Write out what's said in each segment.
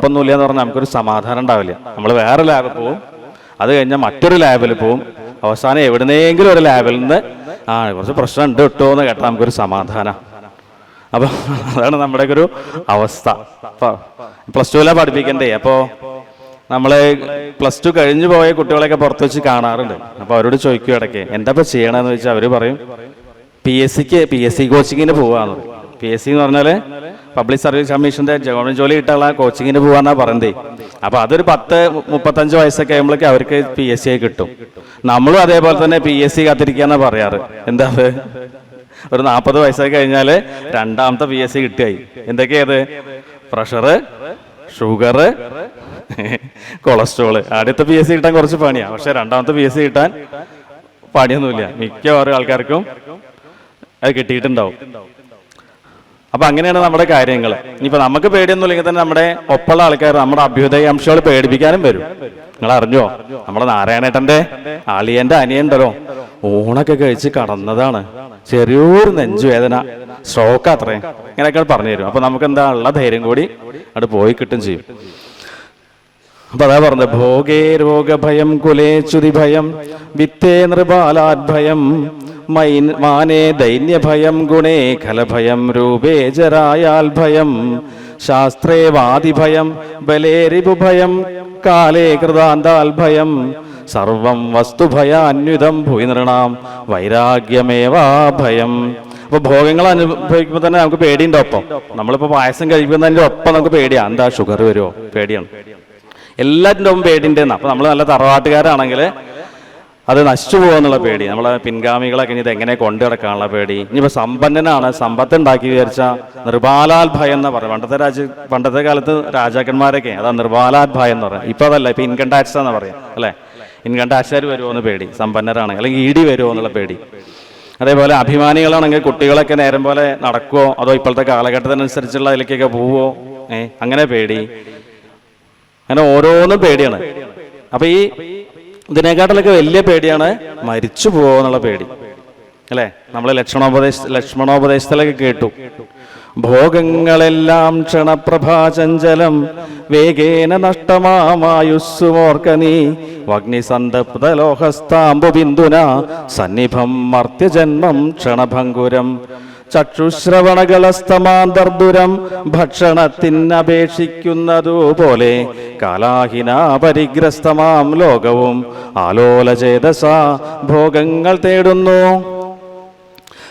കുഴപ്പമൊന്നുമില്ല എന്ന് പറഞ്ഞാൽ നമുക്കൊരു സമാധാനം ഉണ്ടാവില്ല. നമ്മൾ വേറെ ലാബിൽ പോവും, അത് കഴിഞ്ഞാൽ മറ്റൊരു ലാബിൽ പോവും, അവസാനം എവിടുന്നെങ്കിലും ഒരു ലാബിൽ നിന്ന് കുറച്ച് പ്രശ്നം ഉണ്ട് കിട്ടുമോ എന്ന് കേട്ടാൽ നമുക്കൊരു സമാധാനം. അപ്പം അതാണ് നമ്മുടെയൊക്കെ ഒരു അവസ്ഥ. +2 പഠിപ്പിക്കണ്ടേ. അപ്പോൾ നമ്മൾ +2 കഴിഞ്ഞു പോയ കുട്ടികളെയൊക്കെ പുറത്ത് വെച്ച് കാണാറുണ്ട്. അപ്പോൾ അവരോട് ചോദിക്കും ഇടയ്ക്ക് എന്താ ഇപ്പോൾ ചെയ്യണമെന്ന് വെച്ചാൽ അവർ പറയും PSC കോച്ചിങ്ങിന് പോവാന്ന്. PSC എന്ന് പറഞ്ഞാൽ പബ്ലിക് സർവീസ് കമ്മീഷൻ്റെ ഗവൺമെൻറ് ജോലി കിട്ടാനുള്ള കോച്ചിങ്ങിന് പോകാന്നാണ് പറയുന്നത്. അപ്പോൾ അതൊരു 10-35 വയസ്സൊക്കെ ആകുമ്പോഴേക്ക് അവർക്ക് PSC കിട്ടും. നമ്മളും അതേപോലെ തന്നെ PSC കാത്തിരിക്കാന്നാണ് പറയാറ്. എന്താ ഒരു 40 വയസ്സൊക്കെ കഴിഞ്ഞാൽ രണ്ടാമത്തെ PSC കിട്ടിയായി. എന്തൊക്കെയത്? Pressure, sugar, cholesterol. ആദ്യത്തെ PSC കിട്ടാൻ കുറച്ച് പണിയാണ്, പക്ഷെ രണ്ടാമത്തെ PSC കിട്ടാൻ പണിയൊന്നുമില്ല. മിക്കവാറും ആൾക്കാർക്കും അത് കിട്ടിയിട്ടുണ്ടാവും. അപ്പൊ അങ്ങനെയാണ് നമ്മുടെ കാര്യങ്ങൾ. ഇനിയിപ്പോ നമുക്ക് പേടിയൊന്നും ഇല്ലെങ്കിൽ തന്നെ നമ്മുടെ ഒപ്പമുള്ള ആൾക്കാർ, നമ്മുടെ അഭ്യുദയാംശകൾ പേടിപ്പിക്കാനും വരും. നിങ്ങൾ അറിഞ്ഞോ, നമ്മുടെ നാരായണേട്ടന്റെ അളിയന്റെ അനിയണ്ടല്ലോ, ഊണൊക്കെ കഴിച്ച് കടന്നതാണ്, ചെറിയൊരു നെഞ്ചുവേദന, സ്ട്രോക്ക് അത്രയും, ഇങ്ങനെയൊക്കെ പറഞ്ഞു തരും. അപ്പൊ നമുക്ക് എന്താ ഉള്ള ധൈര്യം കൂടി അവിടെ പോയി കിട്ടും ചെയ്യും. അപ്പൊ അതാ പറഞ്ഞത്, ഭോഗേ രോഗഭയം കുലേ ചുതിഭയം വിത്തേ നൃപാലാദ്ഭയം മാനേ ദൈന്യഭയം ഗുണേ ഖലഭയം രൂപേ ജരായാൽ ഭയം ശാസ്ത്രേ വാദിഭയം ബലേ രിപുഭയം കാലേ കൃതാന്താൽ ഭയം സർവം വസ്തുഭയാന്വിതം ഭുവി നൃണാം വൈരാഗ്യമേവാ ഭയം. അപ്പൊ ഭോഗങ്ങൾ അനുഭവിക്കുമ്പോൾ തന്നെ നമുക്ക് പേടിയുണ്ട്. ഒപ്പം നമ്മളിപ്പോ പായസം കഴിക്കുന്നതിൻ്റെ ഒപ്പം നമുക്ക് പേടിയാണ്. എന്താ ഷുഗർ വരുമോ? പേടിയാണ്. എല്ലാറ്റിൻ്റെ ഒപ്പം പേടിൻ്റെ. അപ്പൊ നമ്മൾ നല്ല തറവാട്ടുകാരാണെങ്കിൽ അത് നശിച്ചു പോകുന്നുള്ള പേടി, നമ്മളെ പിൻഗാമികളൊക്കെ ഇനി ഇത് എങ്ങനെ കൊണ്ടു നടക്കാനുള്ള പേടി. ഇനിയിപ്പോൾ സമ്പന്നനാണ്, സമ്പത്ത് ഉണ്ടാക്കി വിചാരിച്ച നിർബാലാൽ ഭയം എന്ന് പറയും. പണ്ടത്തെ കാലത്ത് രാജാക്കന്മാരൊക്കെ അതാ നിർബാലാൽ ഭയം എന്ന് പറയാം. ഇപ്പൊ അതല്ല, ഇപ്പൊ ഇൻകം ടാക്സ് എന്ന് പറയാം അല്ലെ. ഇൻകം ടാക്സുകാർ വരുമോ എന്ന് പേടി, സമ്പന്നരാണെങ്കിൽ, അല്ലെങ്കിൽ ED വരുമോ എന്നുള്ള പേടി. അതേപോലെ അഭിമാനികളാണെങ്കിൽ കുട്ടികളൊക്കെ നേരം പോലെ നടക്കുമോ, അതോ ഇപ്പോഴത്തെ കാലഘട്ടത്തിനനുസരിച്ചുള്ള അതിലേക്കൊക്കെ പോവോ, അങ്ങനെ പേടി. അങ്ങനെ ഓരോന്നും പേടിയാണ്. അപ്പൊ ഈ ഇതിനെക്കാട്ടിലൊക്കെ വലിയ പേടിയാണ് മരിച്ചു പോവോ എന്നുള്ള പേടി അല്ലെ. നമ്മൾ ലക്ഷ്മണോപദേശത്തിലൊക്കെ കേട്ടു, ഭോഗങ്ങളെല്ലാം ക്ഷണപ്രഭാചഞ്ചലം വേഗേന നഷ്ടമായുസ്സുമോർക്ക നീ വഗ്നിസന്തപ്ത ലോഹസ്താംബു ബിന്ദുന സന്നിഭം മർത്യജന്മം ക്ഷണഭംഗുരം ചക്ഷുശ്രവണകളസ്തമാന്തർദുരം ഭക്ഷണത്തിനപേക്ഷിക്കുന്നതുപോലെ കാലാഹിന പരിഗ്രസ്തമാം ലോകവും ആലോലചേതസ ഭോഗങ്ങൾ തേടുന്നു.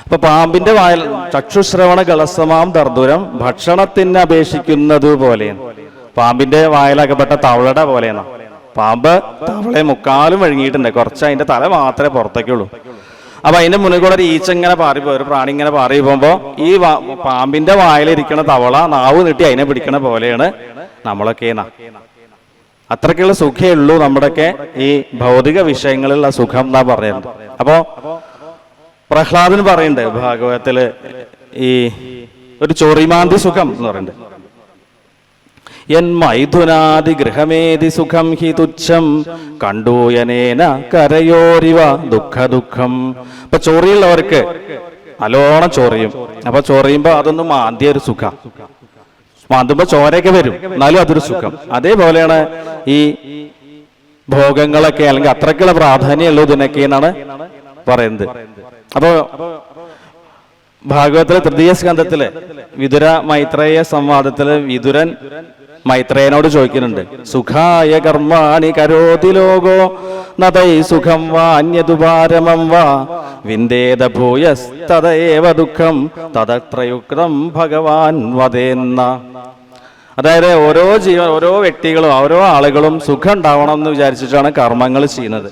അപ്പൊ പാമ്പിന്റെ വായൽ ചക്ഷുശ്രവണ ഗളസ്തമാം ദർദുരം ഭക്ഷണത്തിനപേക്ഷിക്കുന്നതുപോലെ, പാമ്പിന്റെ വായലകപ്പെട്ട തവളയുടെ പോലെയെന്നാ. പാമ്പ് തവളയെ മുക്കാലും വഴുങ്ങിയിട്ടുണ്ട്, കുറച്ച് അതിന്റെ തല മാത്രമേ പുറത്തേക്കുള്ളൂ. അപ്പൊ അതിന്റെ മുന്നിൽ കൂടെ ഒരു ഈച്ച ഇങ്ങനെ പാറിപ്പോ, ഒരു പ്രാണി ഇങ്ങനെ പാറി പോകുമ്പോ ഈ പാമ്പിന്റെ വായിലിരിക്കണ തവള നാവ് നീട്ടി അതിനെ പിടിക്കണ പോലെയാണ് നമ്മളൊക്കെ. അത്രയ്ക്കുള്ള സുഖേ ഉള്ളൂ നമ്മുടെയൊക്കെ ഈ ഭൗതിക വിഷയങ്ങളിലുള്ള സുഖം എന്നാ പറയുന്നത്. അപ്പോ പ്രഹ്ലാദൻ പറയുന്നുണ്ട് ഭാഗവതത്തില് ഈ ഒരു ചൊറിമാന്തി സുഖം എന്ന് പറയുന്നുണ്ട്. എൻ മൈഥുനാദി ഗൃഹമേതി സുഖം ഹി തുച്ഛം കണ്ടൂയനേന കരയോരിവ ദുഃഖം. ഇപ്പൊ ചൊറിയുള്ളവർക്ക് നല്ലോണം ചൊറിയും. അപ്പൊ ചൊറിയുമ്പോ അതൊന്നും മാന്തിയ ഒരു സുഖം, മാന്തുമ്പോ ചോരയൊക്കെ വരും, എന്നാലും അതൊരു സുഖം. അതേപോലെയാണ് ഈ ഭോഗങ്ങളൊക്കെ, അല്ലെങ്കിൽ അത്രയ്ക്കുള്ള പ്രാധാന്യമുള്ളൂ ഇതിനൊക്കെ എന്നാണ് പറയുന്നത്. അപ്പോ ഭാഗവതത്തിലെ 3ാം സ്കന്ധത്തില് വിതുര മൈത്രേയ സംവാദത്തില് വിതുരൻ മൈത്രേയനോട് ചോദിക്കുന്നുണ്ട്, സുഖായ കർമാണി കരോതി ലോകോ നതൈ സുഖം വാ അന്യതുപാരമം വാ വിന്ദേത ഭൂയസ്തദൈവ ദുഃഖം തദത്രയുക്തം ഭഗവാൻ വദേന്ന. അതായത് ഓരോ വ്യക്തികളും ഓരോ ആളുകളും സുഖം ഉണ്ടാവണം എന്ന് വിചാരിച്ചിട്ടാണ് കർമ്മങ്ങൾ ചെയ്യുന്നത്.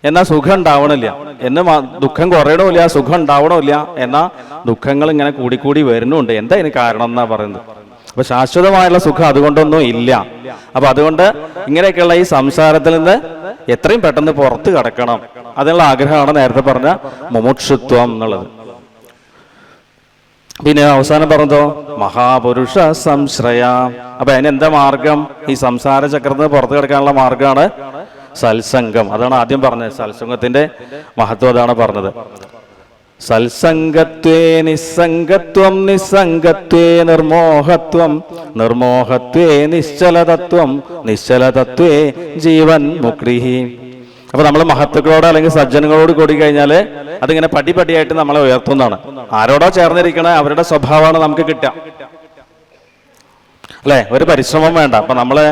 എന്നാൽ സുഖം ഉണ്ടാവണില്ല, ദുഃഖം കുറയണമില്ല, സുഖം ഉണ്ടാവണമില്ല, എന്നാൽ ദുഃഖങ്ങൾ ഇങ്ങനെ കൂടിക്കൂടി വരുന്നുണ്ട്. എന്താ ഇതിന് കാരണം എന്നാ പറയുന്നത്. അപ്പൊ ശാശ്വതമായുള്ള സുഖം അതുകൊണ്ടൊന്നും ഇല്ല. അപ്പൊ അതുകൊണ്ട് ഇങ്ങനെയൊക്കെയുള്ള ഈ സംസാരത്തിൽ നിന്ന് എത്രയും പെട്ടെന്ന് പുറത്ത് കടക്കണം, അതിനുള്ള ആഗ്രഹമാണ് നേരത്തെ പറഞ്ഞ മുമുക്ഷുത്വം എന്നുള്ളത്. പിന്നെ അവസാനം പറഞ്ഞതോ മഹാപുരുഷ സംശ്രയ. അപ്പൊ അതിനെന്താ മാർഗം? ഈ സംസാര ചക്രത്തിന് പുറത്ത് കിടക്കാനുള്ള മാർഗമാണ് സത്സംഗം. അതാണ് ആദ്യം പറഞ്ഞത്, സത്സംഗത്തിന്റെ മഹത്വം അതാണ് പറഞ്ഞത്. സത്സംഗത്വേ നിസ്സംഗത്വം നിസ്സംഗത്വേ നിർമോഹത്വം നിർമോഹത്വേ നിശ്ചലതത്വം നിശ്ചലതത്വേ ജീവൻ മുക്തിഹി. അപ്പൊ നമ്മൾ മഹത്തുക്കളോട് അല്ലെങ്കിൽ സജ്ജനങ്ങളോട് കൂടി കഴിഞ്ഞാൽ അതിങ്ങനെ പടിപടിയായിട്ട് നമ്മളെ ഉയർത്തുന്നതാണ്. ആരോടോ ചേർന്നിരിക്കണേ അവരുടെ സ്വഭാവമാണ് നമുക്ക് കിട്ടുക, അല്ലെ? ഒരു പരിശ്രമം വേണ്ട. അപ്പൊ നമ്മള്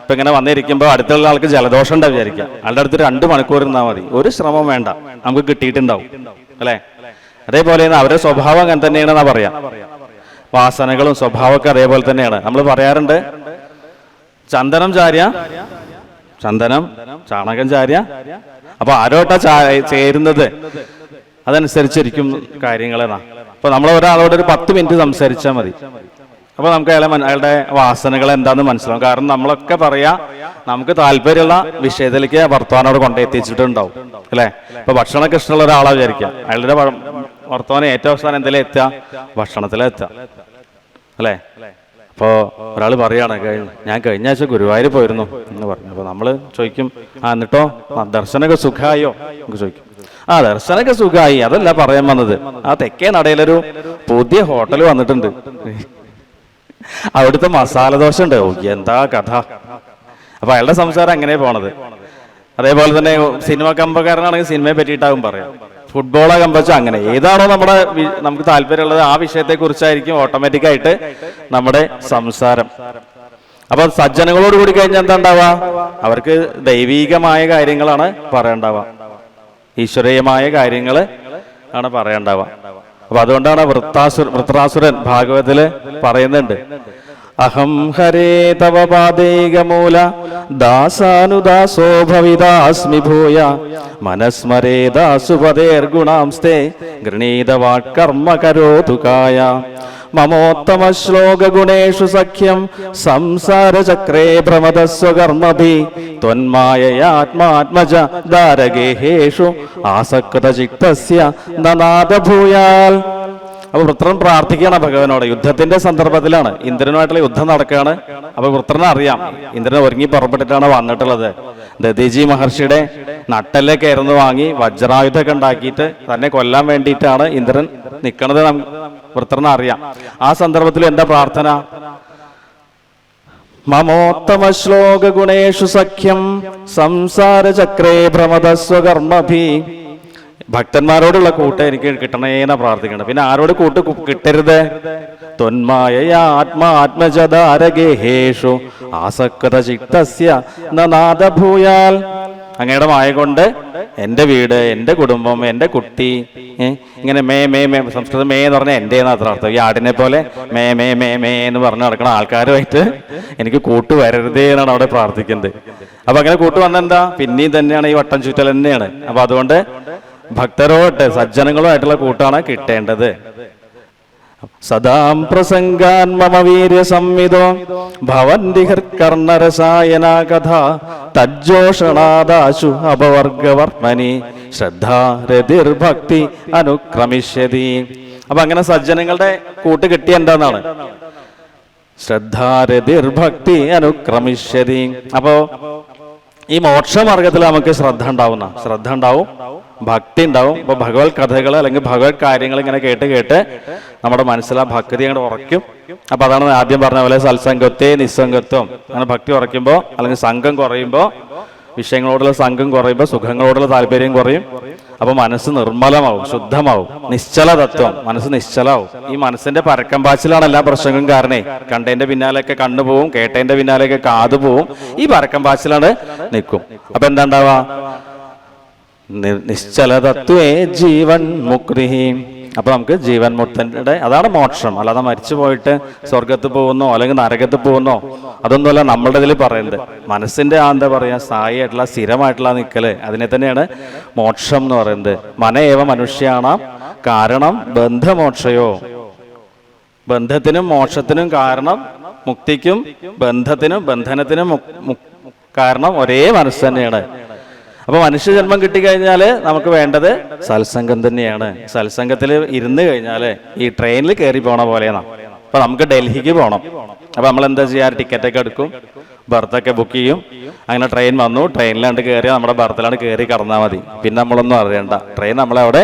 ഇപ്പൊ ഇങ്ങനെ വന്നിരിക്കുമ്പോൾ അടുത്തുള്ള ആൾക്ക് ജലദോഷം ഉണ്ടാവും വിചാരിക്കുക, ആളുടെ അടുത്ത് 2 മണിക്കൂർ ഇരുന്നാൽ മതി, ഒരു ശ്രമം വേണ്ട, നമുക്ക് കിട്ടിയിട്ടുണ്ടാവും, അല്ലെ? അതേപോലെ അവരുടെ സ്വഭാവം അങ്ങനെ തന്നെയാണെന്നാ പറയാ. വാസനകളും സ്വഭാവമൊക്കെ അതേപോലെ തന്നെയാണ്. നമ്മൾ പറയാറുണ്ട്, ചന്ദനം ചാര്യ ചന്ദനം, ചാണകം ചാര്യ. അപ്പൊ ആരോട്ടാ ചേരുന്നത് അതനുസരിച്ചിരിക്കും കാര്യങ്ങളെന്നാ. അപ്പൊ നമ്മൾ ഒരാളോട് ഒരു 10 മിനിറ്റ് സംസാരിച്ചാൽ മതി, അപ്പൊ നമുക്ക് അയാളുടെ വാസനകൾ എന്താന്ന് മനസ്സിലാവും. കാരണം നമ്മളൊക്കെ പറയാ നമുക്ക് താല്പര്യമുള്ള വിഷയത്തിലേക്ക് വർത്തമാനോട് കൊണ്ടെത്തിച്ചിട്ടുണ്ടാവും, അല്ലെ? ഇപ്പൊ ഭക്ഷണമൊക്കെ ഇഷ്ടമുള്ള ഒരാളാ വിചാരിക്കുക, അയാളുടെ വർത്തമാനം ഏറ്റവും അവസാനം എന്തെങ്കിലും എത്തുക, ഭക്ഷണത്തിലെത്തുക, അല്ലെ? അപ്പോൾ ഒരാൾ പറയാണ്, ഞാൻ കഴിഞ്ഞ ആഴ്ച ഗുരുവായൂർ പോയിരുന്നു എന്ന് പറഞ്ഞു. അപ്പൊ നമ്മള് ചോദിക്കും, എന്നിട്ടോ ദർശനമൊക്കെ സുഖമായോ നമുക്ക് ചോദിക്കും. ദർശനമൊക്കെ സുഖമായി, അതല്ല പറയാൻ വന്നത്. തെക്കേ നടയിലൊരു പുതിയ ഹോട്ടൽ വന്നിട്ടുണ്ട്, അവിടുത്തെ മസാല ദോശ ഉണ്ട്, എന്താ കഥ. അപ്പൊ അയാളുടെ സംസാരം അങ്ങനെ പോണത്. അതേപോലെ തന്നെ സിനിമ കമ്പക്കാരനാണെങ്കിൽ സിനിമയെ പറ്റിയിട്ടാകും പറയാം, ഫുട്ബോളെ കമ്പച്ചോ അങ്ങനെ ഏതാണോ നമുക്ക് താല്പര്യമുള്ളത് ആ വിഷയത്തെ കുറിച്ചായിരിക്കും ഓട്ടോമാറ്റിക്കായിട്ട് നമ്മുടെ സംസാരം. അപ്പൊ സജ്ജനങ്ങളോട് കൂടി കഴിഞ്ഞാൽ എന്താ ഉണ്ടാവുക? അവർക്ക് ദൈവീകമായ കാര്യങ്ങളാണ് പറയണ്ടാവുക, ഈശ്വരീയമായ കാര്യങ്ങൾ ആണ് പറയണ്ടാവുക. അപ്പൊ അതുകൊണ്ടാണ് വൃത്രാസുരൻ ഭാഗവതത്തില് പറയുന്നുണ്ട്, അഹം ഹരേ തവ പാദേകമൂല ദാസാനുദാസോ ഭവിതാസ്മി ഭൂയ മനസ്മരേദാസുപദേർഗുണാംസ്തേ ഗൃണീതവാട്കർമ്മ കരോതു കായ മമോത്തമ ശ്ലോക ഗുണേഷു സഖ്യം സംസാരചക്രേ ഭ്രമദസ്വകർമ്മഭി ത്വന്മായയാത്മാത്മജ ദാരഗേഹേഷു ആസക്ത ചിത്തസ്യ നനാദഭൂയാൽ. അപ്പൊ വൃത്രൻ പ്രാർത്ഥിക്കുകയാണ് ഭഗവാനോട്. യുദ്ധത്തിന്റെ സന്ദർഭത്തിലാണ്, ഇന്ദ്രനുമായിട്ടുള്ള യുദ്ധം നടക്കുകയാണ്. അപ്പൊ വൃത്രനെ അറിയാം, ഇന്ദ്രനെ ഒരുങ്ങി പുറപ്പെട്ടിട്ടാണ് വന്നിട്ടുള്ളത്. ദധീജി മഹർഷിയുടെ നട്ടെല്ലെ കയറുന്നു വാങ്ങി വജ്രായുധമൊക്കെ ഉണ്ടാക്കിയിട്ട് തന്നെ കൊല്ലാൻ വേണ്ടിയിട്ടാണ് ഇന്ദ്രൻ നിൽക്കുന്നത്. വൃത്രനെ അറിയാം. ആ സന്ദർഭത്തിൽ എന്താ പ്രാർത്ഥന? മമോത്തമ ശ്ലോക ഗുണേഷു സഖ്യം സംസാര ചക്രേ ഭ്രമദസ്വകർമ്മഭി. ഭക്തന്മാരോടുള്ള കൂട്ട് എനിക്ക് കിട്ടണേന്ന പ്രാർത്ഥിക്കണം. പിന്നെ ആരോട് കൂട്ട് കിട്ടരുത്? ത്വന്മായ ആത്മാത്മജദാരഗേഹേഷു ആസക്ത ചിത്തസ്യ നനാദഭൂയാൽ. അങ്ങയുടെ മായ കൊണ്ട് എൻ്റെ വീട്, എൻ്റെ കുടുംബം, എൻ്റെ കുട്ടി, ഇങ്ങനെ മേ മേ മേ, സംസ്കൃതം മേ എന്ന് പറഞ്ഞാൽ എൻ്റെ അത്ര അർത്ഥം. ഈ ആടിനെ പോലെ മേ മേ മേ മേ എന്ന് പറഞ്ഞ് നടക്കുന്ന ആൾക്കാരുമായിട്ട് എനിക്ക് കൂട്ട് വരരുതേ എന്നാണ് അവിടെ പ്രാർത്ഥിക്കുന്നത്. അപ്പൊ അങ്ങനെ കൂട്ട് വന്നെന്താ? പിന്നെയും തന്നെയാണ് ഈ വട്ടം ചുറ്റൽ തന്നെയാണ്. അപ്പൊ അതുകൊണ്ട് ഭക്തരോട്ട് സജ്ജനങ്ങളുമായിട്ടുള്ള കൂട്ടാണ് കിട്ടേണ്ടത്. സദാം പ്രസംഗാൻ മമ വീര്യ സംവിദോ ഭവന്തി കർണരസായന കഥ തജ്ജോഷണാദാശു അപവർഗവർമ്മനി ശ്രദ്ധാരതിർഭക്തി അനുക്രമിഷ്യതി. അപ്പൊ അങ്ങനെ സജ്ജനങ്ങളുടെ കൂട്ട് കിട്ടിയ എന്താന്നാണ്? ശ്രദ്ധാരതിർഭക്തി അനുക്രമിഷ്യതി. അപ്പോ ഈ മോക്ഷമാർഗത്തിൽ നമുക്ക് ശ്രദ്ധ ഉണ്ടാവും, ഭക്തി ഉണ്ടാവും. അപ്പൊ ഭഗവത് കഥകൾ അല്ലെങ്കിൽ ഭഗവത് കാര്യങ്ങൾ ഇങ്ങനെ കേട്ട് കേട്ട് നമ്മുടെ മനസ്സിലാ ഭക്തി അങ്ങോട്ട് ഉറയ്ക്കും. അപ്പൊ അതാണ് ആദ്യം പറഞ്ഞ പോലെ സത്സംഗത്വേ നിസ്സംഗത്വം. അങ്ങനെ ഭക്തി ഉറയ്ക്കുമ്പോൾ അല്ലെങ്കിൽ സംഘം കുറയുമ്പോൾ, വിഷയങ്ങളോടുള്ള സംഘം കുറയുമ്പോൾ സുഖങ്ങളോടുള്ള താല്പര്യം കുറയും. അപ്പൊ മനസ്സ് നിർമ്മലമാവും, ശുദ്ധമാവും, നിശ്ചലതത്വം, മനസ്സ് നിശ്ചലാവും. ഈ മനസ്സിന്റെ പരക്കം പാച്ചിലാണ് എല്ലാ പ്രശ്നങ്ങളും കാരണേ. കണ്ടതിന്റെ പിന്നാലെയൊക്കെ കണ്ണു പോവും, കേട്ടതിന്റെ പിന്നാലെയൊക്കെ കാത് പോവും. ഈ പരക്കം പാച്ചിലാണ് നിൽക്കും. അപ്പൊ എന്താ ഉണ്ടാവുക? നിശ്ചലതത്വേ ജീവൻ മുക്തിഹി. അപ്പൊ നമുക്ക് ജീവൻ മുക്തന്റെ അതാണ് മോക്ഷം. അല്ലാതെ മരിച്ചു പോയിട്ട് സ്വർഗത്ത് പോകുന്നോ അല്ലെങ്കിൽ നരകത്ത് പോകുന്നോ അതൊന്നുമല്ല നമ്മളുടെ ഇതിൽ പറയുന്നത്. മനസ്സിന്റെ എന്താ പറയാ, സ്ഥായിയായിട്ടുള്ള സ്ഥിരമായിട്ടുള്ള നിൽക്കല്, അതിനെ തന്നെയാണ് മോക്ഷം എന്ന് പറയുന്നത്. മനയേവ മനുഷ്യാണ് കാരണം ബന്ധമോക്ഷയോ. ബന്ധത്തിനും മോക്ഷത്തിനും കാരണം, മുക്തിക്കും ബന്ധത്തിനും ബന്ധനത്തിനും കാരണം ഒരേ മനസ്സ് തന്നെയാണ്. അപ്പൊ മനുഷ്യജന്മം കിട്ടിക്കഴിഞ്ഞാല് നമുക്ക് വേണ്ടത് സത്സംഗം തന്നെയാണ്. സത്സംഗത്തിൽ ഇരുന്ന് കഴിഞ്ഞാല് ഈ ട്രെയിനിൽ കയറി പോണ പോലെയാണ്. അപ്പൊ നമുക്ക് ഡൽഹിക്ക് പോകണം, അപ്പോൾ നമ്മൾ എന്താ ചെയ്യുക, ടിക്കറ്റൊക്കെ എടുക്കും, ബർത്തൊക്കെ ബുക്ക് ചെയ്യും. അങ്ങനെ ട്രെയിൻ വന്നു, ട്രെയിനിലാണ്ട് കയറി നമ്മുടെ ബർത്തിലാണ് കയറി കടന്നാൽ മതി. പിന്നെ നമ്മളൊന്നും അറിയണ്ട, ട്രെയിൻ നമ്മളെ അവിടെ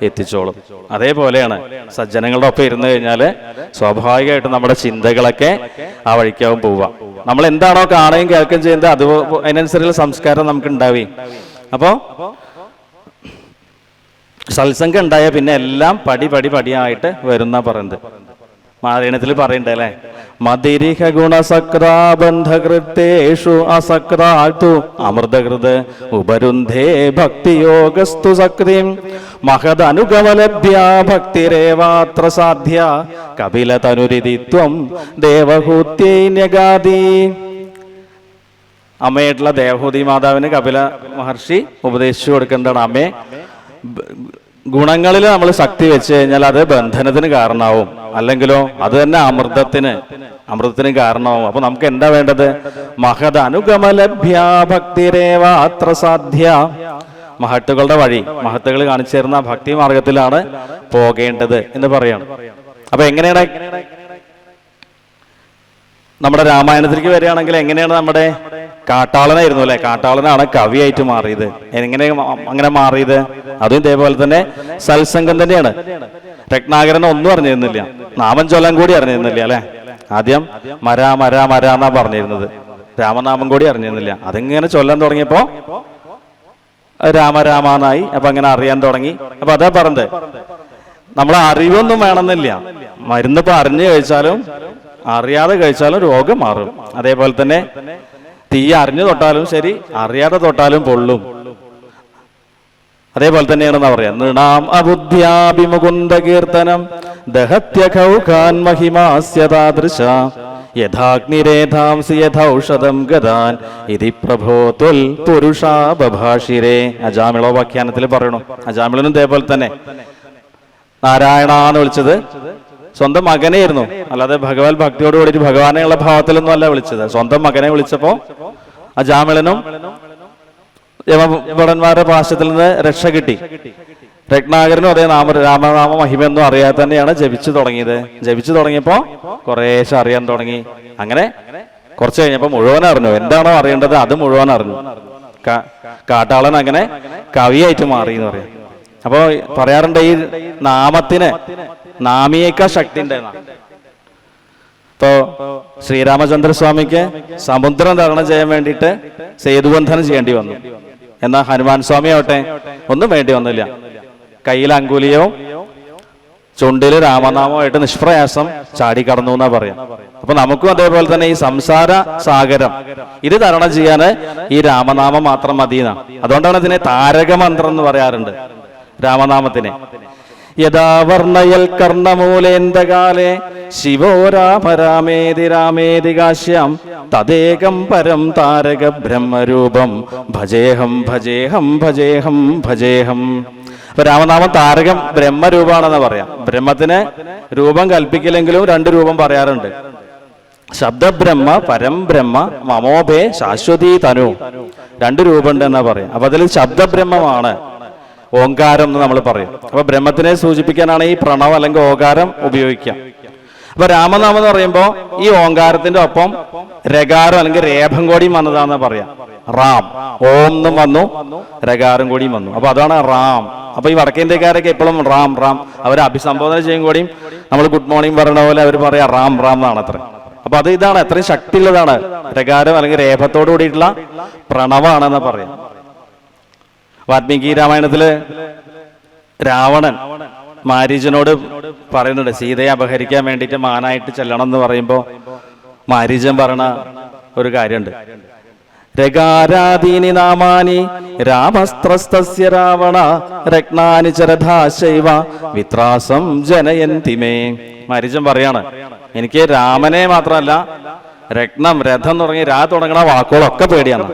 എത്തിച്ചോളും. അതേപോലെയാണ് സജ്ജനങ്ങളുടെ ഒപ്പം ഇരുന്ന് കഴിഞ്ഞാൽ സ്വാഭാവികമായിട്ടും നമ്മുടെ ചിന്തകളൊക്കെ ആ വഴിക്കാവും പോവുക. നമ്മൾ എന്താണോ കാണുകയും കേൾക്കുകയും ചെയ്യുന്നത് അത് അതിനനുസരിച്ചുള്ള സംസ്കാരം നമുക്ക് ഉണ്ടാവുകയും. അപ്പോൾ സത്സംഗം ഉണ്ടായ പിന്നെ എല്ലാം പടിയായിട്ട് വരുന്ന പറയുന്നത്. മാരീണത്തിൽ പറയണ്ടേ അല്ലേ, മതിരിഹ ഗുണസക്രാബന്ധകൃത്തേഷു അസക്രാതു അമൃതകൃത് ഉപരുന്ധേ ഭക്തിയോഗസ്തു സക്രിം മഹദനുഗമലഭ്യ ഭക്തിരേവാത്ര സാധ്യ കപിലതനുരിതിത്വം ദേവഹൂത്യൈന്യഗാദി. അമ്മയായിട്ടുള്ള ദേവഹൂതി മാതാവിന് കപില മഹർഷി ഉപദേശിച്ചു കൊടുക്കേണ്ടതാണ്, അമ്മേ ഗുണങ്ങളിൽ നമ്മൾ ശക്തി വെച്ച് കഴിഞ്ഞാൽ അത് ബന്ധനത്തിന് കാരണമാവും, അല്ലെങ്കിലോ അത് തന്നെ അമൃതത്തിന് കാരണമാവും. അപ്പൊ നമുക്ക് എന്താ വേണ്ടത്, മഹദ് അനുഗമലഭ്യ ഭക്തിരേവ അത്ര സാധ്യ. മഹത്തുക്കളുടെ വഴി, മഹത്തുകൾ കാണിച്ചു തരുന്ന ഭക്തി മാർഗത്തിലാണ് പോകേണ്ടത് എന്ന് പറയാണ്. അപ്പൊ എങ്ങനെയാണ് നമ്മുടെ രാമായണത്തിലേക്ക് വരികയാണെങ്കിൽ എങ്ങനെയാണ് നമ്മുടെ കാട്ടാളനായിരുന്നു അല്ലെ, കാട്ടാളനാണ് കവിയായിട്ട് മാറിയത്. എങ്ങനെ അങ്ങനെ മാറിയത്, അതും ഇതേപോലെ തന്നെ സത്സംഗം തന്നെയാണ്. രത്നാകരൻ ഒന്നും അറിഞ്ഞിരുന്നില്ല, നാമം ചൊല്ലാൻ കൂടി അറിഞ്ഞിരുന്നില്ല അല്ലെ. ആദ്യം മര മര മര എന്നാ പറഞ്ഞിരുന്നത്, രാമനാമം കൂടി അറിഞ്ഞിരുന്നില്ല. അതിങ്ങനെ ചൊല്ലാൻ തുടങ്ങിയപ്പോ രാമനായി. അപ്പൊ അങ്ങനെ അറിയാൻ തുടങ്ങി. അപ്പൊ അതാ പറഞ്ഞത്, നമ്മളെ അറിവൊന്നും വേണമെന്നില്ല, മരുന്നിപ്പോ അറിഞ്ഞു കഴിച്ചാലും അറിയാതെ കഴിച്ചാലും രോഗം മാറും. അതേപോലെ തന്നെ തീ അറിഞ്ഞു തൊട്ടാലും ശരി, അറിയാതെ തൊട്ടാലും പൊള്ളും. അതേപോലെ തന്നെയാണെന്നാ പറയാ, നൃണാം അബുദ്ധ്യാഭിമുകുന്ദ കീർത്തനം ദഹത്യഖൗഖാൻ മഹിമാസ്യതാദൃശ യഥാഗ്നിരേധാംസി യഥൗഷധം ഗദാൻ ഇതി പ്രഭോ ത്വൽ പുരുഷാ ബഭാഷിരേ. അജാമിളോപാഖ്യാനത്തിൽ പറയണു. അജാമിളനും ഇതേപോലെ തന്നെ നാരായണ എന്ന് വിളിച്ചത് സ്വന്തം മകനെയായിരുന്നു, അല്ലാതെ ഭഗവത് ഭക്തിയോട് കൂടിയിട്ട് ഭഗവാനെയുള്ള ഭാവത്തിലൊന്നും അല്ല വിളിച്ചത്. സ്വന്തം മകനെ വിളിച്ചപ്പോ അജാമിളനും യമഭടന്മാരുടെ പാശത്തിൽ നിന്ന് രക്ഷ കിട്ടി. രത്നാകരനും അതേ രാമനാമ മഹിമയൊന്നും അറിയാതെ തന്നെയാണ് ജപിച്ചു തുടങ്ങിയത്. ജപിച്ചു തുടങ്ങിയപ്പോ കുറേശ്ശെ അറിയാൻ തുടങ്ങി. അങ്ങനെ കുറച്ച് കഴിഞ്ഞപ്പോ മുഴുവൻ അറിഞ്ഞു, എന്താണോ അറിയേണ്ടത് അത് മുഴുവൻ അറിഞ്ഞു. കാട്ടാളൻ അങ്ങനെ കവിയായിട്ട് മാറി എന്ന് പറയാം. അപ്പോ പറയാറുണ്ട്, ഈ നാമത്തിന് നാമിയേക്കാൾ ശക്തി ഉണ്ടായിരുന്ന. ഇപ്പോ ശ്രീരാമചന്ദ്രസ്വാമിക്ക് സമുദ്രം തരണം ചെയ്യാൻ വേണ്ടിയിട്ട് സേതുബന്ധനം ചെയ്യേണ്ടി വന്നു. എന്നാൽ ഹനുമാൻ സ്വാമി ആവട്ടെ ഒന്നും വേണ്ടി വന്നില്ല. കയ്യിൽ അങ്കുലിയവും ചുണ്ടില് രാമനാമമായിട്ട് നിഷ്പ്രയാസം ചാടിക്കടന്നു എന്നാ പറയാം. അപ്പൊ നമുക്കും അതേപോലെ തന്നെ ഈ സംസാര സാഗരം ഇത് തരണം ചെയ്യാന് ഈ രാമനാമം മാത്രം മതിയെന്നാ. അതുകൊണ്ടാണ് ഇതിനെ താരകമന്ത്രം എന്ന് പറയാറുണ്ട് രാമനാമത്തിനെ. യഥാ വർണ്ണയൽ കർണമൂലേന്തകാലേ ശിവോ രാമേതി രാമേതി കാശ്യം തദേകം പരം താരക ബ്രഹ്മരൂപം ഭജേഹം ഭജേഹം ഭജേഹം ഭജേഹം. അപ്പൊ രാമനാമം താരകം ബ്രഹ്മരൂപമാണെന്ന് പറയാം. ബ്രഹ്മത്തിന് രൂപം കൽപ്പിക്കില്ലെങ്കിലും രണ്ട് രൂപം പറയാറുണ്ട്. ശബ്ദബ്രഹ്മ പരം ബ്രഹ്മ മമോഭേ ശാശ്വതീ തനു, രണ്ട് രൂപമുണ്ട് എന്നാ പറയാം. അപ്പൊ അതിൽ ശബ്ദബ്രഹ്മമാണ് ഓങ്കാരം എന്ന് നമ്മൾ പറയും. അപ്പൊ ബ്രഹ്മത്തിനെ സൂചിപ്പിക്കാനാണ് ഈ പ്രണവം അല്ലെങ്കിൽ ഓങ്കാരം ഉപയോഗിക്കുക. അപ്പൊ രാമനാമം എന്ന് പറയുമ്പോ ഈ ഓങ്കാരത്തിന്റെ ഒപ്പം രകാരം അല്ലെങ്കിൽ രേഭം കൂടിയും വന്നതാണെന്ന് പറയാം. റാം, ഓം എന്നും വന്നു, രകാരം കൂടിയും വന്നു. അപ്പൊ അതാണ് റാം. അപ്പൊ ഈ വടക്കേന്ത്യക്കാരൊക്കെ എപ്പോഴും റാം റാം അവരെ അഭിസംബോധന ചെയ്യും കൂടിയും നമ്മൾ ഗുഡ് മോർണിംഗ് പറയുന്ന പോലെ അവർ പറയാ റാം റാം എന്നാണ് അത്ര. അപ്പൊ അത് ഇതാണ് എത്രയും ശക്തിയുള്ളതാണ്, രകാരം അല്ലെങ്കിൽ രേഭത്തോടു കൂടിയിട്ടുള്ള പ്രണവാണെന്ന് പറയാം. വാൽമീകി രാമായണത്തില് രാവണൻ മാരീചനോട് പറയുന്നുണ്ട്, സീതയെ അപഹരിക്കാൻ വേണ്ടിയിട്ട് മാനായിട്ട് ചെല്ലണം എന്ന് പറയുമ്പോ മാരീചൻ പറയണ ഒരു കാര്യമുണ്ട്, രകാരാദീനി നാമാനി രാമസ്ത്രസ്തസ്യ രാവണ രത്നാനി ചരധാശൈവ വിത്രാസം ജനയന്തിമേ. മാരീചൻ പറയാണ്, എനിക്ക് രാമനെ മാത്രമല്ല രത്നം രഥം തുടങ്ങി തുടങ്ങണ വാക്കുകളൊക്കെ പേടിയാണ്.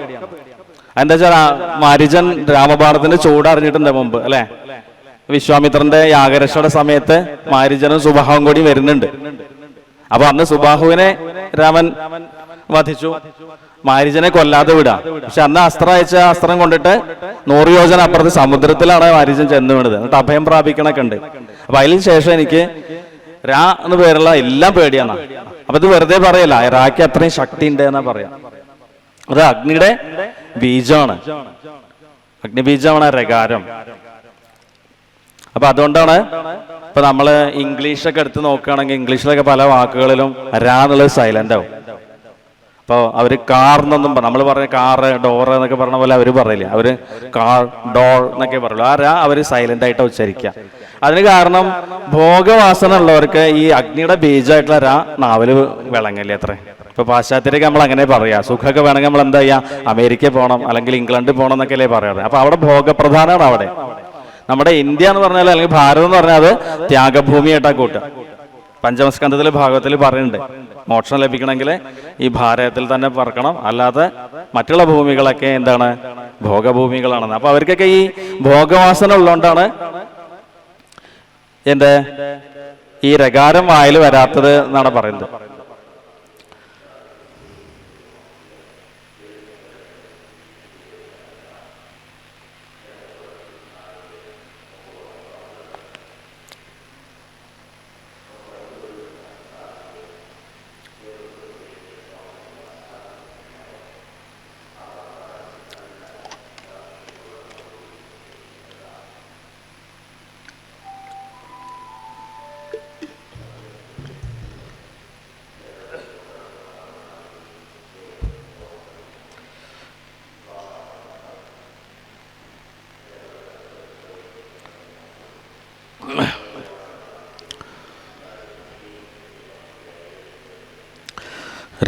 എന്താ വെച്ചാൽ മാരീചൻ രാമബാണത്തിന്റെ ചൂടറിഞ്ഞിട്ടുണ്ട് മുമ്പ് അല്ലെ. വിശ്വാമിത്രന്റെ യാഗരക്ഷയുടെ സമയത്ത് മാരീചനും സുബാഹുവും കൂടി വരുന്നുണ്ട്. അപ്പൊ അന്ന് സുബാഹുവിനെ രാമൻ വധിച്ചു, മാരീചനെ കൊല്ലാതെ വിടാം. പക്ഷെ അന്ന് അസ്ത്രം അയച്ച അസ്ത്രം കൊണ്ടിട്ട് 100 യോജന അപ്പുറത്ത് സമുദ്രത്തിലാണ് മാരീചൻ ചെന്ന് വീണത്. എന്നിട്ട് അഭയം പ്രാപിക്കണൊക്കെ ഉണ്ട്. അപ്പൊ അതിന് ശേഷം എനിക്ക് എന്ന് പേരുള്ള എല്ലാം പേടിയാണ്. അപ്പൊ ഇത് വെറുതെ പറയല്ല, റാക്ക് അത്രയും ശക്തി ഉണ്ട് എന്നാ പറയാം. അത് അഗ്നിയുടെ ബീജമാണ്, അഗ്നിബീജമാണ് രകാരം. അപ്പൊ അതുകൊണ്ടാണ് ഇപ്പൊ നമ്മള് ഇംഗ്ലീഷൊക്കെ എടുത്ത് നോക്കുകയാണെങ്കിൽ ഇംഗ്ലീഷിലൊക്കെ പല വാക്കുകളിലും രാ എന്നുള്ളത് സൈലന്റ് ആവും. അപ്പോൾ അവര് കാർ എന്നൊന്നും നമ്മൾ പറഞ്ഞ കാറ് ഡോറ് എന്നൊക്കെ പറഞ്ഞ പോലെ അവര് പറയില്ല, അവര് കാർ ഡോർ എന്നൊക്കെ പറയുള്ളൂ. ആ രാ അവര് സൈലന്റ് ആയിട്ട് ഉച്ചരിക്കുക. അതിന് കാരണം ഭോഗവാസന ഉള്ളവർക്ക് ഈ അഗ്നിയുടെ ബീജമായിട്ടുള്ള രാ നാവില് വിളങ്ങില്ല അത്ര. ഇപ്പൊ പാശ്ചാത്യരൊക്കെ നമ്മൾ അങ്ങനെ പറയാ, സുഖമൊക്കെ വേണമെങ്കിൽ നമ്മൾ എന്താ ചെയ്യാ, അമേരിക്കയിൽ പോകണം അല്ലെങ്കിൽ ഇംഗ്ലണ്ടിൽ പോകണം എന്നൊക്കെ അല്ലേ പറയാറ്. അപ്പൊ അവിടെ ഭോഗപ്രധാനമാണ് അവിടെ. നമ്മുടെ ഇന്ത്യ എന്ന് പറഞ്ഞാൽ അല്ലെങ്കിൽ ഭാരതം എന്ന് പറഞ്ഞാൽ അത് ത്യാഗഭൂമിയായിട്ടാ കൂട്ടുക. പഞ്ചമസ്കന്ധത്തിലെ ഭാഗത്തിൽ പറയുന്നുണ്ട്, മോക്ഷം ലഭിക്കണമെങ്കിൽ ഈ ഭാരതത്തിൽ തന്നെ പറക്കണം, അല്ലാതെ മറ്റുള്ള ഭൂമികളൊക്കെ എന്താണ്, ഭോഗഭൂമികളാണെന്ന്. അപ്പൊ അവർക്കൊക്കെ ഈ ഭോഗവാസന ഉള്ളതുകൊണ്ടാണ് ഈ രകാരം വായിൽ വരാത്തത് എന്നാണ് പറയുന്നത്.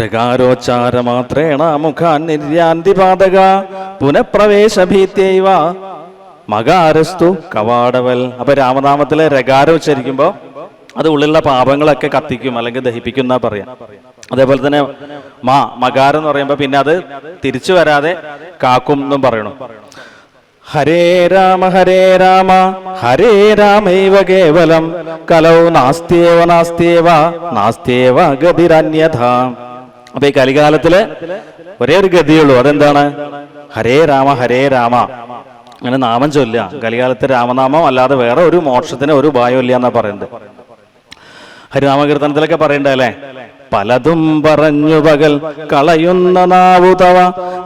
രകാരോച്ചാരമാത്രേണ മുഖാൻ നിർയാന്തിപാതക പുനഃപ്രവേശഭീത്യൈവ മകാരസ്തു കവാടവൽ. അപ്പൊ രാമനാമത്തിലെ രകാരം ഉച്ചരിക്കുമ്പോ അത് ഉള്ളിലുള്ള പാപങ്ങളൊക്കെ കത്തിക്കും അല്ലെങ്കിൽ ദഹിപ്പിക്കും എന്നാ പറയാം. അതേപോലെ തന്നെ മകാരം എന്ന് പറയുമ്പോ പിന്നെ അത് തിരിച്ചു വരാതെ കാക്കും എന്നും പറയണം. ഹരേ രാമ ഹരേ രാമൈവ കേവലം കലൗ നാസ്ത്യേവ നാസ്ത്യേവ ഗതിരന്യഥ. അപ്പൊ ഈ കലികാലത്തില് ഒരേ ഒരു ഗതിയുള്ളൂ, അതെന്താണ്, ഹരേ രാമ. അങ്ങനെ നാമം ചൊല്ലുക. കലികാലത്ത് രാമനാമം അല്ലാതെ വേറെ ഒരു മോക്ഷത്തിന് ഒരു ഉപായം ഇല്ല എന്നാ പറയുന്നത്. ഹരിനാമകീർത്തനത്തിലൊക്കെ പറയണ്ടല്ലേ, പലതും പറഞ്ഞു പകൽ കളയുന്ന നാവുതവ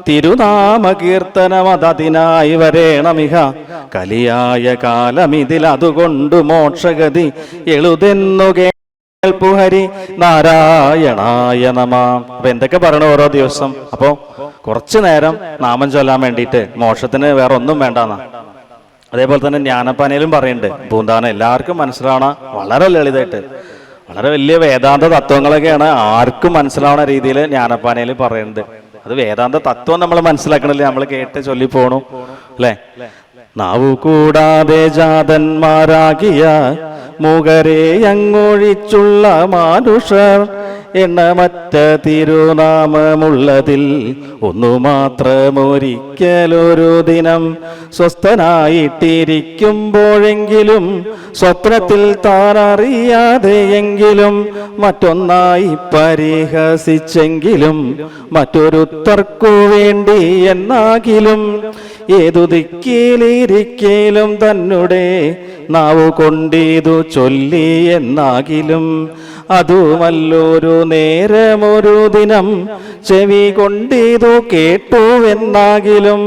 തിരുനാമ കീർത്തനമതതിനായി വരേണമിഹ കലിയായ കാലമിതിൽ അതുകൊണ്ട് മോക്ഷഗതി എളുതെന്നു കേൾപ്പുഹരി നാരായണായ നമ. അപ്പൊ എന്തൊക്കെ പറയണു ഓരോ ദിവസം. അപ്പോ കുറച്ചു നേരം നാമം ചൊല്ലാൻ വേണ്ടിയിട്ട് മോക്ഷത്തിന് വേറെ ഒന്നും വേണ്ടെന്നാ. അതേപോലെ തന്നെ ജ്ഞാനപ്പാനയിലും പറയുന്നുണ്ട്, പൂന്താനം എല്ലാവർക്കും മനസ്സിലാവണ വളരെ ലളിതമായിട്ട് വളരെ വലിയ വേദാന്ത തത്വങ്ങളൊക്കെയാണ് ആർക്കും മനസ്സിലാവുന്ന രീതിയിൽ ജ്ഞാനപ്പാനയിൽ പറയുന്നത്. അത് വേദാന്ത തത്വം നമ്മൾ മനസ്സിലാക്കണില്ലേ, നമ്മൾ കേട്ട് ചൊല്ലി പോണു അല്ലെ. നാവു കൂടാതെ ജാതന്മാരാകിയ മുഖരെ അങ്ങൊഴിച്ചുള്ള മാനുഷർ എണ്ണമറ്റ തിരുനാമമുള്ളതിൽ ഒന്നു മാത്രമൊരിക്കലൊരു ദിനം സ്വസ്ഥനായിട്ടിരിക്കുമ്പോഴെങ്കിലും സ്വപ്നത്തിൽ താൻ അറിയാതെയെങ്കിലും മറ്റൊന്നായി പരിഹസിച്ചെങ്കിലും മറ്റൊരുത്തർക്കു വേണ്ടി എന്നാകിലും ഏതു ദിക്കിലിരിക്കലും തന്നെ നാവു കൊണ്ടിതു ചൊല്ലി എന്നാകിലും അതുമല്ലൊരു നേരമൊരു ദിനം ചെവി കൊണ്ടിതു കേട്ടുവെന്നാകിലും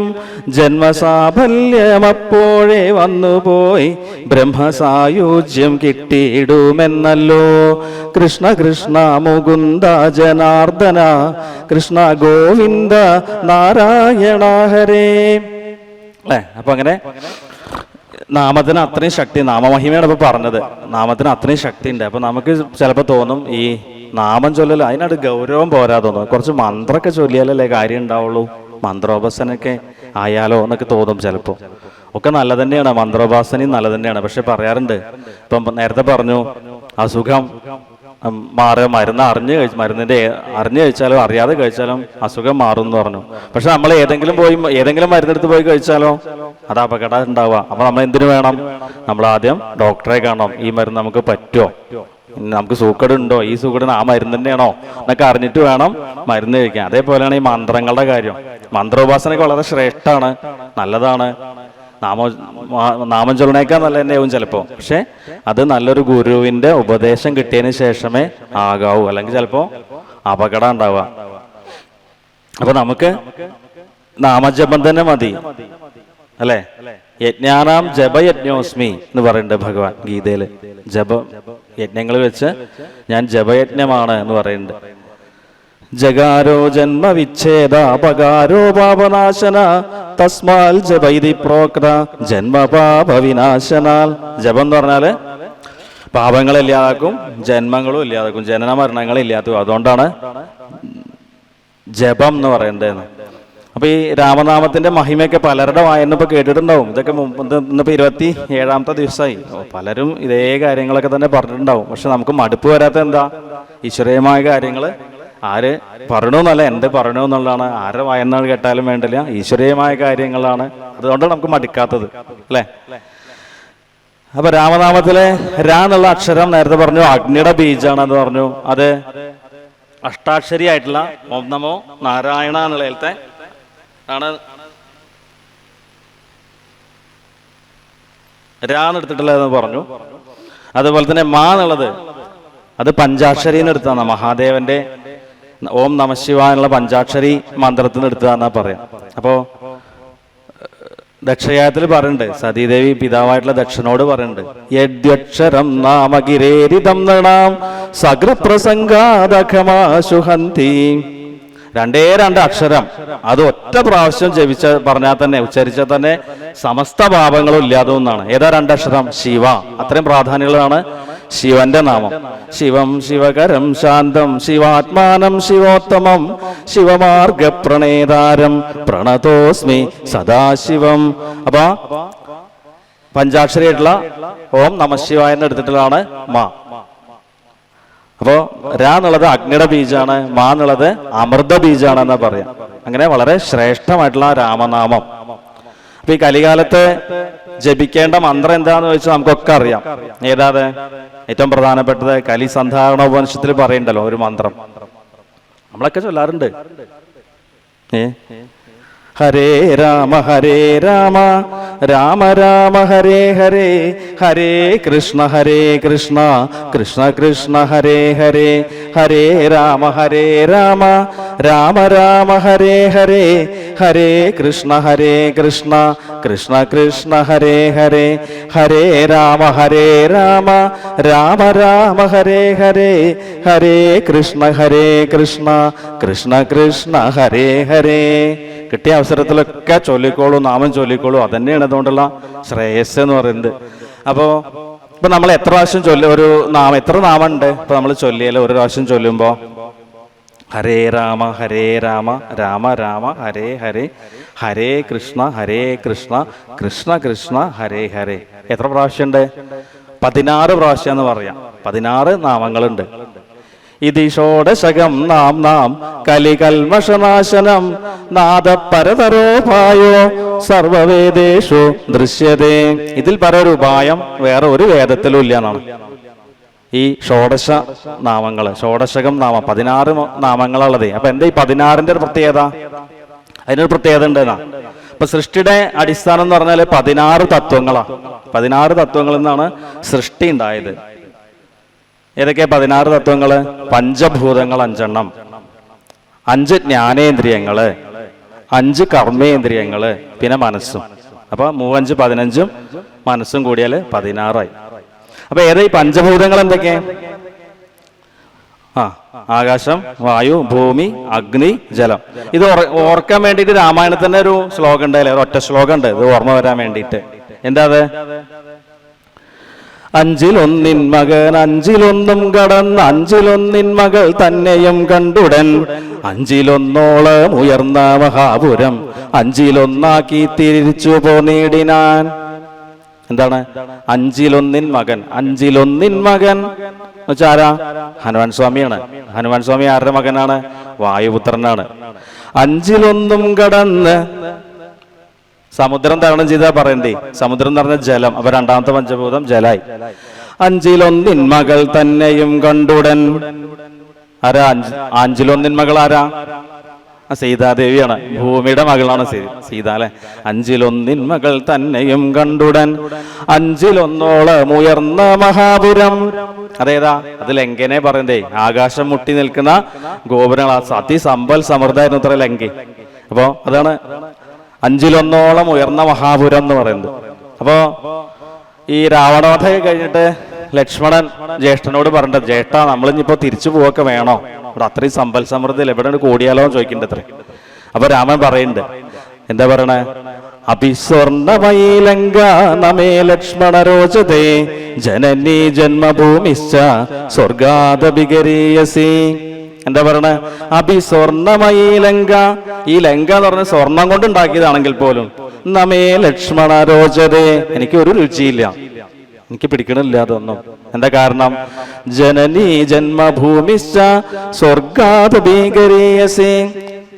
ജന്മസാഫല്യമപ്പോഴേ വന്നുപോയി ബ്രഹ്മസായുജ്യം കിട്ടിയിടുമെന്നല്ലോ. കൃഷ്ണ കൃഷ്ണ മുകുന്ദ ജനാർദ്ദന കൃഷ്ണ ഗോവിന്ദ നാരായണ ഹരേ. അല്ലേ, അപ്പൊ അങ്ങനെ നാമത്തിന് അത്രയും ശക്തി, നാമമഹിമയാണ് ഇപ്പൊ പറഞ്ഞത്. നാമത്തിന് അത്രയും ശക്തി ഉണ്ട്. അപ്പൊ നമുക്ക് ചിലപ്പോൾ തോന്നും ഈ നാമം ചൊല്ലൽ അതിനോട് ഗൗരവം പോരാ തോന്നും, കുറച്ച് മന്ത്രമൊക്കെ ചൊല്ലിയാലല്ലേ കാര്യം ഉണ്ടാവുള്ളൂ, മന്ത്രോപാസനയൊക്കെ ആയാലോ എന്നൊക്കെ തോന്നും ചിലപ്പോൾ. ഒക്കെ നല്ല തന്നെയാണ്, മന്ത്രോപാസനയും നല്ല തന്നെയാണ്. പക്ഷെ പറയാറുണ്ട്, ഇപ്പം നേരത്തെ പറഞ്ഞു അസുഖം മാറുക, മരുന്ന് മരുന്നിന്റെ അറിഞ്ഞു കഴിച്ചാലോ അറിയാതെ കഴിച്ചാലും അസുഖം മാറും എന്ന് പറഞ്ഞു. പക്ഷെ നമ്മൾ ഏതെങ്കിലും മരുന്നെടുത്ത് പോയി കഴിച്ചാലോ അത് അപകടം ഉണ്ടാവുക. അപ്പൊ നമ്മൾ എന്തിനു വേണം, നമ്മൾ ആദ്യം ഡോക്ടറെ കാണണം. ഈ മരുന്ന് നമുക്ക് പറ്റുമോ, നമുക്ക് സൂക്കേട് ഉണ്ടോ, ഈ സൂക്കേടിന് ആ മരുന്ന് തന്നെയാണോ എന്നൊക്കെ അറിഞ്ഞിട്ട് വേണം മരുന്ന് കഴിക്കാൻ. അതേപോലെയാണ് ഈ മന്ത്രങ്ങളുടെ കാര്യം. മന്ത്രോപാസനയൊക്കെ വളരെ ശ്രേഷ്ഠമാണ്, നല്ലതാണ്. നാമം ചൊല്ലണേക്കാൾ നല്ല തന്നെയാവും ചിലപ്പോൾ. പക്ഷെ അത് നല്ലൊരു ഗുരുവിന്റെ ഉപദേശം കിട്ടിയതിന് ശേഷമേ ആകാവൂ, അല്ലെങ്കിൽ ചിലപ്പോൾ അപകടം ഉണ്ടാവുക. അപ്പൊ നമുക്ക് നാമജപം തന്നെ മതി അല്ലെ. യജ്ഞാനാം ജപയജ്ഞോസ്മി എന്ന് പറയുന്നുണ്ട് ഭഗവാൻ ഗീതയില്. യജ്ഞങ്ങൾ വെച്ച് ഞാൻ ജപയജ്ഞമാണ് എന്ന് പറയുന്നുണ്ട്. ജഗാരോ ജന്മ വിച്ഛേദാപകാരോ പാപനാശന തസ്മാൽ ജപൈതി പ്രോക്ത ജന്മ പാപ വിനാശനാൽ. ജപം എന്ന് പറഞ്ഞാല് പാപങ്ങൾ ഇല്ലാതാക്കും, ജന്മങ്ങളും ഇല്ലാതാക്കും, ജനന മരണങ്ങൾ ഇല്ലാതാക്കും. അതുകൊണ്ടാണ് ജപം എന്ന് പറയേണ്ടതെന്ന്. അപ്പൊ ഈ രാമനാമത്തിന്റെ മഹിമയൊക്കെ പലരുടെ വായനപ്പോ കേട്ടിട്ടുണ്ടാവും. ഇതൊക്കെ ഇന്നിപ്പോ 27ാമത്തെ ദിവസമായി. പലരും ഇതേ കാര്യങ്ങളൊക്കെ തന്നെ പറഞ്ഞിട്ടുണ്ടാവും. പക്ഷെ നമുക്ക് മടുപ്പ് വരാത്ത എന്താ? ഈശ്വരീയമായ കാര്യങ്ങള് ആര് പറയണമെന്നല്ല, എന്ത് പറയണു എന്നുള്ളതാണ്. ആരുടെ വായന കേട്ടാലും വേണ്ടില്ല, ഈശ്വരീയമായ കാര്യങ്ങളാണ്. അതുകൊണ്ടാണ് നമുക്ക് മടുക്കാത്തത് അല്ലെ. അപ്പൊ രാമനാമത്തിലെ രാ എന്നുള്ള അക്ഷരം നേരത്തെ പറഞ്ഞു അഗ്നിയുടെ ബീജാണെന്ന് പറഞ്ഞു. അത് അഷ്ടാക്ഷരി ആയിട്ടുള്ള ഓം നമോ നാരായണ എന്നുള്ളതിലത്തെ ആണ് രാന്ന് എടുത്തിട്ടുള്ളതെന്ന് പറഞ്ഞു. അതുപോലെ തന്നെ മാ എന്നുള്ളത് അത് പഞ്ചാക്ഷരിന്ന് എടുത്തതാണ്. മഹാദേവന്റെ ഓം നമശിവ എന്നുള്ള പഞ്ചാക്ഷരി മന്ത്രത്തിൽ നിന്ന് എടുത്തതാന്നാ പറയാം. അപ്പോ ദക്ഷയാഗത്തിൽ പറയുന്നുണ്ട്, സതീദേവി പിതാവായിട്ടുള്ള ദക്ഷനോട് പറയുന്നുണ്ട്, യദ്യക്ഷരം നാമഗിരേരിതം നൃണാം സകൃപ്രസംഗാദഖമാശുഹന്തി. രണ്ടേ രണ്ട് അക്ഷരം അത് ഒറ്റ പ്രാവശ്യം പറഞ്ഞാൽ തന്നെ, ഉച്ചരിച്ചാൽ തന്നെ സമസ്ത പാപങ്ങളും ഇല്ലാതെന്നാണ്. ഏതാ രണ്ടക്ഷരം? ശിവ. അത്രയും പ്രാധാന്യങ്ങളാണ് ശിവന്റെ നാമം. ശിവം ശിവകരം ശാന്തം ശിവാത്മാനം ശിവോത്തമം ശിവമാർഗ പ്രണേതാരം പ്രണതോസ്മി സദാശിവം. അപ്പൊ പഞ്ചാക്ഷരിയായിട്ടുള്ള ഓം നമശിവായ എന്ന് എടുത്തിട്ടുള്ളതാണ് മാ. അപ്പോ രാ എന്നുള്ളത് അഗ്നിയുടെ ബീജാണ്, മാ എന്നുള്ളത് അമൃത ബീജാണ് എന്നാ പറയാം. അങ്ങനെ വളരെ ശ്രേഷ്ഠമായിട്ടുള്ള രാമനാമം. അപ്പൊ ഈ കലികാലത്ത് ജപിക്കേണ്ട മന്ത്രം എന്താന്ന് ചോദിച്ചാൽ നമുക്കൊക്കെ അറിയാം. ഏതാത്? ഏറ്റവും പ്രധാനപ്പെട്ടത് കലിസന്ധാരണോപനിഷത്തിൽ പറയണ്ടല്ലോ ഒരു മന്ത്രം, നമ്മളൊക്കെ ചൊല്ലാറുണ്ട്. ഹരേ രാമ രാമ രാമ ഹരേ ഹരേ ഹരേ കൃഷ്ണ കൃഷ്ണ കൃഷ്ണ ഹരേ ഹരേ ഹരേ രാമ രാമ രാമ ഹരേ ഹരേ ഹരേ കൃഷ്ണ കൃഷ്ണ കൃഷ്ണ ഹരേ ഹരേ ഹരേ രാമ രാമ രാമ ഹരേ ഹരേ ഹരേ കൃഷ്ണ കൃഷ്ണ ഹരേ ഹരേ. കിട്ടിയ അവസരത്തിലൊക്കെ ചൊല്ലിക്കോളൂ, നാമം ചൊല്ലിക്കോളൂ. അതന്നെയാണ് അതുകൊണ്ടുള്ള ശ്രേയസ് എന്ന് പറയുന്നത്. ഇപ്പൊ നമ്മൾ എത്ര പ്രാവശ്യം ഒരു നാമം, എത്ര നാമം ഉണ്ട് ഇപ്പൊ നമ്മൾ ചൊല്ലിയാലോ? ഒരു പ്രാവശ്യം ചൊല്ലുമ്പോ ഹരേ രാമ രാമ രാമ ഹരേ ഹരേ ഹരേ കൃഷ്ണ കൃഷ്ണ ഹരേ ഹരേ. എത്ര പ്രാവശ്യം ഉണ്ട്? 16 പ്രാവശ്യം എന്ന് പറയാം. 16 നാമങ്ങളുണ്ട്. ഇതി ഷോഡശകം നാം കലികൽമഷനാശനം നാദപരതരോപായോ സർവവേദേഷു ദൃശ്യതേ. ഇതിൽ പരൊരു ഉപായം വേറെ ഒരു വേദത്തിലും ഇല്ല എന്നാണ് ഈ ഷോഡശ നാമങ്ങള്. ഷോഡശകം നാമം 16 നാമങ്ങളുള്ളത്. അപ്പൊ എന്താ ഈ 16ന്റെ ഒരു പ്രത്യേകത? അതിനൊരു പ്രത്യേകത ഉണ്ടെന്നാ. ഇപ്പൊ സൃഷ്ടിയുടെ അടിസ്ഥാനം എന്ന് പറഞ്ഞാല് 16 തത്വങ്ങളാ. 16 തത്വങ്ങളിൽ നിന്നാണ് സൃഷ്ടി ഉണ്ടായത്. ഏതൊക്കെയാ 16 തത്വങ്ങള്? പഞ്ചഭൂതങ്ങൾ 5 5 ജ്ഞാനേന്ദ്രിയങ്ങള്, 5 കർമ്മേന്ദ്രിയങ്ങള്, പിന്നെ മനസ്സും. അപ്പൊ 3 5 15 മനസ്സും കൂടിയാല് 16 അപ്പൊ ഏതാ ഈ പഞ്ചഭൂതങ്ങൾ എന്തൊക്കെയാ? ആകാശം, വായു, ഭൂമി, അഗ്നി, ജലം. ഇത് ഓർക്കാൻ വേണ്ടിയിട്ട് രാമായണത്തിന്റെ ഒരു ശ്ലോകം ഉണ്ടായില്ലേ? ഒറ്റ ശ്ലോകം ഉണ്ട് ഇത് ഓർമ്മ വരാൻ വേണ്ടിയിട്ട്. എന്താ അത്? 5 മകൻ 5 കടന്ന് 5 മകൾ തന്നെയും കണ്ടുടൻ 5 ഉയർന്ന മഹാപുരം 5 തിരിച്ചു പോന്നിടിനാൻ. എന്താണ് 5 മകൻ? 5 മകൻ ആരാ? ഹനുമാൻ സ്വാമിയാണ്. ഹനുമാൻ സ്വാമി ആരുടെ മകനാണ്? വായുപുത്രനാണ്. 5 കടന്ന് സമുദ്രം തരണം ചെയ്താ പറയണ്ടേ? സമുദ്രം എന്ന് പറഞ്ഞ ജലം. അപ്പൊ രണ്ടാമത്തെ പഞ്ചഭൂതം ജലായി. 5 മകൾ തന്നെയും കണ്ടുടൻ. ആരാ 5 മകൾ? ആരാ? സീതാദേവിയാണ്, ഭൂമിയുടെ മകളാണ് സീത അല്ലെ. 5-1 മകൾ തന്നെയും കണ്ടുടൻ 5-1 ഉയർന്ന മഹാപുരം. അതേതാ? അത് ലങ്കനെ പറയുന്നതേ, ആകാശം മുട്ടി നിൽക്കുന്ന ഗോപുരങ്ങൾ. അതിസമ്പൽ സമൃദ്ധമായിരുന്നു അത്ര ലങ്ക. അപ്പോ അതാണ് 5-1 ഉയർന്ന മഹാപുരം എന്ന് പറയുന്നത്. അപ്പോ ഈ രാവണവധയൊക്കെ കഴിഞ്ഞിട്ട് ലക്ഷ്മണൻ ജ്യേഷ്ഠനോട് പറഞ്ഞത്, ജ്യേഷ്ഠ നമ്മളിഞ്ഞിപ്പോ തിരിച്ചു പോവൊക്കെ വേണോ, ഇവിടെ അത്രയും സമ്പൽ സമൃദ്ധി എവിടെ കൂടിയാലോ ചോദിക്കണ്ട അത്രേ. അപ്പൊ രാമൻ പറയുന്നുണ്ട്, എന്താ പറയണേ? അഭിസ്വർണമയീ ലങ്ക നമേ ലക്ഷ്മണ രോചതേ ജനനീ ജന്മഭൂമിശ്ച സ്വർഗാദഭിഗരീയസി. എന്താ പറയണേ? അഭിസ്വർണമയീ ലങ്ക. ഈ ലങ്ക എന്ന് പറഞ്ഞ സ്വർണം കൊണ്ട് ഉണ്ടാക്കിയതാണെങ്കിൽ പോലും നമേ ലക്ഷ്മണ രോചതേ, എനിക്ക് ഒരു രുചിയില്ല, എനിക്ക് പിടിക്കണില്ല അതൊന്നും. എന്താ കാരണം? ജനനീ ജന്മഭൂമിശ്ച സ്വർഗാദഭിഗരീയസി.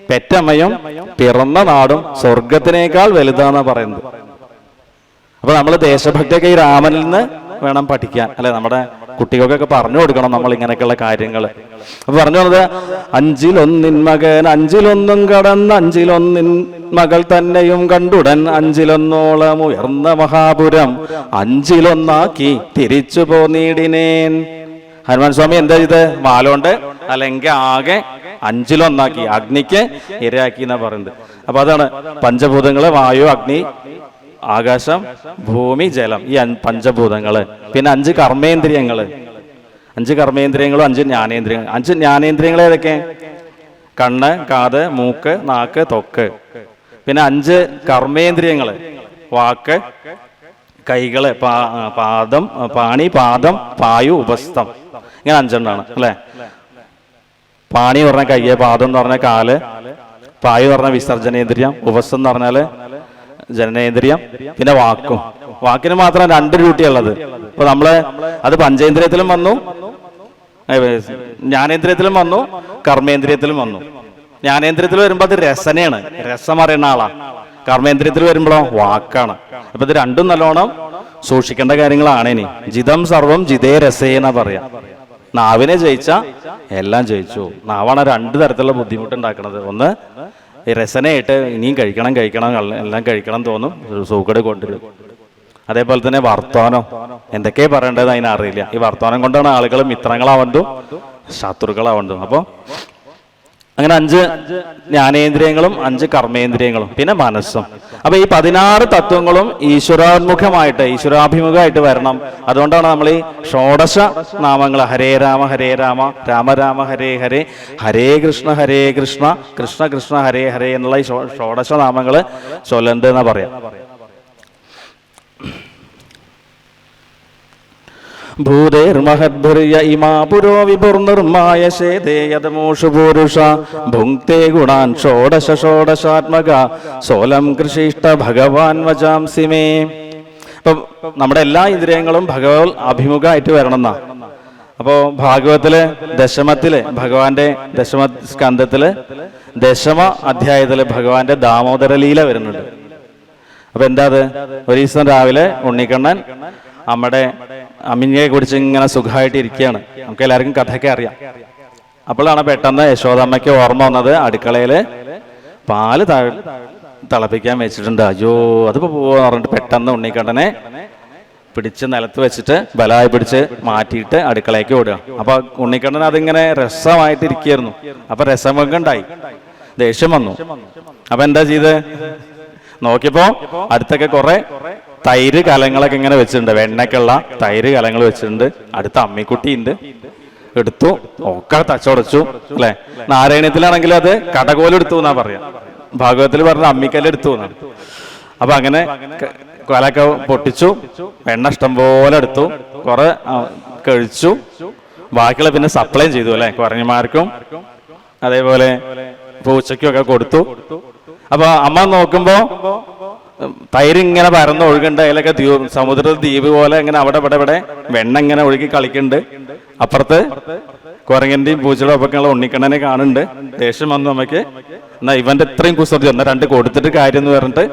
പെറ്റമ്മയും പിറന്ന നാടും സ്വർഗത്തിനേക്കാൾ വലുതാന്നാ പറയുന്നത്. അപ്പൊ നമ്മൾ ദേശഭക്തിയൊക്കെ ഈ രാമനിൽ നിന്ന് വേണം പഠിക്കാൻ അല്ലെ. നമ്മുടെ കുട്ടികൾക്കൊക്കെ പറഞ്ഞു കൊടുക്കണം നമ്മൾ ഇങ്ങനെയൊക്കെയുള്ള കാര്യങ്ങൾ. അപ്പൊ പറഞ്ഞു വന്നത് 5-1 മകൻ 5-1 കടന്ന് 5-1 മകൾ തന്നെയും കണ്ടുടൻ 5-1 ഉയർന്ന മഹാപുരം 5-1 തിരിച്ചു പോന്നീടിനേൻ. ഹനുമാൻ സ്വാമി എന്താ ചെയ്ത്? മാലോണ്ട് അല്ലെങ്കിൽ ആകെ 5-1 അഗ്നിക്ക് ഇരയാക്കി എന്നാ പറയുന്നത്. അപ്പൊ അതാണ് പഞ്ചഭൂതങ്ങള്, വായു, അഗ്നി, ആകാശം, ഭൂമി, ജലം, ഈ പഞ്ചഭൂതങ്ങള്. പിന്നെ 5 കർമ്മേന്ദ്രിയങ്ങള്, 5 കർമ്മേന്ദ്രിയങ്ങളും 5 ജ്ഞാനേന്ദ്രിയങ്ങൾ. 5 ജ്ഞാനേന്ദ്രിയങ്ങൾ ഏതൊക്കെ? കണ്ണ്, കാത്, മൂക്ക്, നാക്ക്, ത്വക്ക്. പിന്നെ 5 കർമ്മേന്ദ്രിയങ്ങള്, വാക്ക്, കൈകള്, പാദം, പാണി, പാദം, പായു, ഉപസ്ഥം. ഇങ്ങനെ 5 എണ്ണാണ് അല്ലെ. പാണി എന്ന് പറഞ്ഞാൽ കയ്യ്, പാദം എന്ന് പറഞ്ഞാൽ കാല്, പായു എന്ന് പറഞ്ഞാൽ വിസർജനേന്ദ്രിയം, ഉപസ്ഥം എന്ന് പറഞ്ഞാല് ജനനേന്ദ്രിയം, പിന്നെ വാക്കും. വാക്കിന് മാത്രം 2 ഡ്യൂട്ടിയുള്ളത്. ഇപ്പൊ നമ്മള് അത് പഞ്ചേന്ദ്രിയത്തിലും വന്നു, ജ്ഞാനേന്ദ്രിയത്തിലും വന്നു, കർമ്മേന്ദ്രിയത്തിലും വന്നു. ജ്ഞാനേന്ദ്രിയത്തിൽ വരുമ്പോ അത് രസനയാണ്, രസം അറിയുന്ന ആളാ. കർമ്മേന്ദ്രിയത്തിൽ വരുമ്പോഴോ വാക്കാണ്. അപ്പൊ ഇത് രണ്ടും നല്ലോണം സൂക്ഷിക്കേണ്ട കാര്യങ്ങളാണ്. ഇനി ജിതം സർവം ജിതേ രസേന പറയാം. നാവിനെ ജയിച്ച എല്ലാം ജയിച്ചു. നാവാണ് 2 തരത്തിലുള്ള ബുദ്ധിമുട്ട് ഉണ്ടാക്കുന്നത്. ഒന്ന് രസനയായിട്ട് ഇനിയും കഴിക്കണം എല്ലാം കഴിക്കണം തോന്നും, സൂക്കട് കൊണ്ടുവരും. അതേപോലെ തന്നെ വർത്തമാനം, എന്തൊക്കെയാ പറയേണ്ടത് അതിനറിയില്ല. ഈ വർത്തമാനം കൊണ്ടാണ് ആളുകൾ മിത്രങ്ങളാവണ്ടും ശത്രുക്കളാവണ്ടും. അപ്പൊ അങ്ങനെ 5 ജ്ഞാനേന്ദ്രിയങ്ങളും 5 കർമ്മേന്ദ്രിയങ്ങളും പിന്നെ മനസ്സും. അപ്പൊ ഈ 16 തത്വങ്ങളും ഈശ്വരോന്മുഖമായിട്ട്, ഈശ്വരാഭിമുഖമായിട്ട് വരണം. അതുകൊണ്ടാണ് നമ്മൾ ഈ ഷോഡശ നാമങ്ങൾ, ഹരേ രാമ രാമ രാമ ഹരേ ഹരേ, ഹരേ കൃഷ്ണ കൃഷ്ണ കൃഷ്ണ ഹരേ ഹരേ എന്നുള്ള ഈ ഷോഡശ നാമങ്ങൾ ചൊല്ലണ്ട് എന്നാ പറയാം. ഭൂതേർമഹദ്ഭുര്യ ഇമാ പുരോ വിഭുർനിർമായശേതേയതമോഷു പൂരുഷ ഭുങ്ക്തേ ഗുണാൻ ഷോഡശാത്മക സോലം കൃഷിഷ്ട ഭഗവാൻ വചാംസി മേ. അപ്പൊ നമ്മുടെ എല്ലാ ഇന്ദ്രിയങ്ങളും ഭഗവത് അഭിമുഖമായിട്ട് വരണം എന്നാ. അപ്പോ ഭാഗവത്തില് ദശമത്തില് ഭഗവാന്റെ ദശമ സ്കന്ധത്തില് ദശമ അധ്യായത്തില് ഭഗവാന്റെ ദാമോദര ലീല വരുന്നുണ്ട്. അപ്പൊ എന്താ അത്? ഒരു ദിവസം രാവിലെ ഉണ്ണിക്കണ്ണൻ നമ്മുടെ അമ്മിനിയെ കുറിച്ച് ഇങ്ങനെ സുഖമായിട്ട് ഇരിക്കുകയാണ്. നമുക്ക് എല്ലാവർക്കും കഥയൊക്കെ അറിയാം. അപ്പോഴാണ് പെട്ടെന്ന് യശോദമ്മയ്ക്ക് ഓർമ്മ വന്നത്, അടുക്കളയില് പാല് തിളപ്പിക്കാൻ വെച്ചിട്ടുണ്ട്. അയ്യോ അതിപ്പോ പോവാന്ന് പറഞ്ഞിട്ട് പെട്ടെന്ന് ഉണ്ണിക്കണ്ണനെ പിടിച്ച് നിലത്ത് വെച്ചിട്ട് ബലായി പിടിച്ച് മാറ്റിയിട്ട് അടുക്കളയ്ക്ക് ഓടുക. അപ്പൊ ഉണ്ണിക്കണ്ണൻ അതിങ്ങനെ രസമായിട്ട് ഇരിക്കുകയായിരുന്നു. അപ്പൊ രസമുണ്ടായി, ദേഷ്യം വന്നു. അപ്പൊ എന്താ ചെയ്ത് നോക്കിയപ്പോ അടുത്തൊക്കെ കുറെ തൈര് കലങ്ങളൊക്കെ ഇങ്ങനെ വെച്ചിട്ടുണ്ട്, വെണ്ണയ്ക്കുള്ള തൈര് കലങ്ങൾ വെച്ചിട്ടുണ്ട്. അടുത്ത അമ്മിക്കുട്ടി ഉണ്ട്, എടുത്തു, ഒക്കെ തച്ചോടച്ചു അല്ലെ. നാരായണത്തിലാണെങ്കിൽ അത് കടകോലെടുത്തു എന്നാ പറയാ, ഭാഗവത്തിൽ പറഞ്ഞ അമ്മിക്കല്ലെടുത്തു എന്നാണ്. അപ്പൊ അങ്ങനെ കലൊക്കെ പൊട്ടിച്ചു, വെണ്ണ ഇഷ്ടം പോലെ എടുത്തു, കുറെ കഴിച്ചു. ബാക്കിയുള്ള പിന്നെ സപ്ലൈ ചെയ്തു അല്ലെ, കുറഞ്ഞമാർക്കും അതേപോലെ പൂച്ചയ്ക്കും ഒക്കെ കൊടുത്തു. അപ്പൊ അമ്മ നോക്കുമ്പോ തൈര് ഇങ്ങനെ പരന്ന് ഒഴുകുന്നുണ്ട്. അതിലൊക്കെ സമുദ്ര ദ്വീപ് പോലെ ഇങ്ങനെ അവിടെ ഇവിടെ വെണ്ണ ഇങ്ങനെ ഒഴുകി കളിക്കുന്നുണ്ട്. അപ്പുറത്ത് കുരങ്ങന്റെയും പൂച്ചയുടെ ഒപ്പൊക്കെ ഉണ്ണിക്കണ്ണനെ കാണുന്നുണ്ട്. ദേഷ്യം വന്നു അമ്മയ്ക്ക്. എന്നാ ഇവന്റെ ഇത്രയും കുസൃതി എന്നാ 2 കൊടുത്തിട്ട് കാര്യം എന്ന് പറഞ്ഞിട്ട്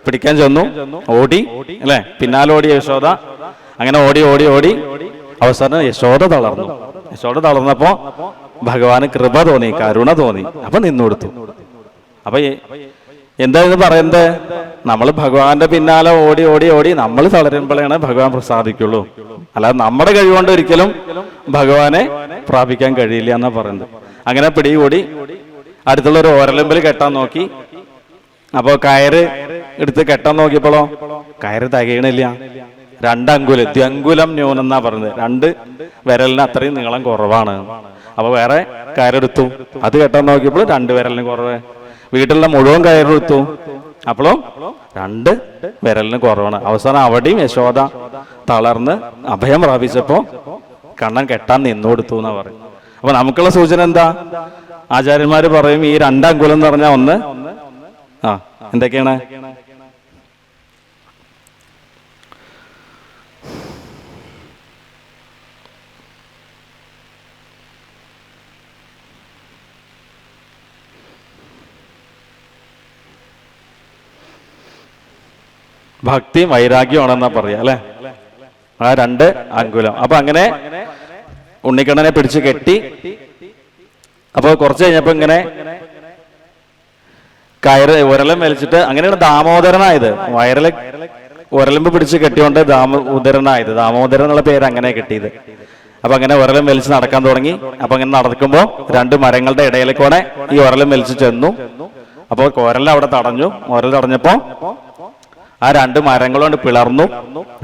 പിടിക്കാൻ ചെന്നു. ഓടി അല്ലെ, പിന്നാലോടി യശോദ. അങ്ങനെ ഓടി ഓടി ഓടി അവസാനം യശോദ തളർന്നു. യശോദ തളർന്നപ്പോ ഭഗവാന് കൃപ തോന്നി, കരുണ തോന്നി. അപ്പൊ നിന്നു കൊടുത്തു. അപ്പൊ എന്താ ഇത് പറയുന്നത്? നമ്മൾ ഭഗവാന്റെ പിന്നാലെ ഓടി ഓടി ഓടി നമ്മൾ തളരുമ്പോഴാണ് ഭഗവാൻ പ്രസാദിക്കുള്ളൂ. അല്ലാതെ നമ്മുടെ കഴിവുകൊണ്ട് ഒരിക്കലും ഭഗവാനെ പ്രാപിക്കാൻ കഴിയില്ല എന്നാ പറയുന്നത്. അങ്ങനെ പിടികൂടി അടുത്തുള്ള ഒരു ഓരലമ്പിൽ കെട്ടാൻ നോക്കി. അപ്പോ കയറ് എടുത്ത് കെട്ടാൻ നോക്കിയപ്പോഴോ കയറ് തികയണില്ല. 2 അങ്കുലം, ദ്വങ്കുലം ന്യൂനം എന്നാ പറഞ്ഞത്. 2 വിരലിന് അത്രയും നീളം കുറവാണ്. അപ്പൊ വേറെ കയറെടുത്തു, അത് കെട്ടാൻ നോക്കിയപ്പോൾ 2 വിരലിന് കുറവ്. വീട്ടിലുള്ള മുഴുവൻ കയറെടുത്തു, അപ്പോഴും 2 വിരലിന് കുറവാണ്. അവസാനം അവിടെയും യശോദ തളർന്ന് അഭയം പ്രാപിച്ചപ്പോ കണ്ണൻ കെട്ടാൻ നിന്നുകൊടുത്തു എന്നാ പറയും. അപ്പൊ നമുക്കുള്ള സൂചന എന്താ? ആചാര്യന്മാര് പറയും ഈ 2 അങ്കുലം എന്ന് പറഞ്ഞാൽ ഒന്ന് എന്തൊക്കെയാണ്? ഭക്തി വൈരാഗ്യമാണെന്നാ പറയാ അല്ലെ, ആ 2 അങ്കുലം. അപ്പൊ അങ്ങനെ ഉണ്ണിക്കണ്ണനെ പിടിച്ച് കെട്ടി. അപ്പൊ കുറച്ച് കഴിഞ്ഞപ്പോ ഇങ്ങനെ കയറ് ഉരലം വലിച്ചിട്ട് അങ്ങനെയാണ് ദാമോദരനായത്. ഉരലമ്പ് പിടിച്ച് കെട്ടിയോണ്ട് ദാമോദരനായത്. ദാമോദരൻ എന്നുള്ള പേര് അങ്ങനെ കിട്ടിയത്. അപ്പൊ അങ്ങനെ ഉരലം വലിച്ച് നടക്കാൻ തുടങ്ങി. അപ്പൊ അങ്ങനെ നടക്കുമ്പോ 2 മരങ്ങളുടെ ഇടയിലേക്കൂടെ ഈ ഉരലം വലിച്ച് ചെന്നു. അപ്പൊ ഉരൽ അവിടെ തടഞ്ഞു. ഉരൽ തടഞ്ഞപ്പോ ആ 2 മരങ്ങൾ കൊണ്ട് പിളർന്നു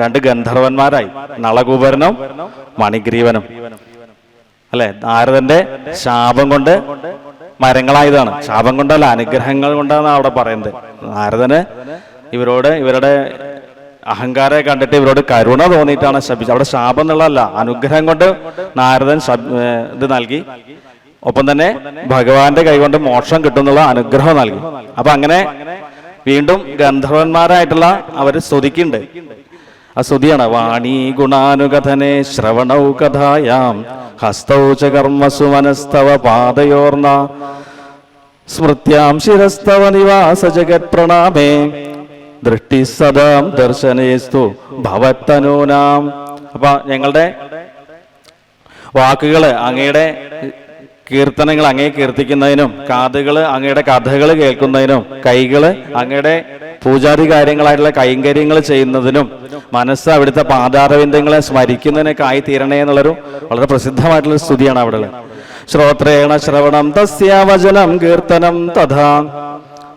2 ഗന്ധർവന്മാരായി, നളകൂപരനും മണിഗ്രീവനും. അല്ലെ, നാരദന്റെ ശാപം കൊണ്ട് മരങ്ങളായതാണ്. ശാപം കൊണ്ടല്ല, അനുഗ്രഹങ്ങൾ കൊണ്ടാണ് അവിടെ പറയുന്നത്. നാരദന് ഇവരുടെ അഹങ്കാരെ കണ്ടിട്ട് ഇവരോട് കരുണ തോന്നിയിട്ടാണ് ശപിച്ചത്. അവിടെ ശാപം എന്നുള്ളതല്ല, അനുഗ്രഹം കൊണ്ട് നാരദൻ ഇത് നൽകി. ഒപ്പം തന്നെ ഭഗവാന്റെ കൈകൊണ്ട് മോക്ഷം കിട്ടുന്നുള്ള അനുഗ്രഹം നൽകി. അപ്പൊ അങ്ങനെ വീണ്ടും ഗന്ധർവന്മാരായിട്ടുള്ള അവര് സ്തുതിക്കുന്നുണ്ട്. ആ സ്തുതിയാണ് വാണി ഗുണാനുകഥനെ ശ്രവണൗ കഥായാം ഹസ്തൗ ച കർമ്മസു മനസ്തവ പാദയോർന്ന സ്മൃത്യാം ശിരസ്തവ നിവാസ ജഗത് പ്രണാമേ ദൃഷ്ടി സദാം ദർശനേസ്തു ഭവത്തനൂനാം. അപ്പൊ ഞങ്ങളുടെ വാക്കുകള് അങ്ങയുടെ കീർത്തനങ്ങൾ അങ്ങേ കീർത്തിക്കുന്നതിനും, കാതുകള് അങ്ങയുടെ കഥകൾ കേൾക്കുന്നതിനും, കൈകള് അങ്ങയുടെ പൂജാതി കാര്യങ്ങളായിട്ടുള്ള കൈങ്കര്യങ്ങൾ ചെയ്യുന്നതിനും, മനസ്സ് അവിടുത്തെ പാദാരവിന്ദങ്ങളെ സ്മരിക്കുന്നതിനൊക്കെ ആയി തീരണേ എന്നുള്ളൊരു വളരെ പ്രസിദ്ധമായിട്ടുള്ള സ്തുതിയാണ് അവിടെ ഉള്ളത്. ശ്രോത്രേണ ശ്രവണം തസ്യ വചനം കീർത്തനം തഥാ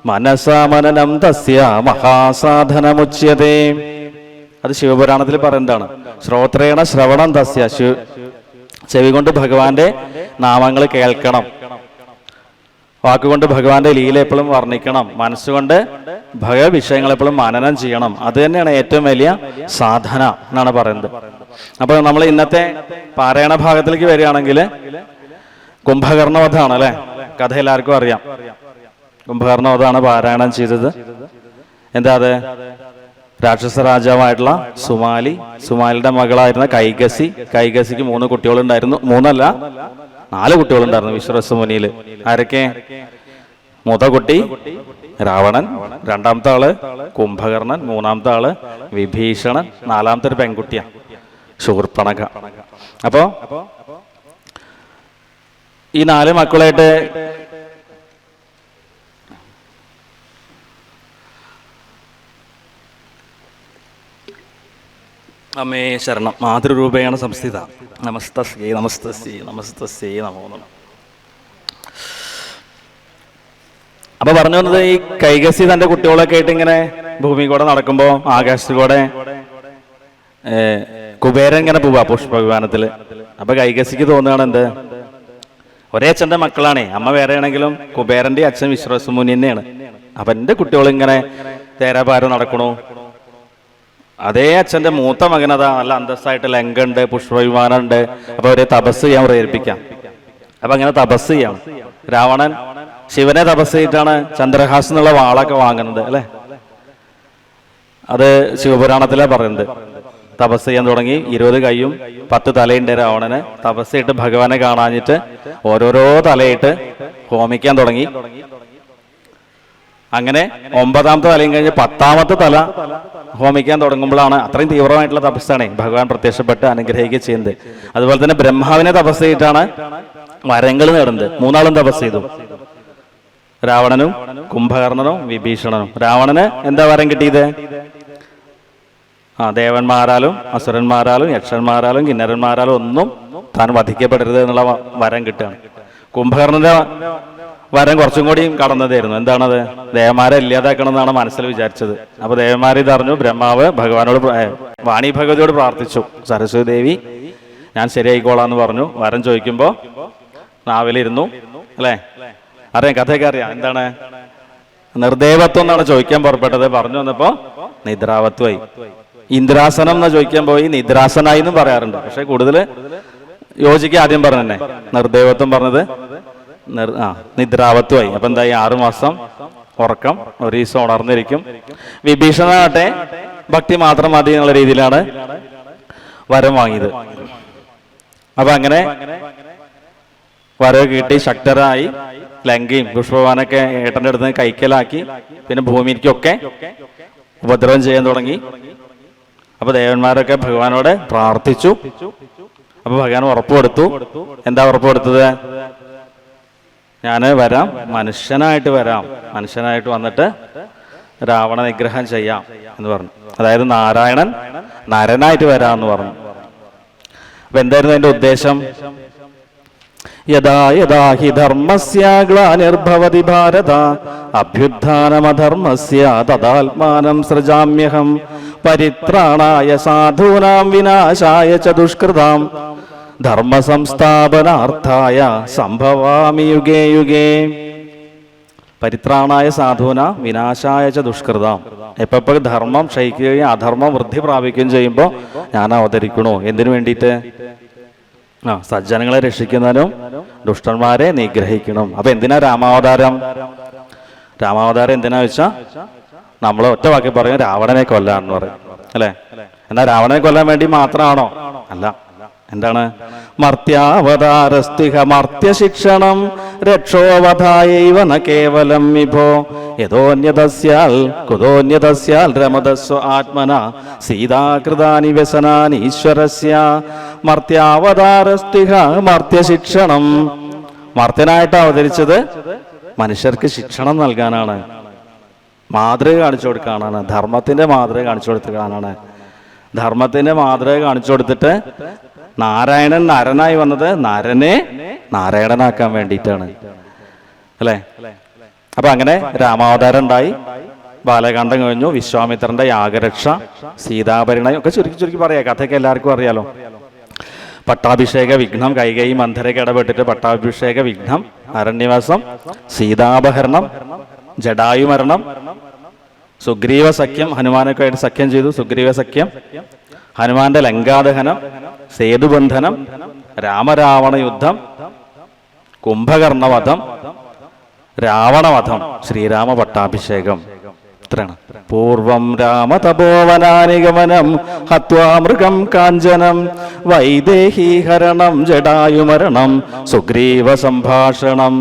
മനസാ മനനം തസ്യ മഹാസാധനമുച്യതേ. അത് ശിവപുരാണത്തിൽ പറയുന്നതാണ്. ശ്രോത്രേണ ശ്രവണം തസ്യ, ചെവി കൊണ്ട് ഭഗവാന്റെ നാമങ്ങൾ കേൾക്കണം, വാക്കുകൊണ്ട് ഭഗവാന്റെ ലീല എപ്പോഴും വർണ്ണിക്കണം, മനസ്സുകൊണ്ട് ഭഗവത് വിഷയങ്ങൾ എപ്പോഴും മനനം ചെയ്യണം. അത് തന്നെയാണ് ഏറ്റവും വലിയ സാധന എന്നാണ് പറയുന്നത്. അപ്പൊ നമ്മൾ ഇന്നത്തെ പാരായണ ഭാഗത്തിലേക്ക് വരികയാണെങ്കിൽ കുംഭകർണവധാണ് അല്ലെ, കഥ എല്ലാവർക്കും അറിയാം. കുംഭകർണവധാണ് പാരായണം ചെയ്തത്. എന്താ അത്? രാക്ഷസ രാജാവായിട്ടുള്ള സുമാലിയുടെ മകളായിരുന്ന കൈകസിക്ക് 3 കുട്ടികളുണ്ടായിരുന്നു. 3 അല്ല 4 കുട്ടികളുണ്ടായിരുന്നു വിശ്വരസ മുനിയില്. ആരൊക്കെ? മൂത്ത കുട്ടി രാവണൻ, 2ാമത്തെ ആള് കുംഭകർണൻ, 3ാമത്തെ ആള് വിഭീഷണൻ, 4ാമത്തെ ഒരു പെൺകുട്ടിയാണ് ശൂർപ്പണഖ. അപ്പോ ഈ 4 മക്കളായിട്ട് അമ്മേ ശരണം മാതൃരൂപേണ സംസ്ഥിത നമസ്തസ്യേ നമസ്തസ്യേ നമസ്തസ്യേ നമോ നമഃ. അപ്പൊ പറഞ്ഞു വന്നത്, ഈ കൈകസി തന്റെ കുട്ടികളൊക്കെ ആയിട്ട് ഇങ്ങനെ ഭൂമി കൂടെ നടക്കുമ്പോ ആകാശത്ത് കൂടെ കുബേരൻ ഇങ്ങനെ പോവാ പുഷ്പവിമാനത്തില്. അപ്പൊ കൈകസിക്ക് തോന്നുകയാണ് എന്ത്, ഒരേ അച്ഛന്റെ മക്കളാണേ, അമ്മ വേറെ ആണെങ്കിലും കുബേരന്റെ അച്ഛൻ വിശ്വസുമുനി തന്നെയാണ്. അപ്പൊ എന്റെ കുട്ടികൾ ഇങ്ങനെ തേരാപാരം നടക്കണു. അതേ അച്ഛന്റെ മൂത്ത മകനതാ നല്ല അന്തസ്സായിട്ട് ലങ്കുണ്ട്, പുഷ്പവിമാനം ഉണ്ട്. അപ്പൊ അവരെ തപസ് ചെയ്യാൻ പ്രേരിപ്പിക്കാം. അപ്പൊ അങ്ങനെ തപസ് ചെയ്യാം. രാവണൻ ശിവനെ തപസ് ചെയ്തിട്ടാണ് ചന്ദ്രഹാസ് എന്നുള്ള വാളൊക്കെ വാങ്ങുന്നത് അല്ലെ. അത് ശിവപുരാണത്തിലാ പറയുന്നത്. തപസ് ചെയ്യാൻ തുടങ്ങി. 20 കൈയും 10 തലയുണ്ട് രാവണന്. തപസ് ചെയ്തിട്ട് ഭഗവാനെ കാണാഞ്ഞിട്ട് ഓരോരോ തലയിട്ട് ഹോമിക്കാൻ തുടങ്ങി. അങ്ങനെ 9ാമത്തെ തലയും കഴിഞ്ഞ് 10ാമത്തെ തല ഹോമിക്കാൻ തുടങ്ങുമ്പോഴാണ്, അത്രയും തീവ്രമായിട്ടുള്ള തപസ്സാണ് ഭഗവാൻ പ്രത്യക്ഷപ്പെട്ട് അനുഗ്രഹിക്കുക ചെയ്യുന്നത്. അതുപോലെ തന്നെ ബ്രഹ്മാവിനെ തപസ് ചെയ്തിട്ടാണ് വരങ്ങൾ നേടുന്നത്. 3 ആളും തപസ് ചെയ്തു. രാവണനും കുംഭകർണനും വിഭീഷണനും. രാവണന് എന്താ വരം കിട്ടിയത്? ദേവന്മാരാലും അസുരന്മാരാലും യക്ഷന്മാരാലും കിന്നരന്മാരാലും ഒന്നും താൻ വധിക്കപ്പെടരുത് എന്നുള്ള വരം കിട്ടുകയാണ്. കുംഭകർണന്റെ വരം കുറച്ചും കൂടി കടന്നതായിരുന്നു. എന്താണത്? ദേവന്മാരെ ഇല്ലാതാക്കണം എന്നാണ് മനസ്സിൽ വിചാരിച്ചത്. അപ്പൊ ദേവന്മാരെ ഇതറിഞ്ഞു ബ്രഹ്മാവ് ഭഗവാനോട് വാണി ഭഗവതിയോട് പ്രാർത്ഥിച്ചു. സരസ്വതി ദേവി ഞാൻ ശരിയായിക്കോളാന്ന് പറഞ്ഞു. വരം ചോദിക്കുമ്പോ നാവിലിരുന്നു അല്ലേ? അറിയാം, കഥയൊക്കെ അറിയാം. എന്താണ് നിർദേവത്വം എന്നാണ് ചോദിക്കാൻ പുറപ്പെട്ടത്. പറഞ്ഞു വന്നപ്പോ നിദ്രാവത്വമായി. ഇന്ദ്രാസനം എന്ന് ചോദിക്കാൻ പോയി നിദ്രാസനായി എന്നും പറയാറുണ്ട്. പക്ഷെ കൂടുതൽ യോജിക്കുക ആദ്യം പറഞ്ഞു തന്നെ നിർദേവത്വം പറഞ്ഞത് നിദ്രാവത്വമായി. അപ്പൊ എന്തായി? 6 മാസം ഉറക്കം, ഒരു ദിവസം ഉണർന്നിരിക്കും. വിഭീഷണനാട്ടെ ഭക്തി മാത്രം മതി എന്നുള്ള രീതിയിലാണ് വരം വാങ്ങിയത്. അപ്പൊ അങ്ങനെ വരവ് കിട്ടി ശക്തരായി ലങ്കയും പുഷ്പവാനൊക്കെ ഏട്ടൻ്റെ അടുത്ത് കൈക്കലാക്കി. പിന്നെ ഭൂമിക്കൊക്കെ ഉപദ്രവം ചെയ്യാൻ തുടങ്ങി. അപ്പൊ ദേവന്മാരൊക്കെ ഭഗവാനോട് പ്രാർത്ഥിച്ചു. അപ്പൊ ഭഗവാൻ ഉറപ്പ് കൊടുത്തു. എന്താ ഉറപ്പ് കൊടുത്തത്? ഞാൻ വരാം, മനുഷ്യനായിട്ട് വരാം, മനുഷ്യനായിട്ട് വന്നിട്ട് രാവണ നിഗ്രഹം ചെയ്യാം എന്ന് പറഞ്ഞു. അതായത് നാരായണൻ നരനായിട്ട് വരാമെന്ന് പറഞ്ഞു. അപ്പൊ എന്തായിരുന്നു അതിന്റെ ഉദ്ദേശം? യഥാ യഥാ ഹി ധർമ്മസ്യ ഗ്ലാനിർഭവതി ഭാരത അഭ്യുത്ഥാനമധർമ്മസ്യ തദാത്മാനം സൃജാമ്യഹം പരിത്രാണായ സാധൂനാം വിനാശായ ച ദുഷ്കൃതാം ധർമ്മ സംസ്ഥാപനാർത്ഥായ സംഭവാമി യുഗേ യുഗേ. പരിത്രാണായ സാധൂന വിനാശായ ച ദുഷ്കൃതാം. എപ്പോൾ ധർമ്മം ക്ഷയിക്കുകയും അധർമ്മം വൃദ്ധി പ്രാപിക്കുകയും ചെയ്യുമ്പോൾ ഞാൻ അവതരിക്കണു. എന്തിനു വേണ്ടിയിട്ട്? സജ്ജനങ്ങളെ രക്ഷിക്കുന്നതിനും ദുഷ്ടന്മാരെ നിഗ്രഹിക്കണം. അപ്പൊ എന്തിനാ രാമാവതാരം? രാമാവതാരം എന്തിനാ വെച്ചാൽ നമ്മൾ ഒറ്റ വാക്കി പറയും രാവണനെ കൊല്ലാന്ന് പറയും അല്ലെ? എന്നാ രാവണനെ കൊല്ലാൻ വേണ്ടി മാത്രമാണോ? അല്ല. എന്താണ്? മർത്യാവതാരസ്തിഹ മർത്യശിക്ഷണം രക്ഷോവധായൈവ ന കേവലം വിഭോ യതോന്യതസ്യാൽ കുതോന്യതസ്യാൽ രമതസ്വ ആത്മന സീതാകൃതാനി വ്യസനാനി ഈശ്വരസ്യ മർത്യാവതാരസ്തിഹ മർത്യശിക്ഷണം. മർത്യനായിട്ട് അവതരിച്ചത് മനുഷ്യർക്ക് ശിക്ഷണം നൽകാനാണ്, മാതൃക കാണിച്ചു കൊടുക്കാനാണ്, ധർമ്മത്തിന്റെ മാതൃക കാണിച്ചു കൊടുക്കാനാണ്. ധർമ്മത്തിന്റെ മാതൃക കാണിച്ചു കൊടുത്തിട്ട് നാരായണൻ നരനായി വന്നത് നരനെ നാരായണനാക്കാൻ വേണ്ടിയിട്ടാണ് അല്ലെ? അപ്പൊ അങ്ങനെ രാമാവതാരം ഉണ്ടായി, ബാലകാന്ഡം കഴിഞ്ഞു, വിശ്വാമിത്രന്റെ യാഗരക്ഷ, സീതാപരിണയം ഒക്കെ ചുരുക്കി ചുരുക്കി പറയാം. കഥയൊക്കെ എല്ലാവർക്കും അറിയാലോ. പട്ടാഭിഷേക വിഘ്നം, കൈകൈ മന്ധരയ്ക്ക് ഇടപെട്ടിട്ട് പട്ടാഭിഷേക വിഘ്നം, അരണ്യവാസം, സീതാപഹരണം, ജടായു മരണം, സുഗ്രീവ സഖ്യം, ഹനുമാനൊക്കെ ആയിട്ട് സഖ്യം ചെയ്തു. സുഗ്രീവ സഖ്യം, ഹനുമാന്റെ ലങ്കാദഹനം, സേതുബന്ധനം, രാമരാവണ യുദ്ധം, കുംഭകർണവധം, രാവണവധം, ശ്രീരാമ പട്ടാഭിഷേകം. ഇത്രയാണ്. പൂർവം രാമ തപോവനാനിഗമനം ഹത്വാ മൃഗം കാഞ്ചനം വൈദേഹീഹരണം ജടായുമരണം സുഗ്രീവ സംഭാഷണം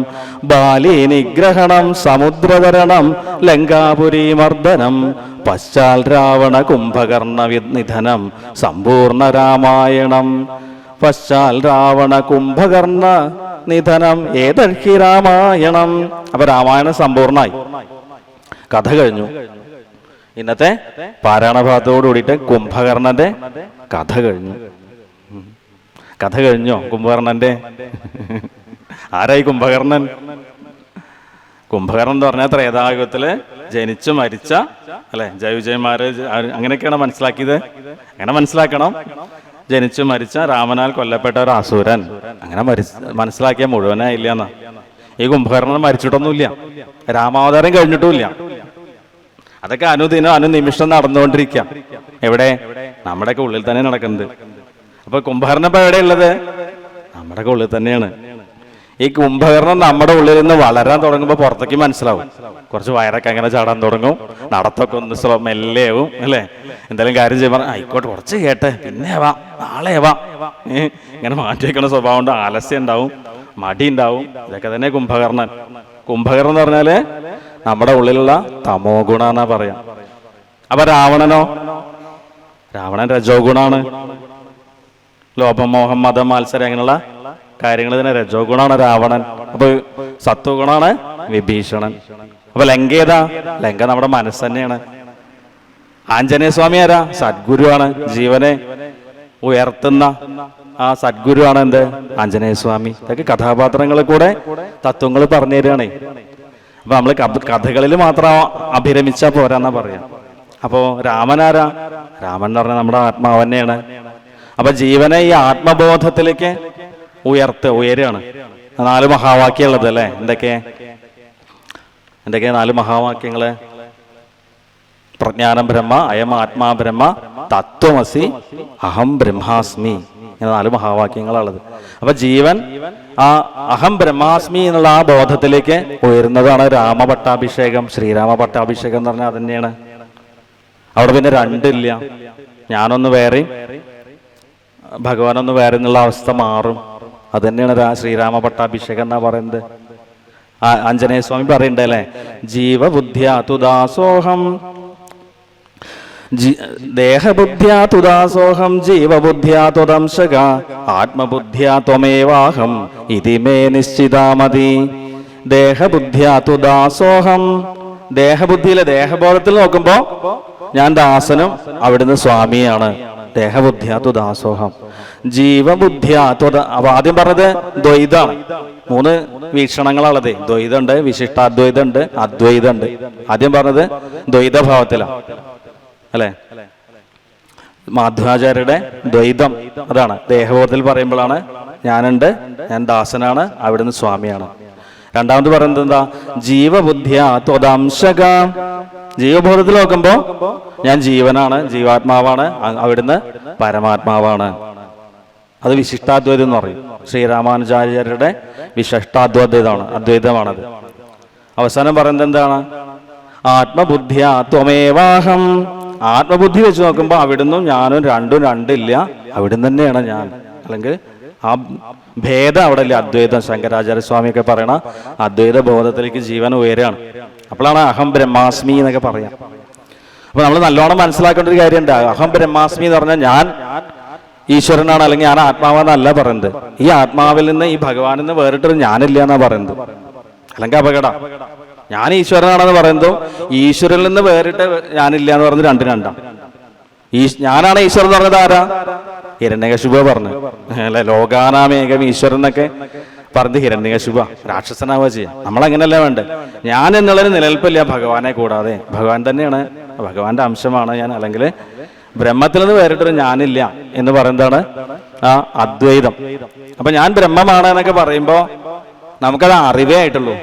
ബാലി നിഗ്രഹണം സമുദ്രതരണം ലങ്കാപുരി മർദ്ദനം പശ്ചാൽ രാവണ കുംഭകർണ നിധനം സമ്പൂർണ്ണ രാമായണം. പശ്ചാൽ രാവണ കുംഭകർണ നിധനം ഏതർഹി രാമായണം. അപ്പൊ രാമായണം സമ്പൂർണ്ണമായി, കഥ കഴിഞ്ഞു. ഇന്നത്തെ പാരായണഭാഗത്തോടു കൂടിയിട്ട് കുംഭകർണന്റെ കഥ കഴിഞ്ഞു. കഥ കഴിഞ്ഞോ കുംഭകർണന്റെ? ആരായി കുംഭകർണൻ? കുംഭകർണൻ എന്ന് പറഞ്ഞാൽ ത്രേതായുഗത്തില് ജനിച്ചു മരിച്ച അല്ലെ ജയവിജയന്മാര് അങ്ങനെയൊക്കെയാണ് മനസ്സിലാക്കിയത്. അങ്ങനെ മനസ്സിലാക്കണം. ജനിച്ചു മരിച്ച രാമനാൽ കൊല്ലപ്പെട്ട ഒരു അസുരൻ, അങ്ങനെ മനസ്സിലാക്കിയ മുഴുവനായില്ല എന്നാ. ഈ കുംഭകർണൻ മരിച്ചിട്ടൊന്നുമില്ല, രാമാവതാരം കഴിഞ്ഞിട്ടുമില്ല. അതൊക്കെ അനുദിനം അനുനിമിഷം നടന്നുകൊണ്ടിരിക്കാം. എവിടെ? നമ്മുടെയൊക്കെ ഉള്ളിൽ തന്നെ നടക്കുന്നത്. അപ്പൊ കുംഭകർണൻ ഇപ്പൊ എവിടെയുള്ളത്? നമ്മുടെയൊക്കെ ഉള്ളിൽ തന്നെയാണ്. ഈ കുംഭകർണൻ നമ്മുടെ ഉള്ളിൽ നിന്ന് വളരാൻ തുടങ്ങുമ്പോൾ പുറത്തേക്ക് മനസ്സിലാവും. കുറച്ച് വയറൊക്കെ അങ്ങനെ ചാടാൻ തുടങ്ങും, നടത്തൊക്കെ ഒന്ന് മെല്ലെയാവും അല്ലേ? എന്തെങ്കിലും കാര്യം ചെയ്യുമ്പോൾ ആയിക്കോട്ടെ കുറച്ച് കേട്ടെ പിന്നെ ആവാം നാളെ ആവാം, ഇങ്ങനെ മാറ്റി വയ്ക്കുന്ന സ്വഭാവം ഉണ്ട്. ആലസ്യം ഉണ്ടാവും, മടി ഉണ്ടാവും. ഇതൊക്കെ തന്നെ കുംഭകർണൻ. കുംഭകർണൻ എന്ന് പറഞ്ഞാല് നമ്മുടെ ഉള്ളിലുള്ള തമോ ഗുണ എന്നാ പറയാം. അപ്പൊ രാവണനോ? രാവണൻ രജോ ഗുണാണ്. ലോഭം, മോഹം, മതം, മത്സരം അങ്ങനെയുള്ള കാര്യങ്ങൾ തന്നെ. രജോ ഗുണാണ് രാവണൻ, അപ്പൊ സത്വ ഗുണാണ് വിഭീഷണൻ. അപ്പൊ ലങ്ക ഏതാ? ലങ്ക നമ്മുടെ മനസ്സ് തന്നെയാണ്. ആഞ്ജനേയ സ്വാമി ആരാ? സദ്ഗുരുവാണ്. ജീവനെ ഉയർത്തുന്ന ആ സദ്ഗുരുവാണ് എന്ത്? ആഞ്ജനേയ സ്വാമി. ഇതൊക്കെ കഥാപാത്രങ്ങളെ കൂടെ തത്വങ്ങൾ പറഞ്ഞു തരികയാണേ. അപ്പൊ നമ്മള് കഥകളിൽ മാത്രം അഭിരമിച്ചാ പോരാന്നാ പറയാം. അപ്പോ രാമനാരാ? രാമൻ എന്ന് പറഞ്ഞാൽ നമ്മുടെ ആത്മാവ് തന്നെയാണ്. അപ്പൊ ജീവനെ ഈ ആത്മബോധത്തിലേക്ക് ഉയരുകയാണ്. 4 മഹാവാക്യം ഉള്ളത് അല്ലേ? എന്തൊക്കെയാ 4 മഹാവാക്യങ്ങള്? പ്രജ്ഞാനം ബ്രഹ്മ, അയം ആത്മാ ബ്രഹ്മ, തത്വമസി, അഹം ബ്രഹ്മാസ്മി. ഇങ്ങനെ 4 മഹാവാക്യങ്ങളുള്ളത്. അപ്പൊ ജീവൻ ആ അഹം ബ്രഹ്മാസ്മി എന്നുള്ള ആ ബോധത്തിലേക്ക് ഉയരുന്നതാണ് രാമപട്ടാഭിഷേകം. ശ്രീരാമ പട്ടാഭിഷേകം എന്ന് പറഞ്ഞാൽ അതന്നെയാണ്. അവിടെ പിന്നെ രണ്ടില്ല. ഞാനൊന്ന് വേറെയും ഭഗവാനൊന്ന് വേറെ എന്നുള്ള അവസ്ഥ മാറും. അത് തന്നെയാണ് ശ്രീരാമ പട്ടാഭിഷേകം എന്നാ പറയുന്നത്. ആഞ്ജനേയ സ്വാമി പറയണ്ടല്ലേ, ജീവബുദ്ധ്യാ തുദാസോഹം ദേഹബുദ്ധ്യാ തുദാസോഹം ജീവബുദ്ധ്യാ ത്വദംശക ആത്മബുദ്ധ്യാ ത്വമേവാഹം ഇതി മേ നിശ്ചിതാമതി. ദേഹബുദ്ധ്യാ തുദാസോഹം. ദേഹബുദ്ധിയിലെ ദേഹബോധത്തിൽ നോക്കുമ്പോ ഞാൻ ദാസനും അവിടുന്ന് സ്വാമിയാണ്. ദേഹബുദ്ധ്യാ തുദാസോഹം ജീവബുദ്ധ്യാ ത്വദ. അപ്പൊ ആദ്യം പറഞ്ഞത് ദ്വൈതാണ്. 3 വീക്ഷണങ്ങളുള്ളത്. ദ്വൈതമുണ്ട്, വിശിഷ്ടാദ്വൈതമുണ്ട്, അദ്വൈതമുണ്ട്. ആദ്യം പറഞ്ഞത് ദ്വൈതഭാവത്തിലാണ് അല്ലെ? മാധ്വാചാര്യരുടെ ദ്വൈതം അതാണ്. ദേഹബോധത്തിൽ പറയുമ്പോഴാണ് ഞാനുണ്ട്, ഞാൻ ദാസനാണ്, അവിടുന്ന് സ്വാമിയാണ്. രണ്ടാമത് പറയുന്നത് എന്താ? ജീവബുദ്ധ്യാ ത്വദംശക. ജീവബോധത്തിൽ നോക്കുമ്പോ ഞാൻ ജീവനാണ്, ജീവാത്മാവാണ്, അവിടുന്ന് പരമാത്മാവാണ്. അത് വിശിഷ്ടാദ്വൈതം എന്ന് പറയും. ശ്രീരാമാനുജാചാര്യരുടെ അദ്വൈതമാണത്. അവസാനം പറയുന്നത് എന്താണ്? ആത്മബുദ്ധ്യാ ത്വമേവാഹം. ആത്മബുദ്ധി വെച്ച് നോക്കുമ്പോൾ അവിടുന്നും ഞാനും രണ്ടില്ല, അവിടുന്ന് തന്നെയാണ് ഞാൻ. അല്ലെങ്കിൽ ആ ഭേദം അവിടെ ഇല്ല. അദ്വൈതം ശങ്കരാചാര്യസ്വാമിയൊക്കെ പറയണ അദ്വൈത ബോധത്തിലേക്ക് ജീവൻ ഉയരാണ്. അപ്പോഴാണ് അഹം ബ്രഹ്മാസ്മി എന്നൊക്കെ പറയാം. അപ്പൊ നമ്മൾ നല്ലോണം മനസ്സിലാക്കേണ്ട ഒരു കാര്യമുണ്ട്. അഹം ബ്രഹ്മാസ്മി എന്ന് പറഞ്ഞാൽ ഞാൻ ഈശ്വരനാണ്, അല്ലെങ്കിൽ ഞാൻ ആത്മാവെന്നല്ല പറയുന്നത്. ഈ ആത്മാവിൽ നിന്ന്, ഈ ഭഗവാനിൽ നിന്ന് വേറിട്ടൊരു ഞാനില്ല എന്നാ പറയുന്നത്. അല്ലെങ്കിൽ അപകടം. ഞാൻ ഈശ്വരനാണെന്ന് പറയുന്നതും ഈശ്വരനിൽ നിന്ന് വേറിട്ട് ഞാനില്ല എന്ന് പറഞ്ഞത് രണ്ടാണ്. ഞാനാണ് ഈശ്വരൻ എന്ന് പറഞ്ഞത് ആരാ? ഹിരണ്യകശിപ പറഞ്ഞു അല്ലെ? ലോകാനാമേകം ഈശ്വരൻ എന്നൊക്കെ പറഞ്ഞ് ഹിരണ്യകശിപ രാക്ഷസനാവുക ചെയ്യാം. നമ്മളങ്ങനെയല്ല വേണ്ടത്. ഞാൻ എന്നുള്ളൊരു നിലനിൽപ്പില്ല ഭഗവാനെ കൂടാതെ. ഭഗവാൻ തന്നെയാണ്, ഭഗവാന്റെ അംശമാണ് ഞാൻ. അല്ലെങ്കിൽ ബ്രഹ്മത്തിൽ നിന്ന് വേറിട്ടൊരു ഞാനില്ല എന്ന് പറയുന്നതാണ് ആ അദ്വൈതം. അപ്പൊ ഞാൻ ബ്രഹ്മമാണ് എന്നൊക്കെ പറയുമ്പോ നമുക്കത് അറിവേ ആയിട്ടുള്ളൂ,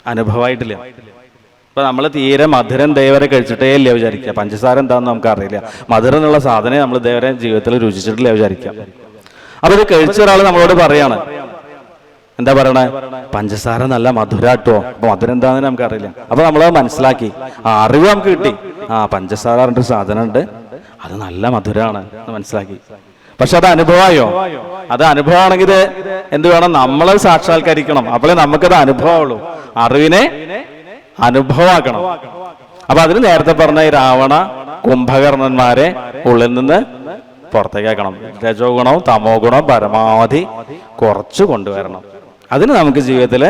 അനുഭവമായിട്ടില്ല. ഇപ്പൊ നമ്മൾ തീരെ മധുരം ദേവരെ കഴിച്ചിട്ടേ ഇല്ല വിചാരിക്കുക. പഞ്ചസാര എന്താണെന്ന് നമുക്ക് അറിയില്ല. മധുരം എന്നുള്ള സാധനം നമ്മൾ ദേവരെ ജീവിതത്തിൽ രുചിച്ചിട്ടില്ല വിചാരിക്കുക. അപ്പൊ ഇത് കഴിച്ച ഒരാൾ നമ്മളോട് പറയാണ്, എന്താ പറയണേ? പഞ്ചസാര നല്ല മധുരാട്ടോ. അപ്പൊ മധുരം എന്താണെന്ന് നമുക്ക് അറിയില്ല. അപ്പൊ നമ്മളത് മനസ്സിലാക്കി, അറിവ് നമുക്ക് കിട്ടി. പഞ്ചസാര പറഞ്ഞൊരു സാധനം ഉണ്ട്, അത് നല്ല മധുരമാണ് എന്ന് മനസ്സിലാക്കി. പക്ഷെ അത് അനുഭവമായോ? അത് അനുഭവമാണെങ്കിൽ എന്ത് വേണം? നമ്മളെ സാക്ഷാത്കരിക്കണം. അപ്പോഴേ നമുക്കത് അനുഭവമുള്ളൂ. അറിവിനെ അനുഭവമാക്കണം. അപ്പൊ അതിന് നേരത്തെ പറഞ്ഞ ഈ രാവണ കുംഭകർണന്മാരെ ഉള്ളിൽ നിന്ന് പുറത്തേക്കാക്കണം. രജോ ഗുണവും തമോ ഗുണവും പരമാവധി കുറച്ച് കൊണ്ടുവരണം. അതിന് നമുക്ക് ജീവിതത്തില്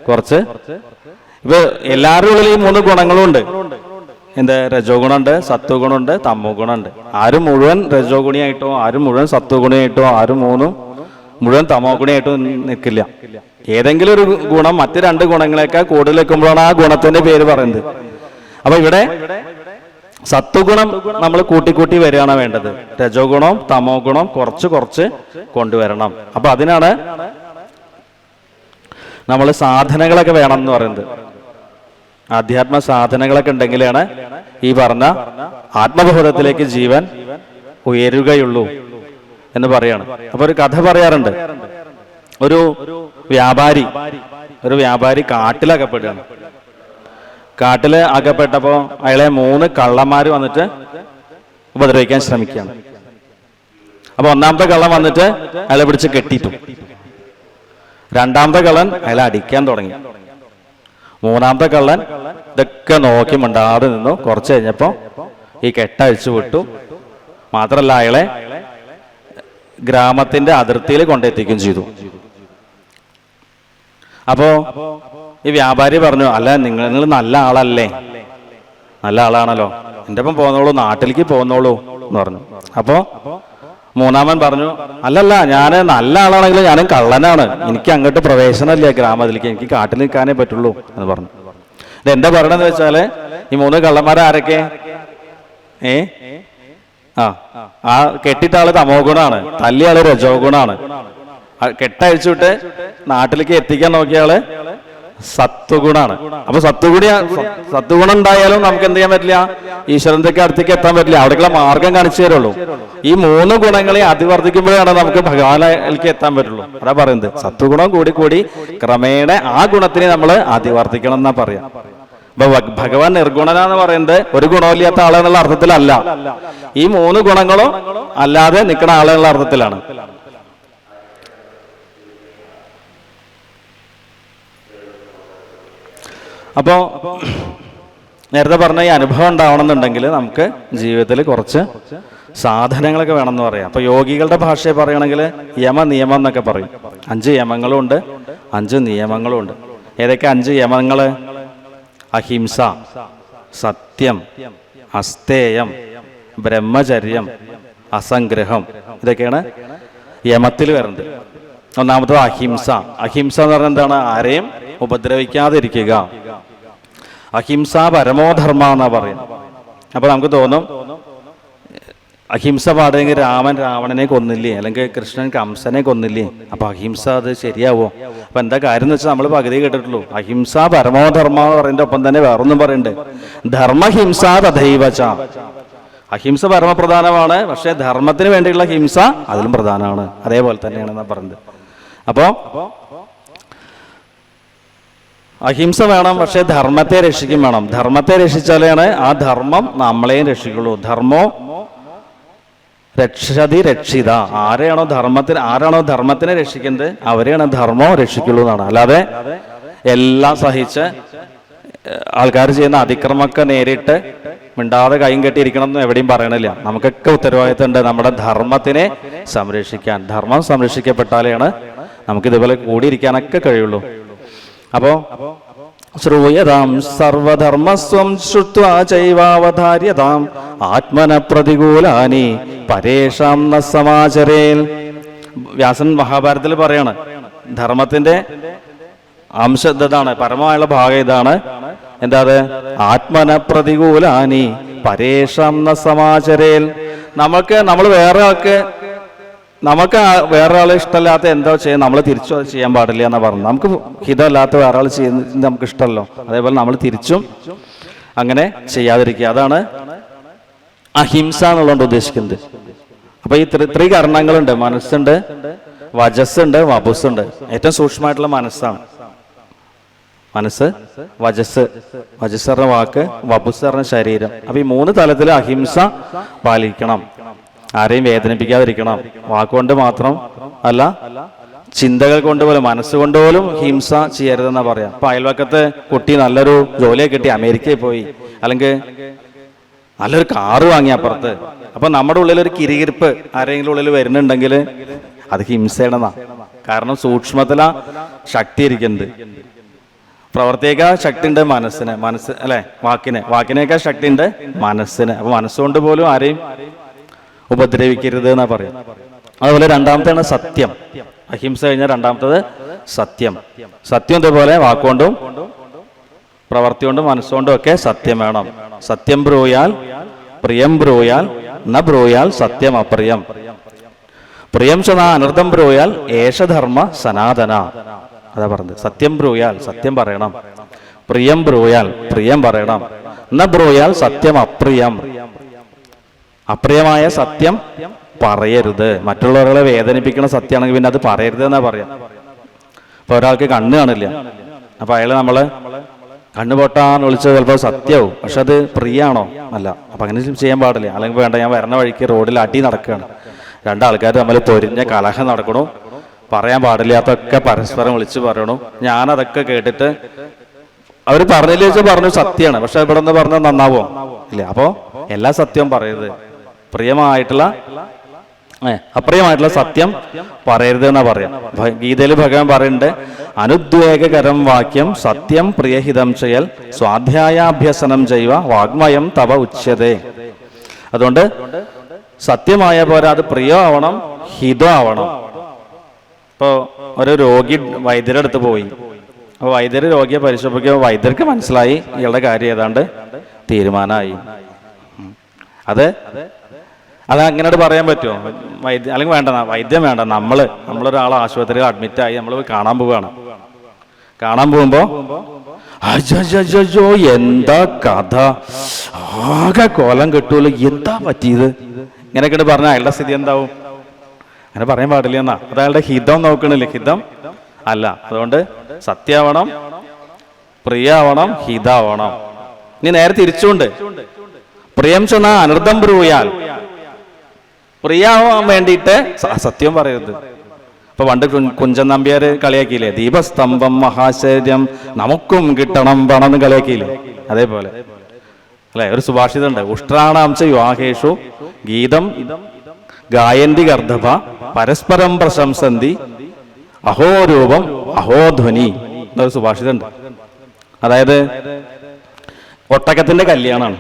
കുറച്ച്, ഇപ്പൊ എല്ലാവരുടെ ഉള്ളിൽ ഈ 3 ഗുണങ്ങളും ഉണ്ട്. എന്താ? രജോ ഗുണമുണ്ട്, സത്വ ഗുണമുണ്ട്, തമോ ഗുണമുണ്ട്. ആരും മുഴുവൻ രജോ ഗുണിയായിട്ടോ, ആരും മുഴുവൻ സത്വ ഗുണിയായിട്ടോ, ആരും മുഴുവൻ തമോ ഗുണിയായിട്ടോ നിൽക്കില്ല. ഏതെങ്കിലും ഒരു ഗുണം മറ്റ് 2 ഗുണങ്ങളെക്കാൾ കൂടുതൽ വെക്കുമ്പോഴാണ് ആ ഗുണത്തിന്റെ പേര് പറയുന്നത്. അപ്പൊ ഇവിടെ സത്വഗുണം നമ്മൾ കൂട്ടി വരികയാണ് വേണ്ടത്. രജോ ഗുണം തമോ ഗുണം കുറച്ച് കൊണ്ടുവരണം. അപ്പൊ അതിനാണ് നമ്മൾ സാധനങ്ങളൊക്കെ വേണം എന്ന് പറയുന്നത്. ആധ്യാത്മ സാധനങ്ങളൊക്കെ ഉണ്ടെങ്കിലാണ് ഈ പറഞ്ഞ ആത്മബോധത്തിലേക്ക് ജീവൻ ഉയരുകയുള്ളൂ എന്ന് പറയാണ്. അപ്പൊ ഒരു കഥ പറയാറുണ്ട്. ഒരു വ്യാപാരി കാട്ടിലകപ്പെടുകയാണ്. കാട്ടില് അകപ്പെട്ടപ്പോ അയാളെ 3 കള്ളന്മാര് വന്നിട്ട് ഉപദ്രവിക്കാൻ ശ്രമിക്കുകയാണ്. അപ്പൊ ഒന്നാമത്തെ കള്ളൻ വന്നിട്ട് അയാളെ പിടിച്ച് കെട്ടിയിട്ടു. രണ്ടാമത്തെ കള്ളൻ അയാളെ അടിക്കാൻ തുടങ്ങി. മൂന്നാമത്തെ കള്ളൻ ഇതൊക്കെ നോക്കി മിണ്ടാതെ നിന്നു. കുറച്ച് കഴിഞ്ഞപ്പോ ഈ കെട്ടഴിച്ചു വിട്ടു. മാത്രല്ല അയാളെ ഗ്രാമത്തിന്റെ അതിർത്തിയിൽ കൊണ്ടെത്തിക്കുകയും ചെയ്തു. അപ്പോ ഈ വ്യാപാരി പറഞ്ഞു, അല്ല നിങ്ങൾ നല്ല ആളല്ലേ, നല്ല ആളാണല്ലോ, എൻ്റെ ഒപ്പം പോന്നോളൂ, നാട്ടിലേക്ക് പോന്നോളൂ എന്ന് പറഞ്ഞു. അപ്പോ മൂന്നാമൻ പറഞ്ഞു, അല്ലല്ല, ഞാൻ നല്ല ആളാണെങ്കിലും ഞാനും കള്ളനാണ്, എനിക്ക് അങ്ങോട്ട് പ്രവേശനമില്ല ഗ്രാമത്തിലേക്ക്, എനിക്ക് കാട്ടിൽ നിൽക്കാനേ പറ്റുള്ളൂ എന്ന് പറഞ്ഞു. ഇതെന്താ പറയണെന്ന് വെച്ചാല് ഈ 3 കള്ളന്മാരാരൊക്കെ? ആ കെട്ടിട്ട ആള് തമോ ഗുണാണ്, തല്ലിയ ആള് രജോ ഗുണാണ്. കെട്ടഴിച്ചുവിട്ട് നാട്ടിലേക്ക് എത്തിക്കാൻ നോക്കിയ ആള് സത്വഗുണാണ്. അപ്പൊ സത്വഗുണം ഉണ്ടായാലും നമുക്ക് എന്ത് ചെയ്യാൻ പറ്റില്ല, ഈശ്വരന്റെ അടുത്തേക്ക് എത്താൻ പറ്റില്ല, അവിടേക്കുള്ള മാർഗം കാണിച്ചു തരുള്ളൂ. ഈ 3 ഗുണങ്ങളെ അതിവർദ്ധിക്കുമ്പോഴാണ് നമുക്ക് ഭഗവാനിലേക്ക് എത്താൻ പറ്റുള്ളൂ. അതാ പറയുന്നത്, സത്വഗുണം കൂടി കൂടി ക്രമേണ ആ ഗുണത്തിനെ നമ്മൾ അതിവർദ്ധിക്കണം എന്നാ പറയാം. അപ്പൊ ഭഗവാൻ നിർഗുണനാന്ന് പറയുന്നത് ഒരു ഗുണമില്ലാത്ത ആളെന്നുള്ള അർത്ഥത്തിലല്ല, ഈ 3 ഗുണങ്ങളും അല്ലാതെ നിൽക്കുന്ന ആളെന്നുള്ള അർത്ഥത്തിലാണ്. അപ്പോ നേരത്തെ പറഞ്ഞ ഈ അനുഭവം ഉണ്ടാവണമെന്നുണ്ടെങ്കിൽ നമുക്ക് ജീവിതത്തിൽ കുറച്ച് സാധനങ്ങളൊക്കെ വേണമെന്ന് പറയാം. അപ്പൊ യോഗികളുടെ ഭാഷയെ പറയുകയാണെങ്കിൽ യമനിയമം എന്നൊക്കെ പറയും. 5 യമങ്ങളും ഉണ്ട്, 5 നിയമങ്ങളും ഉണ്ട്. ഏതൊക്കെ 5 യമങ്ങള്? അഹിംസ, സത്യം, അസ്തേയം, ബ്രഹ്മചര്യം, അസംഗ്രഹം. ഇതൊക്കെയാണ് യമത്തിൽ വരുന്നത്. ഒന്നാമത്തത് അഹിംസ. അഹിംസ എന്ന് പറഞ്ഞാൽ എന്താണ്? ആരെയും ഉപദ്രവിക്കാതിരിക്കുക. അഹിംസ പരമോധർമ്മ എന്നാ പറയും. അപ്പൊ നമുക്ക് തോന്നും, അഹിംസ പാടുമെങ്കിൽ രാമൻ രാവണനെ കൊന്നില്ലേ, അല്ലെങ്കിൽ കൃഷ്ണൻ കംസനെ കൊന്നില്ലേ, അപ്പൊ അഹിംസ അത് ശരിയാവോ? അപ്പൊ എന്താ കാര്യം എന്ന് വെച്ചാൽ നമ്മൾ പകുതി കേട്ടിട്ടുള്ളൂ. അഹിംസ പരമോധർമ്മ എന്ന് പറയുന്നതിന്റെ ഒപ്പം തന്നെ വേറൊന്നും പറയുന്നുണ്ട്, ധർമ്മഹിംസ തഥൈവച. അഹിംസ പരമപ്രധാനമാണ്, പക്ഷെ ധർമ്മത്തിന് വേണ്ടിയുള്ള ഹിംസ അതിലും പ്രധാനമാണ്. അതേപോലെ തന്നെയാണെന്നാ പറഞ്ഞത്. അപ്പോ അഹിംസ വേണം, പക്ഷെ ധർമ്മത്തെ രക്ഷിക്കും വേണം. ധർമ്മത്തെ രക്ഷിച്ചാലാണ് ആ ധർമ്മം നമ്മളെയും രക്ഷിക്കുള്ളൂ. ധർമ്മോ രക്ഷതി രക്ഷിത. ആരാണോ ധർമ്മത്തിനെ രക്ഷിക്കുന്നത് അവരെയാണ് ധർമ്മം രക്ഷിക്കുള്ളൂ എന്നാണ്. അല്ലാതെ എല്ലാം സഹിച്ച് ആൾക്കാർ ചെയ്യുന്ന അതിക്രമമൊക്കെ നേരിട്ട് മിണ്ടാതെ കൈയും കെട്ടിയിരിക്കണം എന്ന് എവിടെയും പറയണില്ല. നമുക്കൊക്കെ ഉത്തരവാദിത്തം ഉണ്ട് നമ്മുടെ ധർമ്മത്തിനെ സംരക്ഷിക്കാൻ. ധർമ്മം സംരക്ഷിക്കപ്പെട്ടാലാണ് നമുക്ക് ഇതുപോലെ കൂടിയിരിക്കാനൊക്കെ കഴിയുള്ളൂ. അപ്പോ ശ്രൂയതാം സർവധർമ്മസ്വം ശ്രുത്വാ ചൈവാവധാര്യതാം ആത്മന പ്രതികൂലാനി പരേഷാം ന സമാചരേൽ. വ്യാസൻ മഹാഭാരതത്തിൽ പറയാണ്, ധർമ്മത്തിന്റെ അംശം ഇതാണ്, പരമമായുള്ള ഭാഗം ഇതാണ്. എന്താ? ആത്മന പ്രതികൂലാനി പരേഷാം ന സമാചരേൽ. നമ്മൾ നമുക്ക് വേറെ ആൾ ഇഷ്ടമല്ലാത്ത എന്താ ചെയ്യാൻ നമ്മൾ തിരിച്ചു അത് ചെയ്യാൻ പാടില്ല എന്നാ പറഞ്ഞു. നമുക്ക് ഹിതമല്ലാത്ത വേറെ ആൾ ചെയ്യുന്നത് നമുക്ക് ഇഷ്ടമല്ലോ, അതേപോലെ നമ്മൾ തിരിച്ചും അങ്ങനെ ചെയ്യാതിരിക്കുക. അതാണ് അഹിംസ എന്നുള്ളതുകൊണ്ട് ഉദ്ദേശിക്കുന്നത്. അപ്പൊ ഈ ത്രികരണങ്ങളുണ്ട്, മനസ്സുണ്ട്, വജസ്സുണ്ട്, വപുസ്സുണ്ട്. ഏറ്റവും സൂക്ഷ്മമായിട്ടുള്ള മനസ്സാണ്. മനസ്സ്, വജസ് പറഞ്ഞ വാക്ക്, വപുസ് പറഞ്ഞ ശരീരം. അപ്പൊ ഈ 3 തലത്തിൽ അഹിംസ പാലിക്കണം. ആരെയും വേദനിപ്പിക്കാതിരിക്കണം. വാക്കുകൊണ്ട് മാത്രം അല്ല, ചിന്തകൾ കൊണ്ട് പോലും, മനസ്സുകൊണ്ട് പോലും ഹിംസ ചെയ്യരുതെന്നാ പറയാം. അപ്പൊ അയൽവക്കത്ത് കുട്ടി നല്ലൊരു ജോലിയെ കിട്ടി അമേരിക്കയിൽ പോയി, അല്ലെങ്കിൽ നല്ലൊരു കാറ് വാങ്ങി അപ്പുറത്ത്, അപ്പൊ നമ്മുടെ ഉള്ളിൽ ഒരു കിരികിരിപ്പ് ആരെങ്കിലും ഉള്ളിൽ വരുന്നുണ്ടെങ്കിൽ അത് ഹിംസയാണെന്നാ. കാരണം സൂക്ഷ്മത്തിലാ ശക്തി ഇരിക്കുന്നത്. പ്രവർത്തിയേക്കാൾ ശക്തി ഉണ്ട് മനസ്സ് അല്ലെ, വാക്കിനേക്കാൾ ശക്തി ഉണ്ട് മനസ്സിന്. അപ്പൊ മനസ്സുകൊണ്ട് പോലും ആരെയും ഉപദ്രവിക്കരുത് എന്നാ പറയാം. അതുപോലെ രണ്ടാമത്തെയാണ് സത്യം. അഹിംസ കഴിഞ്ഞാൽ രണ്ടാമത്തത് സത്യം. സത്യം ഇതുപോലെ വാക്കുകൊണ്ടും പ്രവർത്തി കൊണ്ടും മനസ്സുകൊണ്ടും ഒക്കെ സത്യം വേണം. സത്യം ബ്രൂയാൽ പ്രിയം ബ്രൂയാൽ ന ബ്രൂയാൽ സത്യം അപ്രിയം. പ്രിയം ച അനർത്ഥം ബ്രൂയാൽ ഏഷധർമ്മ സനാതന. അതാ പറഞ്ഞത്. സത്യം ബ്രൂയാൽ സത്യം പറയണം, പ്രിയം ബ്രൂയാൽ പ്രിയം പറയണം, ന ബ്രൂയാൽ സത്യം അപ്രിയം. അപ്രിയമായ സത്യം പറയരുത്. മറ്റുള്ളവരെ വേദനിപ്പിക്കുന്ന സത്യമാണെങ്കിൽ പിന്നെ അത് പറയരുത് എന്നാ പറയാം. ഇപ്പൊ ഒരാൾക്ക് കണ്ണ് കാണില്ല, അപ്പൊ അയാള് നമ്മള് കണ്ണു പൊട്ടാന്ന് വിളിച്ചത് ചിലപ്പോൾ സത്യവും, പക്ഷെ അത് പ്രിയാണോ? അല്ല. അപ്പൊ അങ്ങനെ ചെയ്യാൻ പാടില്ല. അല്ലെങ്കിൽ വേണ്ട, ഞാൻ വരണ വഴിക്ക് റോഡിൽ അടി നടക്കുകയാണ്, 2 ആൾക്കാർ തമ്മിൽ പൊരിഞ്ഞ കലഹം നടക്കണു, പറയാൻ പാടില്ലാത്തൊക്കെ പരസ്പരം വിളിച്ചു പറയണു. ഞാനതൊക്കെ കേട്ടിട്ട് അവർ പറഞ്ഞില്ല വെച്ചാൽ പറഞ്ഞു സത്യമാണ്, പക്ഷെ ഇവിടെ നിന്ന് പറഞ്ഞാൽ നന്നാവോ? ഇല്ല. അപ്പോ എല്ലാ സത്യവും പറയരുത്. പ്രിയമായിട്ടുള്ള അപ്രിയമായിട്ടുള്ള സത്യം പറയരുത് എന്നാ പറയാം. ഗീതയിൽ ഭഗവാൻ പറയുന്നുണ്ട്, അനുദ്വേഗകരം വാക്യം സത്യം പ്രിയഹിതം ചെയ്യൽ സ്വാധ്യായാഭ്യസനം ചെയ്വ വാഗ്മയം തവ ഉച്യതേ. അതുകൊണ്ട് സത്യമായ പോരാ, അത് പ്രിയമാവണം, ഹിതമാവണം. ഇപ്പോൾ ഒരു രോഗി വൈദ്യരുടെ അടുത്ത് പോയി. അപ്പോൾ വൈദ്യർ രോഗിയെ പരിശോധിക്കുമ്പോൾ വൈദ്യർക്ക് മനസ്സിലായി ഇയാളുടെ കാര്യം ഏതാണ്ട് തീരുമാനമായി. അത് അങ്ങനെ പറയാൻ പറ്റുമോ? വൈദ്യം അല്ലെങ്കിൽ വേണ്ട, വൈദ്യം വേണ്ട, നമ്മളൊരാൾ ആശുപത്രിയിൽ അഡ്മിറ്റായി നമ്മൾ കാണാൻ പോവുകയാണ്. കാണാൻ പോകുമ്പോൾ അജോ എന്താ കഥ, ആകെ കോലം കെട്ടുള്ളൂ, എന്താ പറ്റിയത്, ഇങ്ങനെയൊക്കെ പറഞ്ഞാൽ അയാളുടെ സ്ഥിതി എന്താവും? അങ്ങനെ പറയാൻ പാടില്ല എന്നാ. അത് അയാളുടെ ഹിതം നോക്കണില്ലേ? ഹിതം അല്ല. അതുകൊണ്ട് സത്യമാവണം, പ്രിയാവണം, ഹിതാവണം. ഇനി നേരെ തിരിച്ചുകൊണ്ട് പ്രിയം ചെന്ന അനർത്ഥം ബ്രൂയാൽ, പ്രിയാവാൻ വേണ്ടിയിട്ട് സത്യം പറയരുത്. ഇപ്പൊ പണ്ട് കുഞ്ചൻ നമ്പ്യാർ കളിയാക്കിയില്ലേ, ദീപസ്തംഭം മഹാശര്യം നമുക്കും കിട്ടണം പണം എന്ന് കളിയാക്കിയില്ലേ? അതേപോലെ അല്ലെ ഒരു സുഭാഷിതം ഉണ്ട്, ഉഷ്ട്രാണാംശ വിവാഹേഷു ഗീതം ഗായന്തി ഗർദ്ധഭ പരസ്പരം പ്രശംസന്തി അഹോ രൂപം അഹോ ധ്വനി എന്നൊരു സുഭാഷിതം ഉണ്ട്. അതായത് ഒട്ടകത്തിന്റെ കല്യാണമാണ്.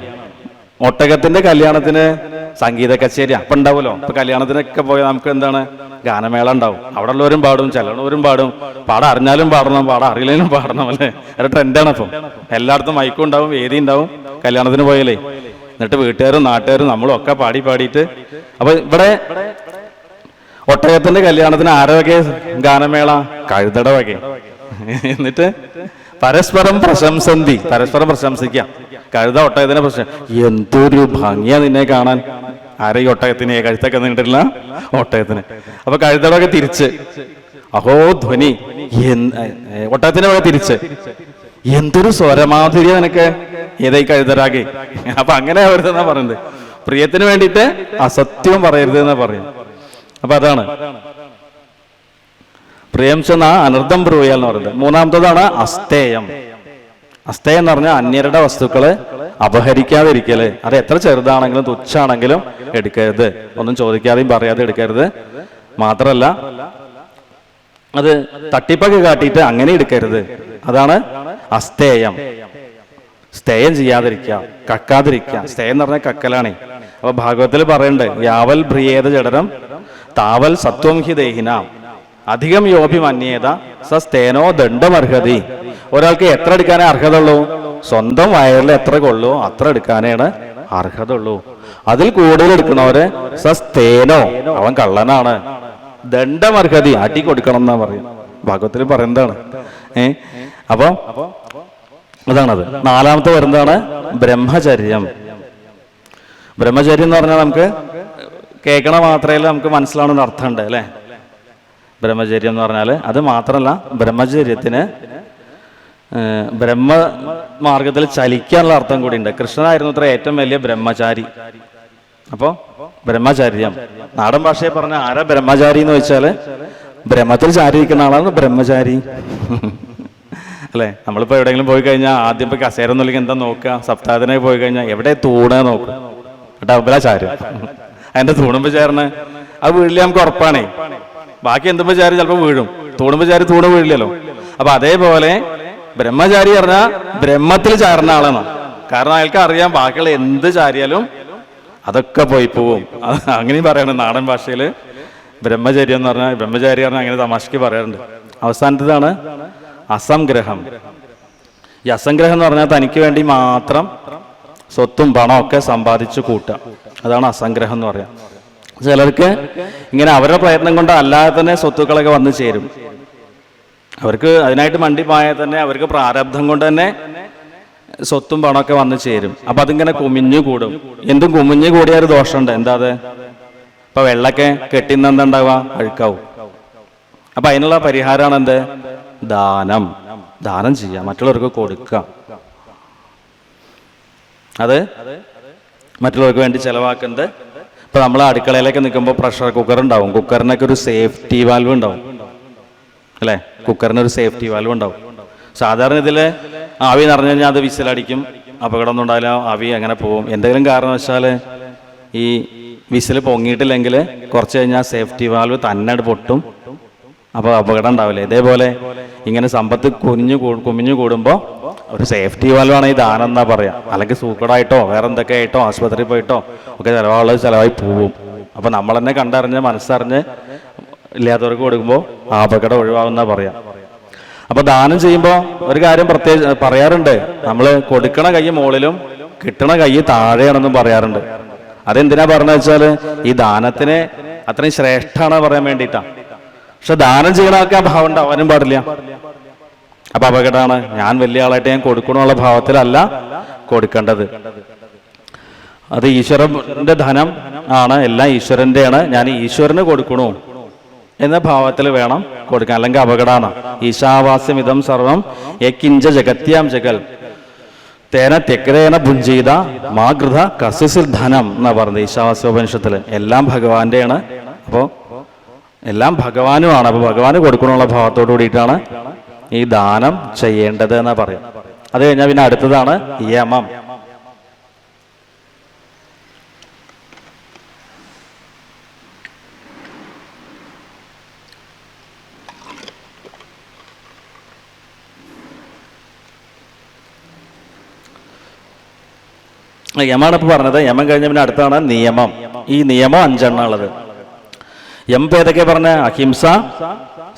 ഒട്ടകത്തിന്റെ കല്യാണത്തിന് സംഗീത കച്ചേരി അപ്പം ഉണ്ടാവുമല്ലോ. ഇപ്പൊ കല്യാണത്തിനൊക്കെ പോയാൽ നമുക്ക് എന്താണ്, ഗാനമേള ഉണ്ടാവും. അവിടെ ഉള്ളവരും പാടും, ചിലവരും പാടും. പാടാൻ അറിഞ്ഞാലും പാടണം, പാടാൻ അറിയില്ലെങ്കിലും പാടണം അല്ലേ? ഒരു ട്രെൻഡാണ് അപ്പം. എല്ലായിടത്തും മൈക്കും ഉണ്ടാവും, വേദി ഉണ്ടാവും കല്യാണത്തിന് പോയാലേ. എന്നിട്ട് വീട്ടുകാരും നാട്ടുകാരും നമ്മളും ഒക്കെ പാടിയിട്ട്, അപ്പൊ ഇവിടെ ഒട്ടകത്തിന്റെ കല്യാണത്തിന് ആരെ വകെ ഗാനമേള? കഴുതട വകെ. എന്നിട്ട് പരസ്പരം പ്രശംസന്തി, പരസ്പരം പ്രശംസിക്കാം. കഴുത ഒട്ടകത്തിനെ പ്രശ്നം, എന്തൊരു ഭംഗിയാ നിന്നെ കാണാൻ. ആരെ ഈ ഒട്ടകത്തിന്? കഴുത്തൊക്കെ നീണ്ടില്ല ഒട്ടകത്തിന്. അപ്പൊ കഴുതടൊക്കെ തിരിച്ച് അഹോ ധ്വനി, ഒട്ടകത്തിന് വകെ തിരിച്ച് എന്തൊരു സ്വരമാധുര്യ നിനക്ക്, ഏതായി കഴുതരാകെ. അപ്പൊ അങ്ങനെ ആവരുതെന്നാ പറയുന്നത്. പ്രിയത്തിന് വേണ്ടിയിട്ട് അസത്യവും പറയരുത് എന്നാ പറയും. അപ്പൊ അതാണ് പ്രിയം ചെന്ന അനർത്ഥം ബ്രൂയാൽ എന്ന് പറയുന്നത്. മൂന്നാമത്തതാണ് അസ്തേയം. അസ്തേയം എന്ന് പറഞ്ഞാൽ അന്യരുടെ വസ്തുക്കള് അപഹരിക്കാതിരിക്കല്. അത് എത്ര ചെറുതാണെങ്കിലും തുച്ഛാണെങ്കിലും എടുക്കരുത്, ഒന്നും ചോദിക്കാതെയും പറയാതെ എടുക്കരുത്. മാത്രല്ല അത് തട്ടിപ്പൊക്കെ കാട്ടിയിട്ട് അങ്ങനെ എടുക്കരുത്. അതാണ് അസ്തേയം. സ്തേയം ചെയ്യാതിരിക്കുക, കക്കാതിരിക്കുക. സ്തേയം എന്ന് പറഞ്ഞാൽ കക്കലാണേ. അപ്പൊ ഭാഗവത്തിൽ പറയുന്നുണ്ട്, യാവൽ ഭ്രിയേത ജഡരം താവൽ സത്വം ഹി ദേഹിനാം അധികം യോഭിമന്യേത സസ്തേനോ ദണ്ഡമർഹതി. ഒരാൾക്ക് എത്ര എടുക്കാനേ അർഹത ഉള്ളൂ? സ്വന്തം വയറിൽ എത്ര കൊള്ളൂ അത്ര എടുക്കാനാണ് അർഹത ഉള്ളൂ. അതിൽ കൂടുതൽ എടുക്കണവര് സസ്തേനോ, അവൻ കള്ളനാണ്. ദണ്ഡമർഹതി, അടി കൊടുക്കണം എന്നാ പറയും. ഭാഗവത്തിൽ പറയുന്നതാണ്. അപ്പൊ അതാണത്. നാലാമത്തെ വരുന്നതാണ് ബ്രഹ്മചര്യം. ബ്രഹ്മചര്യം എന്ന് പറഞ്ഞാൽ നമുക്ക് കേൾക്കണ മാത്രമേ നമുക്ക് മനസ്സിലാവുന്ന അർത്ഥമുണ്ട് അല്ലെ? ബ്രഹ്മചര്യം എന്ന് പറഞ്ഞാൽ അത് മാത്രമല്ല, ബ്രഹ്മചര്യത്തിന് ബ്രഹ്മമാർഗത്തിൽ ചലിക്കാനുള്ള അർത്ഥം കൂടി ഉണ്ട്. കൃഷ്ണനായിരുന്നു അത്ര ഏറ്റവും വലിയ ബ്രഹ്മചാരി. അപ്പോ ബ്രഹ്മചര്യം നാടൻ ഭാഷയെ പറഞ്ഞ ആരാ ബ്രഹ്മചാരി എന്ന് വെച്ചാല് ബ്രഹ്മത്തിൽ ചാരിയിരിക്കുന്ന ആളാണ് ബ്രഹ്മചാരി അല്ലെ? നമ്മളിപ്പോ എവിടെയെങ്കിലും പോയി കഴിഞ്ഞാൽ ആദ്യം ഇപ്പൊ കസേര ഒന്നുമില്ലെങ്കിൽ എന്താ നോക്കുക? സപ്താഹത്തിനായി പോയി കഴിഞ്ഞാൽ എവിടെ തൂണ് നോക്കുക, ഡബല ചാര്. അതിന്റെ തൂണുമ്പോ ചേർന്ന് അത് വീഴില്ല, നമുക്ക് ഉറപ്പാണേ. ബാക്കി എന്തുമ്പോ ചാരി ചിലപ്പോ വീഴും, തൂണുമ്പോ ചാരി തൂണ് വീഴില്ലല്ലോ. അപ്പൊ അതേപോലെ ബ്രഹ്മചാരി പറഞ്ഞാൽ ബ്രഹ്മത്തിൽ ചാരുന്ന ആളാണ്. കാരണം അയാൾക്ക് അറിയാം ബാക്കിയുള്ള എന്ത് ചാരിയാലും അതൊക്കെ പോയി പോവും. അങ്ങനെയും പറയണം നാടൻ ഭാഷയില്. ബ്രഹ്മചര്യം എന്ന് പറഞ്ഞാൽ, ബ്രഹ്മചാരി പറഞ്ഞാൽ അങ്ങനെ തമാശക്ക് പറയാറുണ്ട്. അവസാനത്തേതാണ് അസംഗ്രഹം. ഈ അസംഗ്രഹം എന്ന് പറഞ്ഞാൽ തനിക്ക് വേണ്ടി മാത്രം സ്വത്തും പണമൊക്കെ സമ്പാദിച്ചു കൂട്ടുക, അതാണ് അസംഗ്രഹം എന്ന് പറയാം. ചിലർക്ക് ഇങ്ങനെ അവരുടെ പ്രയത്നം കൊണ്ട് അല്ലാതെ തന്നെ സ്വത്തുക്കളൊക്കെ വന്നു ചേരും. അവർക്ക് അതിനായിട്ട് മണ്ടി പോയാൽ തന്നെ അവർക്ക് പ്രാരബ്ധം കൊണ്ട് തന്നെ സ്വത്തും പണമൊക്കെ വന്നു ചേരും. അപ്പൊ അതിങ്ങനെ കുമിഞ്ഞു കൂടും. എന്തും കുമിഞ്ഞു കൂടിയ ഒരു ദോഷമുണ്ട്. എന്താ അത്? ഇപ്പൊ വെള്ളമൊക്കെ കെട്ടിന്നെന്താവുക? അഴുക്കാവും. അപ്പൊ അതിനുള്ള പരിഹാരമാണ് എന്ത്? ദാനം. ദാനം ചെയ്യുക, മറ്റുള്ളവർക്ക് കൊടുക്കുക. അത് മറ്റുള്ളവർക്ക് വേണ്ടി ചെലവാക്കുന്നത്. ഇപ്പൊ നമ്മൾ അടുക്കളയിലേക്ക് നിൽക്കുമ്പോൾ പ്രഷർ കുക്കർ ഉണ്ടാവും. കുക്കറിനൊക്കെ ഒരു സേഫ്റ്റി വാൽവ് ഉണ്ടാവും അല്ലെ? കുക്കറിന് ഒരു സേഫ്റ്റി വാൽവ് ഉണ്ടാവും. സാധാരണ ഇതില് ആവി നിറഞ്ഞു കഴിഞ്ഞാൽ അത് വിസിലടിക്കും, അപകടമൊന്നും ഉണ്ടാവില്ല, ആവി അങ്ങനെ പോവും. എന്തെങ്കിലും കാരണവശാൽ ഈ വിസിൽ പൊങ്ങിയിട്ടില്ലെങ്കിൽ കുറച്ച് കഴിഞ്ഞാൽ സേഫ്റ്റി വാൽവ് തന്നെ പൊട്ടും. അപ്പോൾ അപകടം ഉണ്ടാവില്ല. ഇതേപോലെ ഇങ്ങനെ സമ്പത്ത് കുമിഞ്ഞു കൂടുമ്പോൾ ഒരു സേഫ്റ്റി വാൽവാണ് ഈ ദാനം എന്നാ പറയാം. അല്ലെങ്കിൽ സൂക്കടായിട്ടോ വേറെ എന്തൊക്കെ ആയിട്ടോ ആശുപത്രിയിൽ പോയിട്ടോ ഒക്കെ ചിലവായി പോവും. അപ്പോൾ നമ്മൾ തന്നെ കണ്ടറിഞ്ഞ് മനസ്സറിഞ്ഞ് ഇല്ലാത്തവർക്ക് കൊടുക്കുമ്പോൾ ആ അപകടം ഒഴിവാകുന്ന പറയാം. അപ്പോൾ ദാനം ചെയ്യുമ്പോൾ ഒരു കാര്യം പ്രത്യേകിച്ച് പറയാറുണ്ട്, നമ്മൾ കൊടുക്കണ കൈ മുകളിലും കിട്ടണ കൈ താഴെയാണെന്നും പറയാറുണ്ട്. അതെന്തിനാ പറഞ്ഞത് വെച്ചാൽ ഈ ദാനത്തിന് അത്രയും ശ്രേഷ്ഠമാണ് പറയാൻ വേണ്ടിയിട്ടാണ്. പക്ഷെ ദാനം ചെയ്യണമൊക്കെ ആ ഭാവം ഉണ്ടാവാനും പാടില്ല. അപ്പൊ അപകടമാണ്. ഞാൻ വലിയ ആളായിട്ട് ഞാൻ കൊടുക്കണമെന്നുള്ള ഭാവത്തിലല്ല കൊടുക്കേണ്ടത്. അത് ഈശ്വരന്റെ ധനം ആണ്, എല്ലാം ഈശ്വരന്റെയാണ്, ഞാൻ ഈശ്വരന് കൊടുക്കണു എന്ന ഭാവത്തിൽ വേണം കൊടുക്കാൻ, അല്ലെങ്കിൽ അപകടമാണ്. ഈശാവാസ്യം ഇതം സർവം യക്കിഞ്ച ജഗത്യാം ജഗൽ തേന തെക്കരേന ഭുഞ്ചീത മാഗൃത കസിസിൽ ധനം എന്നാ പറഞ്ഞത് ഈശാവാസ്യോപനിഷത്തില്. എല്ലാം ഭഗവാന്റെയാണ്. അപ്പോൾ എല്ലാം ഭഗവാനുമാണ്. അപ്പൊ ഭഗവാന് കൊടുക്കണമുള്ള ഭാവത്തോടു കൂടിയിട്ടാണ് ഈ ദാനം ചെയ്യേണ്ടത് എന്നാ പറയും. അത് കഴിഞ്ഞാൽ പിന്നെ അടുത്തതാണ് യമം. യമാണ് ഇപ്പൊ പറഞ്ഞത്. യമം കഴിഞ്ഞ പിന്നെ അടുത്താണ് നിയമം. ഈ നിയമം 5 ഉള്ളത്. യം ഏതൊക്കെ പറഞ്ഞ? അഹിംസ,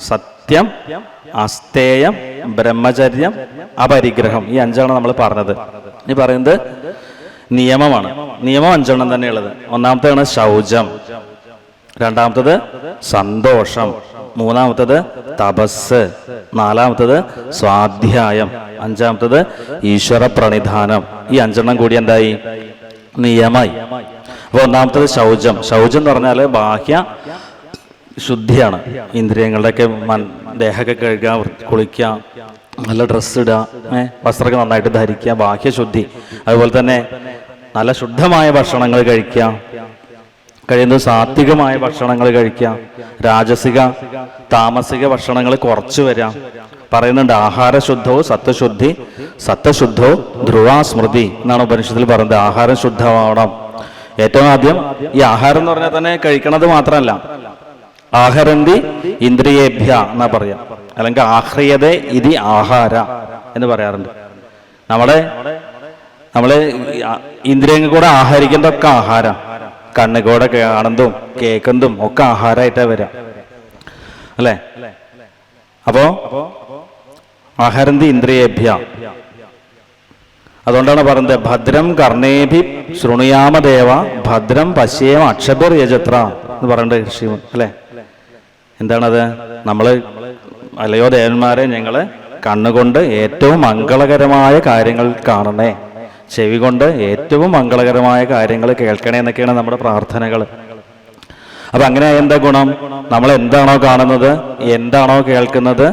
സത്യം, അസ്തേയം, ബ്രഹ്മചര്യം, അപരിഗ്രഹം. ഈ 5 നമ്മൾ പറഞ്ഞത്. ഈ പറയുന്നത് നിയമമാണ്. നിയമം 5 തന്നെയുള്ളത്. ഒന്നാമത്തേതാണ് ശൗചം, രണ്ടാമത്തത് സന്തോഷം, മൂന്നാമത്തത് തപസ്, നാലാമത്തത് സ്വാധ്യായം, അഞ്ചാമത്തത് ഈശ്വര പ്രണിധാനം. ഈ 5 കൂടി എന്തായി? നിയമമായി. അപ്പൊ ഒന്നാമത്തത് ശൗചം. ശൗചം എന്ന് പറഞ്ഞാൽ ബാഹ്യ ശുദ്ധിയാണ്. ഇന്ദ്രിയങ്ങളുടെയൊക്കെ ദേഹമൊക്കെ കഴുകുക, കുളിക്കുക, നല്ല ഡ്രസ്സ് ഇടുക, വസ്ത്രമൊക്കെ നന്നായിട്ട് ധരിക്കുക, ബാഹ്യശുദ്ധി. അതുപോലെ തന്നെ നല്ല ശുദ്ധമായ ഭക്ഷണങ്ങൾ കഴിക്കുക, കഴിയുന്നത് സാത്വികമായ ഭക്ഷണങ്ങൾ കഴിക്കുക, രാജസിക താമസിക ഭക്ഷണങ്ങൾ കുറച്ചു വരാം. പറയുന്നുണ്ട് ആഹാരശുദ്ധവും സത്വശുദ്ധി, സത്വശുദ്ധോ ധ്രുവാസ്മൃതി എന്നാണ് ഉപനിഷത്തിൽ പറയുന്നത്. ആഹാരം ശുദ്ധമാവണം. ഏറ്റവും ആദ്യം ഈ ആഹാരം എന്ന് പറഞ്ഞാൽ തന്നെ കഴിക്കണത് മാത്രമല്ല, ആഹരന്തി ഇന്ദ്രിയേഭ്യ എന്നാ പറയാം, അല്ലെങ്കിൽ ആഹ്രിയതേ ഇതി ആഹാര എന്ന് പറയാറുണ്ട്. നമ്മള് ഇന്ദ്രിയങ്ങൾ കൂടെ ആഹരിക്കുന്നതൊക്കെ ആഹാരം. കണ്ണുകൂടെ കാണുന്നതും കേൾക്കുന്നതും ഒക്കെ ആഹാരമായിട്ടാ വരാം, അല്ലേ? അപ്പോ ആഹരന്തി ഇന്ദ്രിയേഭ്യ. അതുകൊണ്ടാണ് പറയുന്നത് ഭദ്രം കർണേഭി ശൃണുയാമദേവ ഭദ്രം പശ്യേമ അക്ഷബിർ യജത്ര എന്ന് പറയേണ്ടത് ഋഷി, അല്ലേ? എന്താണത്? നമ്മള് അല്ലയോ ദേവന്മാരെ, ഞങ്ങള് കണ്ണുകൊണ്ട് ഏറ്റവും മംഗളകരമായ കാര്യങ്ങൾ കാണണേ, ചെവി കൊണ്ട് ഏറ്റവും മംഗളകരമായ കാര്യങ്ങൾ കേൾക്കണേ എന്നൊക്കെയാണ് നമ്മുടെ പ്രാർത്ഥനകൾ. അപ്പൊ അങ്ങനെ എന്താ ഗുണം? നമ്മൾ എന്താണോ കാണുന്നത്, എന്താണോ കേൾക്കുന്നത്,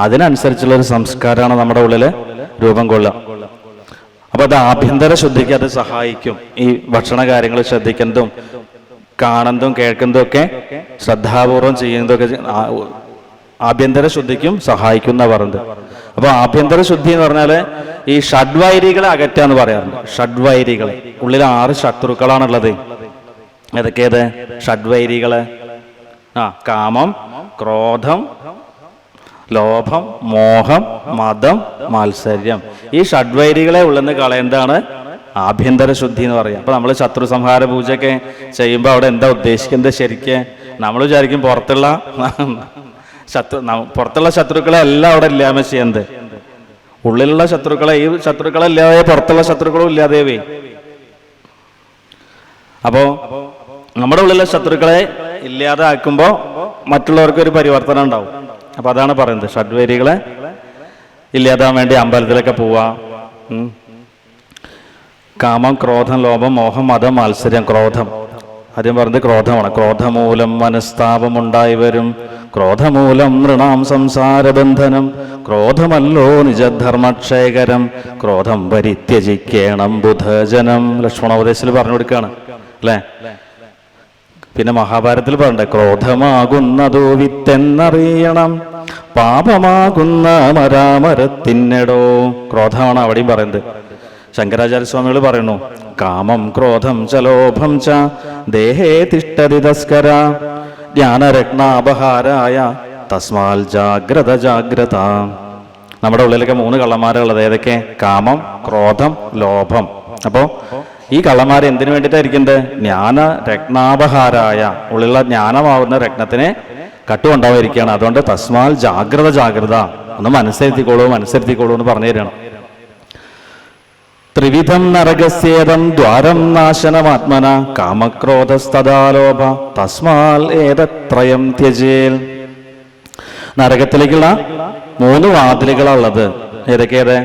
അതിനനുസരിച്ചുള്ള ഒരു സംസ്കാരമാണ് നമ്മുടെ ഉള്ളില് രൂപം കൊള്ളുക. അപ്പൊ അത് ആഭ്യന്തര ശുദ്ധിക്ക് അത് സഹായിക്കും. ഈ ഭക്ഷണ കാര്യങ്ങൾ ശ്രദ്ധിക്കുന്നതും കാണുന്നതും കേൾക്കുന്നതും ഒക്കെ ശ്രദ്ധാപൂർവം ചെയ്യുന്നതൊക്കെ ആഭ്യന്തര ശുദ്ധിക്കും സഹായിക്കും എന്നാ പറഞ്ഞത്. അപ്പൊ ആഭ്യന്തര ശുദ്ധി എന്ന് പറഞ്ഞാല് ഈ ഷഡ്വൈരികളെ അകറ്റാന്ന് പറയാറുണ്ട്. ഷഡ്വൈരികളെ, ഉള്ളിൽ 6 ശത്രുക്കളാണുള്ളത്. ഏതൊക്കെയത് ഷഡ്വൈരികള്? കാമം, ക്രോധം, ലോഭം, മോഹം, മതം, മാത്സര്യം. ഈ ഷഡ്വൈരികളെ ഉള്ളെന്ന് കളയുന്നതാണ് ആഭ്യന്തര ശുദ്ധി എന്ന് പറയാം. അപ്പൊ നമ്മൾ ശത്രു സംഹാര പൂജയൊക്കെ ചെയ്യുമ്പോൾ അവിടെ എന്താ ഉദ്ദേശിക്കുന്നത്? ശരിക്ക് നമ്മൾ വിചാരിക്കും പുറത്തുള്ള ശത്രുക്കളെ എല്ലാം അവിടെ ഇല്ലായ്മ ചെയ്യുന്നത്. ഉള്ളിലുള്ള ശത്രുക്കളെ, ഈ ശത്രുക്കളെ ഇല്ലാതെ പുറത്തുള്ള ശത്രുക്കളും ഇല്ലാതെവേ. അപ്പോ നമ്മുടെ ഉള്ളിലെ ശത്രുക്കളെ ഇല്ലാതെ ആക്കുമ്പോൾ മറ്റുള്ളവർക്ക് ഒരു പരിവർത്തനം ഉണ്ടാവും. അപ്പൊ അതാണ് പറയുന്നത്, ഷഡ്വേരികളെ ഇല്ലാതാൻ വേണ്ടി അമ്പലത്തിലൊക്കെ പോവാ. കാമം, ക്രോധം, ലോഭം, മോഹം, മതം, മാത്സര്യം. ക്രോധം ആദ്യം പറഞ്ഞത് ക്രോധമാണ്. ക്രോധമൂലം മനസ്താപമുണ്ടായി വരും, ക്രോധമൂലം നൃണാം സംസാരബന്ധനം, ക്രോധമല്ലോ നിജധർമ്മക്ഷയകരം, ക്രോധം പരിത്യജിക്കേണം ബുധജനം. ലക്ഷ്മണോപദേശത്തിൽ പറഞ്ഞു കൊടുക്കുകയാണ്, അല്ലേ? പിന്നെ മഹാഭാരതത്തിൽ പറഞ്ഞത് ക്രോധമാകുന്നതോ വിത്തെന്നറിയണം, പാപമാകുന്ന മരാമരത്തിന്നെടോ. ക്രോധമാണ് അവിടെയും പറയുന്നത്. ശങ്കരാചാര്യസ്വാമികൾ പറയുന്നു കാമം ക്രോധം ച ലോഭം ച ദേഹേ തിഷ്ഠതി തസ്കര ജ്ഞാനരത്നാപഹാരായ തസ്മാൽ ജാഗ്രത ജാഗ്രത. നമ്മുടെ ഉള്ളിലൊക്കെ 3 കള്ളന്മാരുള്ളത്. ഏതൊക്കെ? കാമം, ക്രോധം, ലോഭം. അപ്പോൾ ഈ കള്ളന്മാർ എന്തിനു വേണ്ടിയിട്ടായിരിക്കുന്നത്? ജ്ഞാന രത്നാപഹാരായ, ഉള്ളിലുള്ള ജ്ഞാനമാവുന്ന രത്നത്തിനെ കട്ടുകൊണ്ടാവാതിരിക്കുകയാണ്. അതുകൊണ്ട് തസ്മാൽ ജാഗ്രത ജാഗ്രത, ഒന്ന് മനസ്സിരുത്തിക്കോളൂ എന്ന് പറഞ്ഞു തരികയാണ്. ത്രിവിധം നരകസ്യേതം ദ്വാരം നാശനമാത്മന കാമക്രോധസ്തദാലോഭ തസ്മാൽ ഏതത്രയം ത്യജേൽ. നരകത്തിലേക്കുള്ള 3 വാതിലുകളുള്ളത്. ഏതൊക്കെയത്?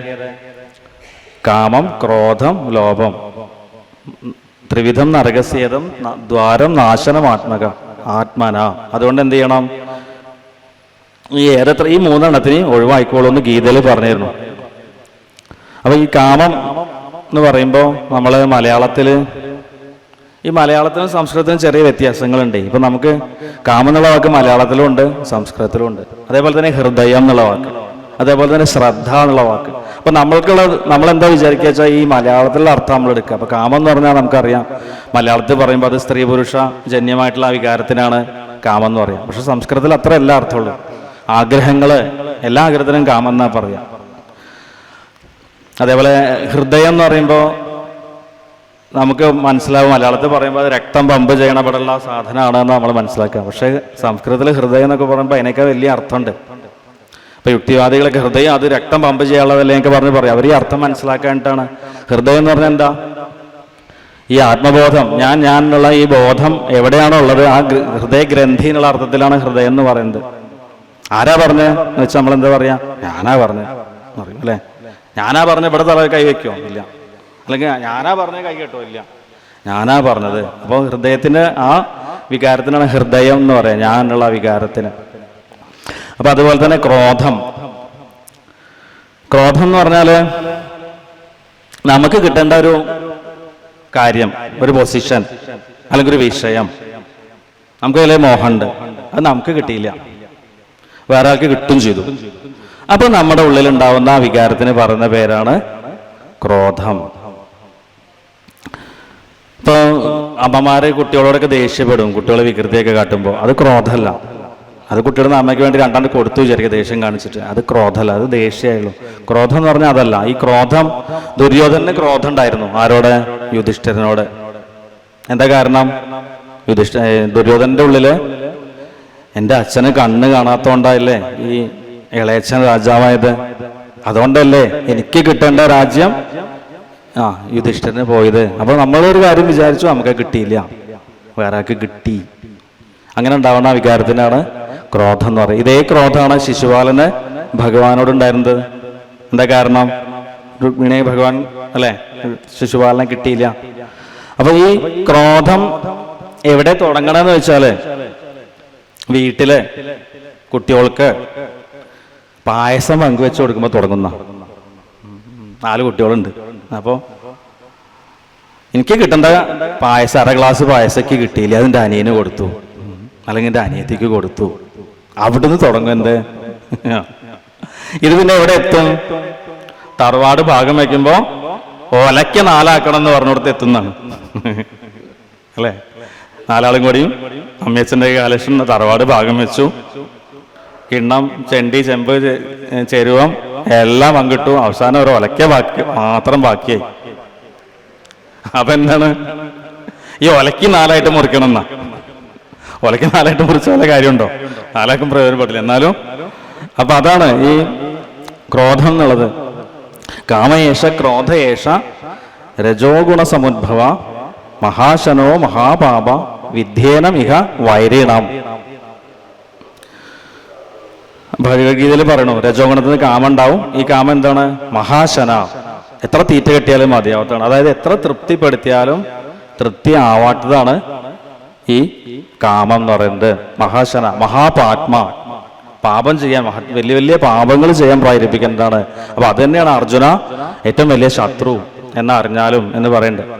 കാമം, ക്രോധം, ലോഭം. ത്രിവിധം നരകസ്യേതം ദ്വാരം നാശനം ആത്മന. അതുകൊണ്ട് എന്ത് ചെയ്യണം? ഈ 3 ഒഴിവായിക്കോളൂ എന്ന് ഗീതയിൽ പറഞ്ഞിരുന്നു. അപ്പൊ ഈ കാമം എന്ന് പറയുമ്പോൾ നമ്മൾ മലയാളത്തിലും സംസ്കൃതത്തിലും ചെറിയ വ്യത്യാസങ്ങളുണ്ട്. ഇപ്പൊ നമുക്ക് കാമം എന്നുള്ള വാക്ക് മലയാളത്തിലും ഉണ്ട്, സംസ്കൃതത്തിലും ഉണ്ട്. അതേപോലെ തന്നെ ഹൃദയം എന്നുള്ള വാക്ക്, അതേപോലെ തന്നെ ശ്രദ്ധ എന്നുള്ള വാക്ക്. അപ്പൊ നമ്മളെന്താ വിചാരിക്കുക വെച്ചാൽ ഈ മലയാളത്തിലുള്ള അർത്ഥം നമ്മൾ എടുക്കുക. അപ്പൊ കാമം എന്ന് പറഞ്ഞാൽ നമുക്കറിയാം, മലയാളത്തിൽ പറയുമ്പോൾ അത് സ്ത്രീ പുരുഷ ജന്യമായിട്ടുള്ള വികാരത്തിനാണ് കാമം എന്ന് പറയാം. പക്ഷെ സംസ്കൃതത്തിൽ അത്ര എല്ലാ അർത്ഥമുള്ളൂ. ആഗ്രഹങ്ങള്, എല്ലാ ആഗ്രഹത്തിനും കാമം എന്നാ പറയാം. അതേപോലെ ഹൃദയം എന്ന് പറയുമ്പോൾ നമുക്ക് മനസ്സിലാവും, മലയാളത്തിൽ പറയുമ്പോൾ അത് രക്തം പമ്പ് ചെയ്യണ ഇവിടെയുള്ള സാധനമാണെന്ന് നമ്മൾ മനസ്സിലാക്കുക. പക്ഷെ സംസ്കൃതത്തിൽ ഹൃദയം എന്നൊക്കെ പറയുമ്പോൾ അതിനൊക്കെ വലിയ അർത്ഥമുണ്ട്. ഇപ്പൊ യുക്തിവാദികളൊക്കെ ഹൃദയം അത് രക്തം പമ്പ് ചെയ്യാനുള്ളതല്ലേ എന്നൊക്കെ പറയും. അവർ ഈ അർത്ഥം മനസ്സിലാക്കാനായിട്ടാണ്. ഹൃദയം എന്ന് പറഞ്ഞാൽ എന്താ? ഈ ആത്മബോധം, ഞാൻ എന്നുള്ള ഈ ബോധം എവിടെയാണോ ഉള്ളത് ആ ഹൃദയഗ്രന്ഥി എന്നുള്ള അർത്ഥത്തിലാണ് ഹൃദയം എന്ന് പറയുന്നത്. ആരാ പറഞ്ഞത് എന്ന് വെച്ചാൽ നമ്മൾ എന്താ പറയാ? ഞാനാ പറഞ്ഞത് പറയും അല്ലേ? ഞാനാ പറഞ്ഞ ഇവിടെ തല കൈവയ്ക്കോ? ഇല്ല. അല്ലെങ്കിൽ ഞാനാ പറഞ്ഞ കൈ കേട്ടോ? ഇല്ല, ഞാനാ പറഞ്ഞത്. അപ്പോൾ ഹൃദയത്തിന് ആ വികാരത്തിനാണ് ഹൃദയം എന്ന് പറയാം, ഞാൻ എന്നുള്ള വികാരത്തിന്. അപ്പൊ അതുപോലെ തന്നെ ക്രോധം എന്ന് പറഞ്ഞാല് നമുക്ക് കിട്ടേണ്ട ഒരു കാര്യം, ഒരു പൊസിഷൻ അല്ലെങ്കിൽ ഒരു വിഷയം, നമുക്ക് അതിലെ മോഹമുണ്ട്, അത് നമുക്ക് കിട്ടിയില്ല, വേറെ ആൾക്ക് കിട്ടും ചെയ്തു. അപ്പൊ നമ്മുടെ ഉള്ളിൽ ഉണ്ടാവുന്ന ആ വികാരത്തിന് പറയുന്ന പേരാണ് ക്രോധം. ഇപ്പൊ അമ്മമാര് കുട്ടികളോടൊക്കെ ദേഷ്യപ്പെടും, കുട്ടികളെ വികൃതിയൊക്കെ കാട്ടുമ്പോൾ. അത് ക്രോധമല്ല. അത് കുട്ടിയുടെ അമ്മയ്ക്ക് വേണ്ടി 2 കൊടുത്തു വിചാരിക്കുക ദേഷ്യം കാണിച്ചിട്ട്. അത് ക്രോധമല്ല, അത് ദേഷ്യമായുള്ളൂ. ക്രോധം എന്ന് പറഞ്ഞാൽ അതല്ല. ഈ ക്രോധം, ദുര്യോധനന് ക്രോധം ഉണ്ടായിരുന്നു. ആരോട്? യുധിഷ്ഠിരനോട്. എന്താ കാരണം? ദുര്യോധനന്റെ ഉള്ളില് എൻ്റെ അച്ഛന് കണ്ണ് കാണാത്തോണ്ടല്ലേ ഈ ഇളയച്ഛൻ രാജാവായത്, അതുകൊണ്ടല്ലേ എനിക്ക് കിട്ടേണ്ട രാജ്യം യുധിഷ്ഠിരന് പോയത്. അപ്പൊ നമ്മളൊരു കാര്യം വിചാരിച്ചു, നമുക്ക് കിട്ടിയില്ല, വേറെ ആൾക്ക് കിട്ടി. അങ്ങനെ ഉണ്ടാവുന്ന വികാരത്തിനാണ് ക്രോധം എന്ന് പറയുന്നത്. ഇതേ ക്രോധമാണ് ശിശുപാലന് ഭഗവാനോട് ഉണ്ടായിരുന്നത്. എന്താ കാരണം? രുക്മിണിയെ ഭഗവാൻ അല്ലെ ശിശുപാലനെ കിട്ടിയില്ല. അപ്പൊ ഈ ക്രോധം എവിടെ തുടങ്ങണമെന്ന് വെച്ചാല് വീട്ടില് കുട്ടികൾക്ക് പായസം പങ്കുവെച്ച് കൊടുക്കുമ്പോൾ തുടങ്ങുന്ന 4 കുട്ടികളുണ്ട്. അപ്പോൾ എനിക്ക് കിട്ടേണ്ട പായസം, 1/2 ഗ്ലാസ് പായസക്ക് കിട്ടിയില്ല, അതിൻ്റെ അനിയന് കൊടുത്തു, അല്ലെങ്കിൽ എൻ്റെ അനിയത്തിക്ക് കൊടുത്തു. അവിടുന്ന് തുടങ്ങും എന്ത്? ഇത് പിന്നെ എവിടെ എത്തും? തറവാട് ഭാഗം വയ്ക്കുമ്പോൾ ഒലയ്ക്ക് 4 ആക്കണം എന്ന് പറഞ്ഞുകൊടുത്ത് എത്തുന്നതാണ് അല്ലേ? 4 ആളും കൂടിയും അമ്മയച്ഛൻ്റെ കാലക്ഷൻ തറവാട് ഭാഗം വെച്ചു. കിണ്ണം, ചെണ്ടി, ചെമ്പ്, ചെരുവം എല്ലാം പങ്കിട്ടു. അവസാനം ഒരു ഒലയ്ക്ക മാത്രം ബാക്കിയായി. അപ്പൊ എന്താണ്? ഈ ഒലയ്ക്ക് 4ആയിട്ട് മുറിക്കണം എന്നാ. ഒലയ്ക്ക് 4ആയിട്ട് മുറിച്ച വല്ല കാര്യമുണ്ടോ? 4ആക്കും പ്രയോജനപ്പെട്ടില്ല. എന്നാലും അപ്പൊ അതാണ് ഈ ക്രോധം എന്നുള്ളത്. കാമയേഷ ക്രോധയേഷ രജോഗുണ സമുദ്ഭവ മഹാശനോ മഹാപാപ വിദ്യേനം ഇഹ വൈരീണം. ഭഗവത്ഗീതയിൽ പറയണു, രജോഗുണത്തിന് കാമം ഉണ്ടാവും. ഈ കാമം എന്താണ്? മഹാശന. എത്ര തീറ്റ കെട്ടിയാലും മതിയാവത്താണ്. അതായത് എത്ര തൃപ്തിപ്പെടുത്തിയാലും തൃപ്തി ആവാത്തതാണ് ഈ കാമം എന്ന് പറയുന്നത്. മഹാശന, മഹാപാത്മ, പാപം ചെയ്യാൻ, വലിയ വലിയ പാപങ്ങൾ ചെയ്യാൻ പ്രേരിപ്പിക്കുന്നതാണ്. അപ്പൊ അത് തന്നെയാണ് അർജുന ഏറ്റവും വലിയ ശത്രു എന്നറിഞ്ഞാലും എന്ന് പറയുന്നുണ്ട്.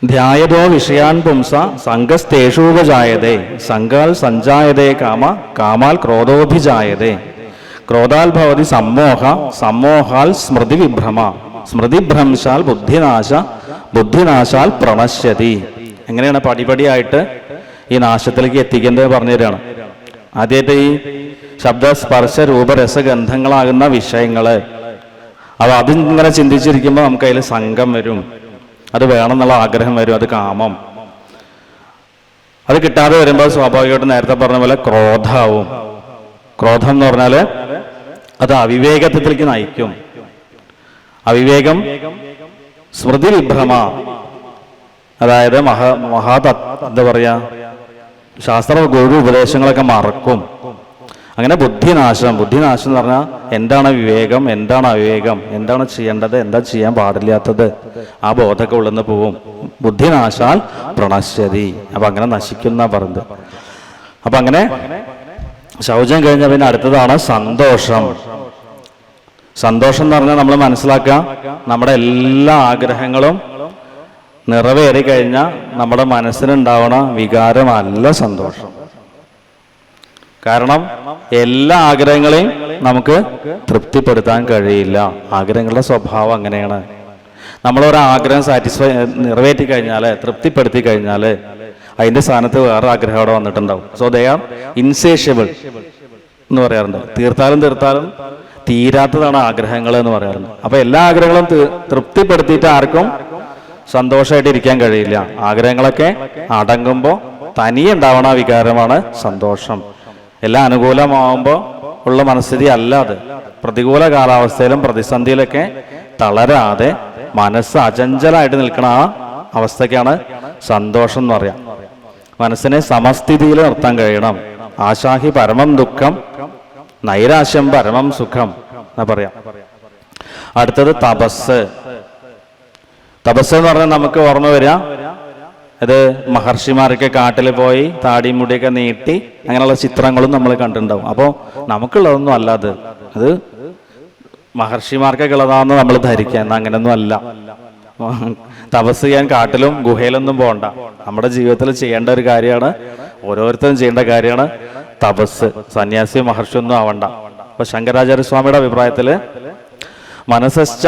ധ്യായതോ വിഷയാൻ പുംസ സംഘസ്തേഷൂപജായതേ സംഘാൽ സഞ്ജായതേ കാമ കാമാൽ ക്രോധോഭിജായതേ ക്രോധാൽ ഭവതി സമ്മോഹ സമ്മോഹാൽ സ്മൃതി വിഭ്രമ സ്മൃതിഭ്രംശാൽ ബുദ്ധിനാശ ബുദ്ധിനാശാൽ പ്രണശ്യതി എങ്ങനെയാണ് പടിപടിയായിട്ട് ഈ നാശത്തിലേക്ക് എത്തിക്കേണ്ടത് പറഞ്ഞു തരികയാണ്. ആദ്യമായിട്ട് ഈ ശബ്ദ സ്പർശ രൂപരസഗന്ധങ്ങളാകുന്ന വിഷയങ്ങള്, അപ്പോൾ അതിങ്ങനെ ചിന്തിച്ചിരിക്കുമ്പോൾ നമുക്ക് അതിൽ സംഘം വരും, അത് വേണമെന്നുള്ള ആഗ്രഹം വരും, അത് കാമം. അത് കിട്ടാതെ വരുമ്പോൾ സ്വാഭാവികമായിട്ട് നേരത്തെ പറഞ്ഞ പോലെ ക്രോധാവും. ക്രോധം എന്ന് പറഞ്ഞാൽ അത് അവിവേകത്തിലേക്ക് നയിക്കും. അവിവേകം സ്മൃതി വിഭ്രമ, അതായത് എന്താ പറയാ, ശാസ്ത്ര ഗുരു ഉപദേശങ്ങളൊക്കെ മറക്കും. അങ്ങനെ ബുദ്ധിനാശം. ബുദ്ധിനാശം എന്ന് പറഞ്ഞാൽ എന്താണ് വിവേകം, എന്താണ് അവിവേകം, എന്താണ് ചെയ്യേണ്ടത്, എന്താ ചെയ്യാൻ പാടില്ലാത്തത്, ആ ബോധമൊക്കെ ഉള്ളിന്ന് പോവും. ബുദ്ധിനാശാൽ പ്രണശ്യതി. അപ്പൊ അങ്ങനെ നശിക്കുന്ന പറഞ്ഞത്. അപ്പൊ അങ്ങനെ ശൗചം കഴിഞ്ഞ പിന്നെ അടുത്തതാണ് സന്തോഷം. സന്തോഷം എന്ന് പറഞ്ഞാൽ നമ്മൾ മനസ്സിലാക്കുക, നമ്മുടെ എല്ലാ ആഗ്രഹങ്ങളും നിറവേറി കഴിഞ്ഞാൽ നമ്മുടെ മനസ്സിനുണ്ടാവണ വികാരമല്ല സന്തോഷം. കാരണം എല്ലാ ആഗ്രഹങ്ങളെയും നമുക്ക് തൃപ്തിപ്പെടുത്താൻ കഴിയില്ല. ആഗ്രഹങ്ങളുടെ സ്വഭാവം അങ്ങനെയാണ്. നമ്മളൊരാഗ്രഹം നിറവേറ്റി കഴിഞ്ഞാൽ, തൃപ്തിപ്പെടുത്തി കഴിഞ്ഞാൽ അതിന്റെ സ്ഥാനത്ത് വേറെ ആഗ്രഹം അവിടെ വന്നിട്ടുണ്ടാവും. സോ ദേ ആർ ഇൻസേഷ്യബിൾ എന്ന് പറയാറുണ്ട്. തീർത്താലും തീരാത്തതാണ് ആഗ്രഹങ്ങൾ എന്ന് പറയാറുണ്ട്. അപ്പൊ എല്ലാ ആഗ്രഹങ്ങളും തൃപ്തിപ്പെടുത്തിയിട്ട് ആർക്കും സന്തോഷമായിട്ട് ഇരിക്കാൻ കഴിയില്ല. ആഗ്രഹങ്ങളൊക്കെ അടങ്ങുമ്പോൾ തനിയെ ഉണ്ടാവണ വികാരമാണ് സന്തോഷം. എല്ലാം അനുകൂലമാവുമ്പോൾ ഉള്ള മനസ്ഥിതി അല്ല അത്. പ്രതികൂല കാലാവസ്ഥയിലും പ്രതിസന്ധിയിലൊക്കെ തളരാതെ മനസ്സ് അചഞ്ചലായിട്ട് നിൽക്കുന്ന ആ അവസ്ഥയ്ക്കാണ് സന്തോഷം എന്ന് പറയാം. മനസ്സിനെ സമസ്ഥിതിയിൽ നിർത്താൻ കഴിയണം. ആശാഹി പരമം ദുഃഖം, നൈരാശ്യം പരമം സുഖം എന്നാ പറയാം. അടുത്തത് തപസ്. തപസ് എന്ന് പറഞ്ഞാൽ നമുക്ക് ഓർമ്മ വരിക, ഇത് മഹർഷിമാരൊക്കെ കാട്ടിൽ പോയി താടിയും മുടിയൊക്കെ നീട്ടി അങ്ങനെയുള്ള ചിത്രങ്ങളും നമ്മൾ കണ്ടിട്ടുണ്ടാവും. അപ്പോൾ നമുക്കുള്ളതൊന്നും അല്ല അത്. അത് മഹർഷിമാർക്കൊക്കെ ഉള്ളതാണെന്ന് നമ്മൾ ധരിക്കുക. എന്നാൽ അങ്ങനെയൊന്നും അല്ല. തപസ് ചെയ്യാൻ കാട്ടിലും ഗുഹയിലൊന്നും പോകണ്ട. നമ്മുടെ ജീവിതത്തിൽ ചെയ്യേണ്ട ഒരു കാര്യമാണ്, ഓരോരുത്തരും ചെയ്യേണ്ട കാര്യമാണ് തപസ്. സന്യാസി മഹർഷി ഒന്നും ആവണ്ട. അപ്പൊ ശങ്കരാചാര്യസ്വാമിയുടെ അഭിപ്രായത്തില് മനസ്സശ്ച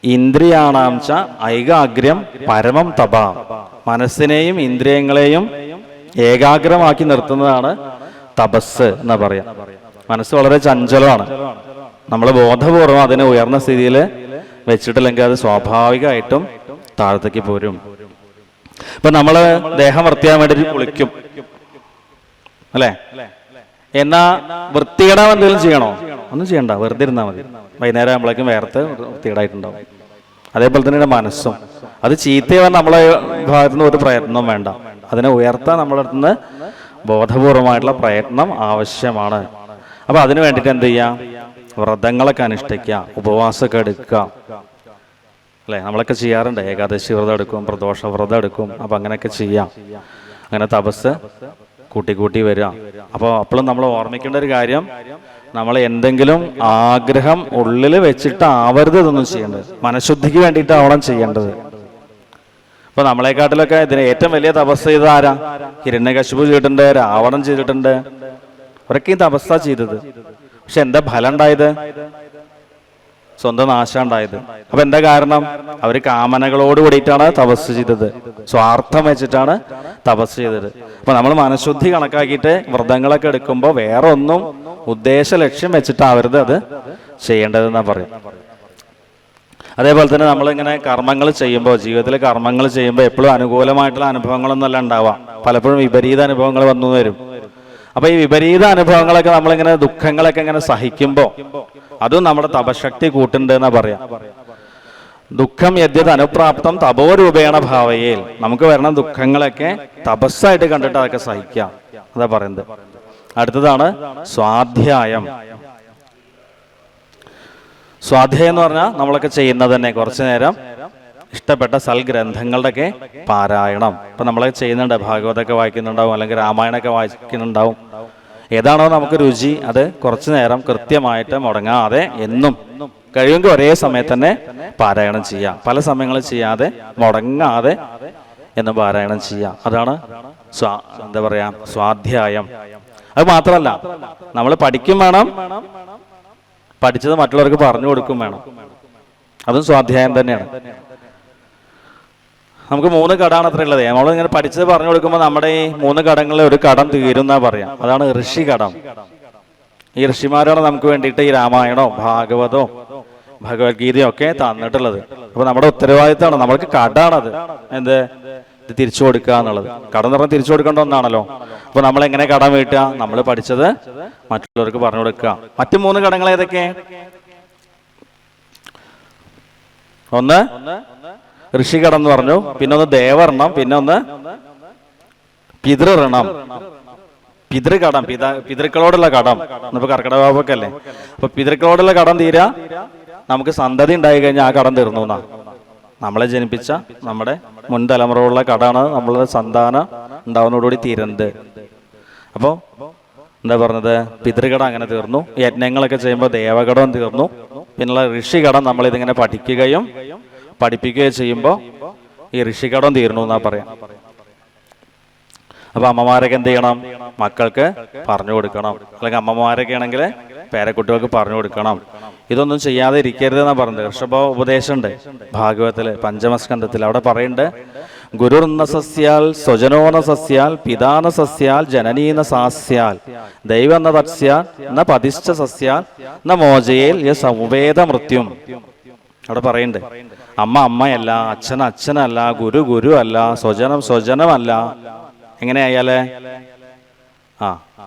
ഇന്ദ്രിയാണാംച ഐകാഗ്ര്യം പരമം തപ. മനസ്സിനെയും ഇന്ദ്രിയങ്ങളെയും ഏകാഗ്രമാക്കി നിർത്തുന്നതാണ് തപസ് എന്ന് പറയാം. മനസ്സ് വളരെ ചഞ്ചലമാണ്. നമ്മൾ ബോധപൂർവം അതിനെ ഉയർന്ന സ്ഥിതിയിൽ വെച്ചിട്ടില്ലെങ്കിൽ അത് സ്വാഭാവികമായിട്ടും താഴത്തേക്ക് പോരും. ഇപ്പൊ നമ്മള് ദേഹം വൃത്തിയാൻ വേണ്ടി കുളിക്കും അല്ലെ? എന്നാ വൃത്തികേടാൻ എന്തെങ്കിലും ചെയ്യണോ? ഒന്നും ചെയ്യണ്ട, വെറുതെ ഇരുന്നാൽ മതി. വൈകുന്നേരം ആകുമ്പോഴേക്കും വേർത്ത് വൃത്തികേടായിട്ടുണ്ടാവും. അതേപോലെ തന്നെ മനസ്സും അത് ചീത്തയാവാൻ നമ്മളെ ഭാഗത്തു നിന്ന് ഒരു പ്രയത്നം വേണ്ട. അതിനെ ഉയർത്താൻ നമ്മുടെ അടുത്ത് നിന്ന് ബോധപൂർവമായിട്ടുള്ള പ്രയത്നം ആവശ്യമാണ്. അപ്പൊ അതിനു വേണ്ടിയിട്ട് എന്ത് ചെയ്യാം? വ്രതങ്ങളൊക്കെ അനുഷ്ഠിക്കുക, ഉപവാസമൊക്കെ എടുക്കുക അല്ലെ? നമ്മളൊക്കെ ചെയ്യാറുണ്ട്. ഏകാദശി വ്രതം എടുക്കും, പ്രദോഷ വ്രതം എടുക്കും. അപ്പൊ അങ്ങനെയൊക്കെ ചെയ്യാം. അങ്ങനെ തപസ് കൂട്ടി വരിക. അപ്പോൾ അപ്പോഴും നമ്മൾ ഓർമ്മിക്കേണ്ട ഒരു കാര്യം, നമ്മൾ എന്തെങ്കിലും ആഗ്രഹം ഉള്ളിൽ വെച്ചിട്ട് ആവരുത് ഇതൊന്നും ചെയ്യേണ്ടത്. മനഃശുദ്ധിക്ക് വേണ്ടിയിട്ടാവണം ചെയ്യേണ്ടത്. അപ്പൊ നമ്മളെക്കാട്ടിലൊക്കെ ഇതിന് ഏറ്റവും വലിയ തപസ് ചെയ്തത് ആരാ? ഹിരണ്യകശിപു ചെയ്തിട്ടുണ്ട്, രാവണൻ ചെയ്തിട്ടുണ്ട്. അവരൊക്കെ ഈ തപസ്സാ ചെയ്തത്. പക്ഷെ എന്താ ഫലം ഉണ്ടായത്? സ്വന്തം നാശം ഉണ്ടായത്. അപ്പൊ എന്താ കാരണം? അവര് കാമനകളോട് കൂടിയിട്ടാണ് തപസ് ചെയ്തത്, സ്വാർത്ഥം വെച്ചിട്ടാണ് തപസ് ചെയ്തത്. അപ്പൊ നമ്മൾ മനഃശുദ്ധി കണക്കാക്കിയിട്ട് വ്രതങ്ങളൊക്കെ എടുക്കുമ്പോൾ വേറെ ഒന്നും ഉദ്ദേശ ലക്ഷ്യം വെച്ചിട്ടാവരുത് അത് ചെയ്യേണ്ടതെന്നാ പറയും. അതേപോലെ തന്നെ നമ്മളിങ്ങനെ കർമ്മങ്ങൾ ചെയ്യുമ്പോൾ, ജീവിതത്തിൽ കർമ്മങ്ങൾ ചെയ്യുമ്പോൾ എപ്പോഴും അനുകൂലമായിട്ടുള്ള അനുഭവങ്ങളൊന്നും അല്ല ഉണ്ടാവാം. പലപ്പോഴും വിപരീത അനുഭവങ്ങൾ വന്നു വരും. അപ്പൊ ഈ വിപരീത അനുഭവങ്ങളൊക്കെ നമ്മളിങ്ങനെ ദുഃഖങ്ങളൊക്കെ ഇങ്ങനെ സഹിക്കുമ്പോൾ അതും നമ്മുടെ തപശക്തി കൂട്ടുണ്ട് എന്നാ പറയാം. ദുഃഖം യദ്യത് അനുപ്രാപ്തം തപോരൂപേണ ഭാവയേൽ. നമുക്ക് വരണ ദുഃഖങ്ങളൊക്കെ തപസ്സായിട്ട് കണ്ടിട്ട് അതൊക്കെ സഹിക്കാം, അതാ പറയുന്നത്. അടുത്തതാണ് സ്വാധ്യായം. സ്വാധ്യായം എന്ന് പറഞ്ഞാൽ നമ്മളൊക്കെ ചെയ്യുന്നത് തന്നെ കുറച്ചു നേരം ഇഷ്ടപ്പെട്ട സൽഗ്രന്ഥങ്ങളുടെയൊക്കെ പാരായണം. ഇപ്പൊ നമ്മളൊക്കെ ചെയ്യുന്നുണ്ട്, ഭാഗവതമൊക്കെ വായിക്കുന്നുണ്ടാവും, അല്ലെങ്കിൽ രാമായണമൊക്കെ വായിക്കുന്നുണ്ടാവും. ഏതാണോ നമുക്ക് രുചി അത് കുറച്ചു നേരം കൃത്യമായിട്ട് മുടങ്ങാതെ എന്നും കഴിയുമെങ്കിൽ ഒരേ സമയത്ത് തന്നെ പാരായണം ചെയ്യാം. പല സമയങ്ങളിൽ ചെയ്യാതെ മുടങ്ങാതെ എന്ന് പാരായണം ചെയ്യാം. അതാണ് എന്താ പറയാ സ്വാധ്യായം. അത് മാത്രമല്ല, നമ്മൾ പഠിക്കും വേണം, പഠിച്ചത് മറ്റുള്ളവർക്ക് പറഞ്ഞു കൊടുക്കും വേണം. അതും സ്വാധ്യായം തന്നെയാണ്. നമുക്ക് 3 കടമാണ് അത്ര ഉള്ളത്. നമ്മളിങ്ങനെ പഠിച്ചത് പറഞ്ഞു കൊടുക്കുമ്പോൾ നമ്മുടെ ഈ 3 കടങ്ങളിൽ ഒരു കടം തീരുന്നാ പറയാം. അതാണ് ഋഷി കടം. ഈ ഋഷിമാരാണ് നമുക്ക് വേണ്ടിയിട്ട് ഈ രാമായണവും ഭാഗവതവും ഭഗവത്ഗീതയും ഒക്കെ തന്നിട്ടുള്ളത്. അപ്പൊ നമ്മുടെ ഉത്തരവാദിത്തമാണ്, നമ്മൾക്ക് കടാണത്. എന്ത്? ഇത് തിരിച്ചു കൊടുക്കുക എന്നുള്ളത്. കടം എന്ന് പറഞ്ഞാൽ തിരിച്ചു കൊടുക്കേണ്ട ഒന്നാണല്ലോ. അപ്പൊ നമ്മൾ എങ്ങനെ കടം വീട്ടുക? നമ്മൾ പഠിച്ചത് മറ്റുള്ളവർക്ക് പറഞ്ഞു കൊടുക്കുക. മറ്റു 3 കടങ്ങൾ ഏതൊക്കെ? ഒന്ന് ഋഷികടം എന്ന് പറഞ്ഞു, പിന്നെ ഒന്ന് ദേവഋണം, പിന്നെ ഒന്ന് പിതൃഋണം. പിതൃകടം, പിതൃക്കളോടുള്ള കടം. ഇന്നിപ്പോ കർക്കിടകവാപൊക്കെ അല്ലേ. അപ്പൊ പിതൃക്കളോടുള്ള കടം തീരാ നമുക്ക് സന്തതി ഉണ്ടായി കഴിഞ്ഞാൽ ആ കടം തീർന്നു എന്നാ. നമ്മളെ ജനിപ്പിച്ച നമ്മുടെ മുൻ തലമുറയുള്ള കടാണ് നമ്മളുടെ സന്താനം ഉണ്ടാവുന്നതോടുകൂടി തീരുന്നത്. അപ്പോ എന്താ പറഞ്ഞത്? പിതൃകടം അങ്ങനെ തീർന്നു. യജ്ഞങ്ങളൊക്കെ ചെയ്യുമ്പോൾ ദേവകടം തീർന്നു. പിന്നുള്ള ഋഷികടം നമ്മൾ ഇതിങ്ങനെ പഠിക്കുകയും പഠിപ്പിക്കുകയും ചെയ്യുമ്പോൾ ഈ ഋഷികടം തീർന്നു എന്നാ പറയാം. അപ്പൊ അമ്മമാരൊക്കെ എന്ത് ചെയ്യണം? മക്കൾക്ക് പറഞ്ഞു കൊടുക്കണം. അല്ലെങ്കിൽ അമ്മമാരൊക്കെ ആണെങ്കിൽ പേരക്കുട്ടികൾക്ക് പറഞ്ഞു കൊടുക്കണം. ഇതൊന്നും ചെയ്യാതെ ഇരിക്കരുത് എന്നാ പറഞ്ഞത്. ഋഷഭ ഉപദേശമുണ്ട് ഭാഗവതത്തില്, പഞ്ചമസ്കന്ധത്തിൽ. അവിടെ പറയുന്നുണ്ട്, ഗുരുർന്ന സസ്യാൽ സ്വജനോന സസ്യാൽ പിതാന സസ്യാൽ ജനനീന സാസ്യാൽ ദൈവന്ന തസ്യാൽ ന പതിശ്ച സസ്യാൽ ന മോചയേൽ യ സംവേദ മൃത്യും. അവിടെ പറയുന്നുണ്ട്, അമ്മ അമ്മയല്ല, അച്ഛൻ അച്ഛനല്ല, ഗുരു ഗുരു അല്ല, സ്വജനം സ്വജനമല്ല. എങ്ങനെയായാലേ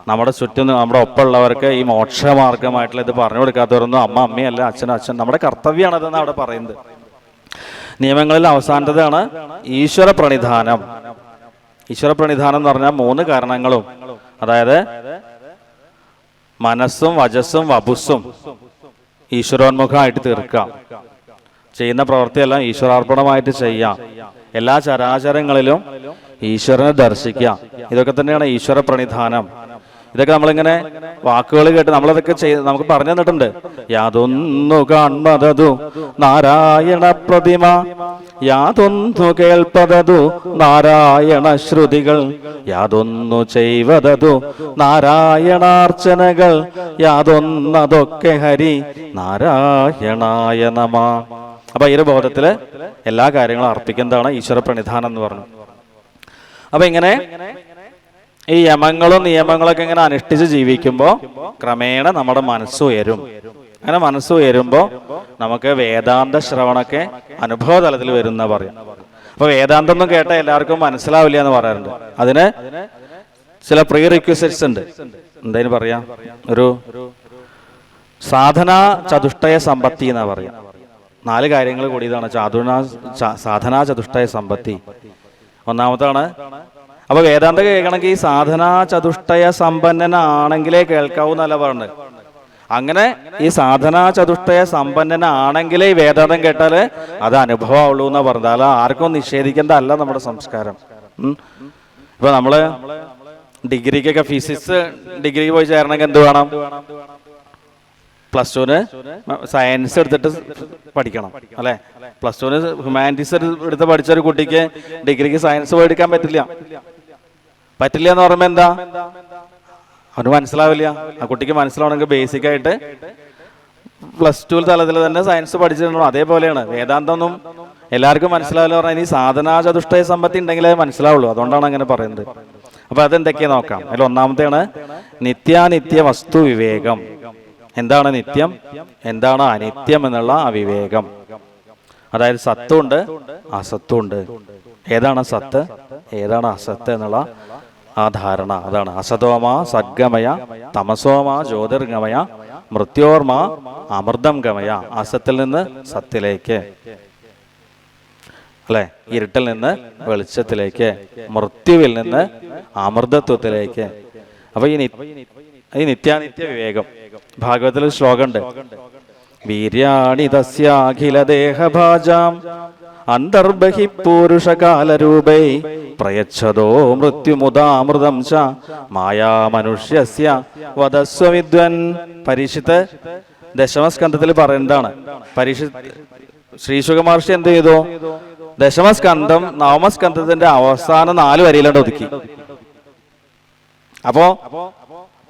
നമ്മുടെ ചുറ്റും നമ്മുടെ ഒപ്പമുള്ളവർക്ക് ഈ മോക്ഷമാർഗമായിട്ടുള്ള ഇത് പറഞ്ഞു കൊടുക്കാത്തവരൊന്നും അമ്മ അമ്മയല്ല, അച്ഛൻ അച്ഛൻ. നമ്മുടെ കർത്തവ്യമാണതെന്ന് അവിടെ പറയുന്നത്. നിയമങ്ങളിൽ അവസാനത്തേതാണ് ഈശ്വര പ്രണിധാനം. ഈശ്വര പ്രണിധാനം എന്ന് പറഞ്ഞാൽ 3 കാരണങ്ങളും, അതായത് മനസ്സും വചസ്സും വപുസ്സും ഈശ്വരോന്മുഖമായിട്ട് തീർക്കാം. ചെയ്യുന്ന പ്രവൃത്തിയെല്ലാം ഈശ്വരാർപ്പണമായിട്ട് ചെയ്യാം. എല്ലാ ചരാചരങ്ങളിലും ഈശ്വരനെ ദർശിക്കാം. ഇതൊക്കെ തന്നെയാണ് ഈശ്വര പ്രണിധാനം. ഇതൊക്കെ നമ്മളിങ്ങനെ വാക്കുകൾ കേട്ട് നമ്മളതൊക്കെ നമുക്ക് പറഞ്ഞു തന്നിട്ടുണ്ട്. യാതൊന്നു കാൺമതതു നാരായണ പ്രതിമ, യാതൊന്നു കേൾപ്പതതു നാരായണ ശ്രുതികൾ, യാതൊന്നു ചെയ്വതതു നാരായണാർച്ചനകൾ, യാതൊന്നതൊക്കെ ഹരി നാരായണായ നമ. അപ്പൊ ഈ ഒരു ബോധത്തില് എല്ലാ കാര്യങ്ങളും അർപ്പിക്കുന്നതാണ് ഈശ്വര പ്രണിധാനം എന്ന് പറഞ്ഞു. അപ്പൊ ഇങ്ങനെ ഈ യമങ്ങളും നിയമങ്ങളൊക്കെ ഇങ്ങനെ അനുഷ്ഠിച്ച് ജീവിക്കുമ്പോൾ ക്രമേണ നമ്മുടെ മനസ്സ് ഉയരും. അങ്ങനെ മനസ്സ് ഉയരുമ്പോൾ നമുക്ക് വേദാന്ത ശ്രവണമൊക്കെ അനുഭവ തലത്തിൽ വരുന്ന പറയാം. അപ്പൊ വേദാന്തം ഒന്നും കേട്ടാൽ എല്ലാവർക്കും മനസ്സിലാവില്ല എന്ന് പറയാറുണ്ട്. അതിന് ചില പ്രീ റിക്വസിറ്റ്സ് ഉണ്ട്. എന്തായാലും പറയാം, ഒരു സാധനാ ചതുഷ്ടയ സമ്പത്തി എന്നാ പറയാം. 4 കാര്യങ്ങൾ കൂടിയതാണ് സാധനാ ചതുഷ്ടയ സമ്പത്തി. ഒന്നാമതാണ്, അപ്പൊ വേദാന്തം കേൾക്കണമെങ്കിൽ ഈ സാധനാ ചതുഷ്ടയ സമ്പന്നനാണെങ്കിലേ കേൾക്കാവൂ എന്നല്ല പറഞ്ഞത്. അങ്ങനെ ഈ സാധനാ ചതുഷ്ടയ സമ്പന്നനാണെങ്കിലേ ഈ വേദാന്തം കേട്ടാല് അത് അനുഭവമുള്ളൂ എന്നാ പറഞ്ഞത്. അല്ല ആർക്കും നിഷേധിക്കേണ്ട നമ്മുടെ സംസ്കാരം. ഇപ്പൊ നമ്മള് ഡിഗ്രിക്കൊക്കെ ഫിസിക്സ് ഡിഗ്രിക്ക് പോയി ചേരണമെങ്കിൽ എന്ത് വേണം? +2 സയൻസ് എടുത്തിട്ട് പഠിക്കണം അല്ലെ. +2 ഹ്യൂമാനിറ്റീസ് എടുത്ത് പഠിച്ച ഒരു കുട്ടിക്ക് ഡിഗ്രിക്ക് സയൻസ് പോയി എടുക്കാൻ പറ്റില്ല എന്ന് പറയുമ്പോ എന്താ? അവന് മനസ്സിലാവില്ല. ആ കുട്ടിക്ക് മനസ്സിലാവണമെങ്കിൽ ബേസിക് ആയിട്ട് +2 തലത്തിൽ തന്നെ സയൻസ് പഠിച്ചിട്ടുണ്ടോ. അതേപോലെയാണ് വേദാന്തമൊന്നും എല്ലാവർക്കും മനസ്സിലാവില്ല പറഞ്ഞാൽ ഇനി സാധനാ ചതുഷ്ടയ സമ്പത്തി ഉണ്ടെങ്കിലേ മനസ്സിലാവുള്ളൂ. അതുകൊണ്ടാണ് അങ്ങനെ പറയുന്നത്. അപ്പൊ അതെന്തൊക്കെയാ നോക്കാം. അതിൽ ഒന്നാമത്തെയാണ് നിത്യാനിത്യ വസ്തു വിവേകം. എന്താണ് നിത്യം, എന്താണ് അനിത്യം എന്നുള്ള ആ വിവേകം. അതായത് സത്തുണ്ട് അസത്തുണ്ട്. ഏതാണ് സത്ത്, ഏതാണ് അസത്ത് എന്നുള്ള ആ ധാരണ. അതാണ് അസതോമ സദ്ഗമയ തമസോമ ജ്യോതിർഗമയ മൃത്യോർമ അമൃതം ഗമയ. അസത്തിൽ നിന്ന് സത്തിലേക്ക് അല്ലെ, ഇരുട്ടിൽ നിന്ന് വെളിച്ചത്തിലേക്ക്, മൃത്യുവിൽ നിന്ന് അമൃതത്വത്തിലേക്ക്. അപ്പൊ ഈ നിത്യാനിത്യ വിവേകം ഭാഗവതത്തിൽ ശ്ലോകമുണ്ട്. വീര്യാണി തസ്യാഖില ദേഹഭാജാം അന്തർബഹി പൂരുഷകാലരൂപൈ പ്രയച്ഛതോ മൃത്യുമുദാമൃതം ച മായാ മനുഷ്യസ്യ വദസ്വ വിദ്വൻ. പരീക്ഷിത്ത് ദശമസ്കന്ധത്തിൽ പറയുന്നതാണ്. ശ്രീശുക മഹർഷി എന്ത് ചെയ്തു? ദശമസ്കന്ധം നവമസ്കന്ധത്തിന്റെ അവസാനം 4 വരിയിലാണ്ട് ഒതുക്കി. അപ്പോ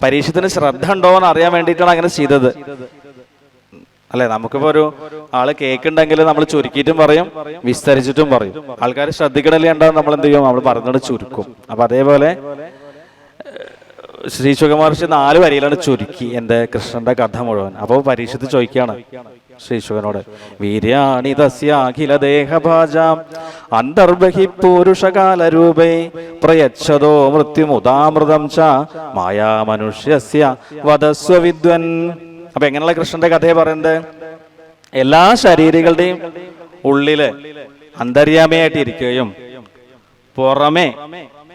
പരീക്ഷത്തിന് ശ്രദ്ധ ഉണ്ടോ എന്ന് അറിയാൻ വേണ്ടിയിട്ടാണ് അങ്ങനെ ചെയ്തത്. അല്ലെ? നമുക്കിപ്പോ ഒരു ആള് കേൾക്കുണ്ടെങ്കിൽ നമ്മൾ ചുരുക്കിയിട്ടും പറയും, വിസ്തരിച്ചിട്ടും പറയും. ആൾക്കാർ ശ്രദ്ധിക്കണല്ലേ ഉണ്ടാവും, നമ്മൾ എന്ത് ചെയ്യും, നമ്മൾ പറഞ്ഞിട്ട് ചുരുക്കും. അപ്പൊ അതേപോലെ ശ്രീ ശുഗമഹർഷി 4 വരിയിലാണ് ചുരുക്കി എന്റെ കൃഷ്ണന്റെ കഥ മുഴുവൻ. അപ്പോൾ പരീക്ഷത്ത് ചോദിക്കുകയാണ് ശ്രീ ശുഗനോട്, വീര്യാണി തസ്യാഖില ദേഹഭാജാം അന്തർബഹി പൂരുഷകാലരൂപേ പ്രയച്ഛതോ മൃത്യുമുദാമൃതം ച മായാ മനുഷ്യസ്യ വദസ്വ വിദ്വൻ. അപ്പൊ എങ്ങനെയുള്ള കൃഷ്ണന്റെ കഥയെ പറയുന്നത്? എല്ലാ ശരീരങ്ങളുടെയും ഉള്ളില് അന്തര്യാമയായിട്ടിരിക്കുകയും പുറമെ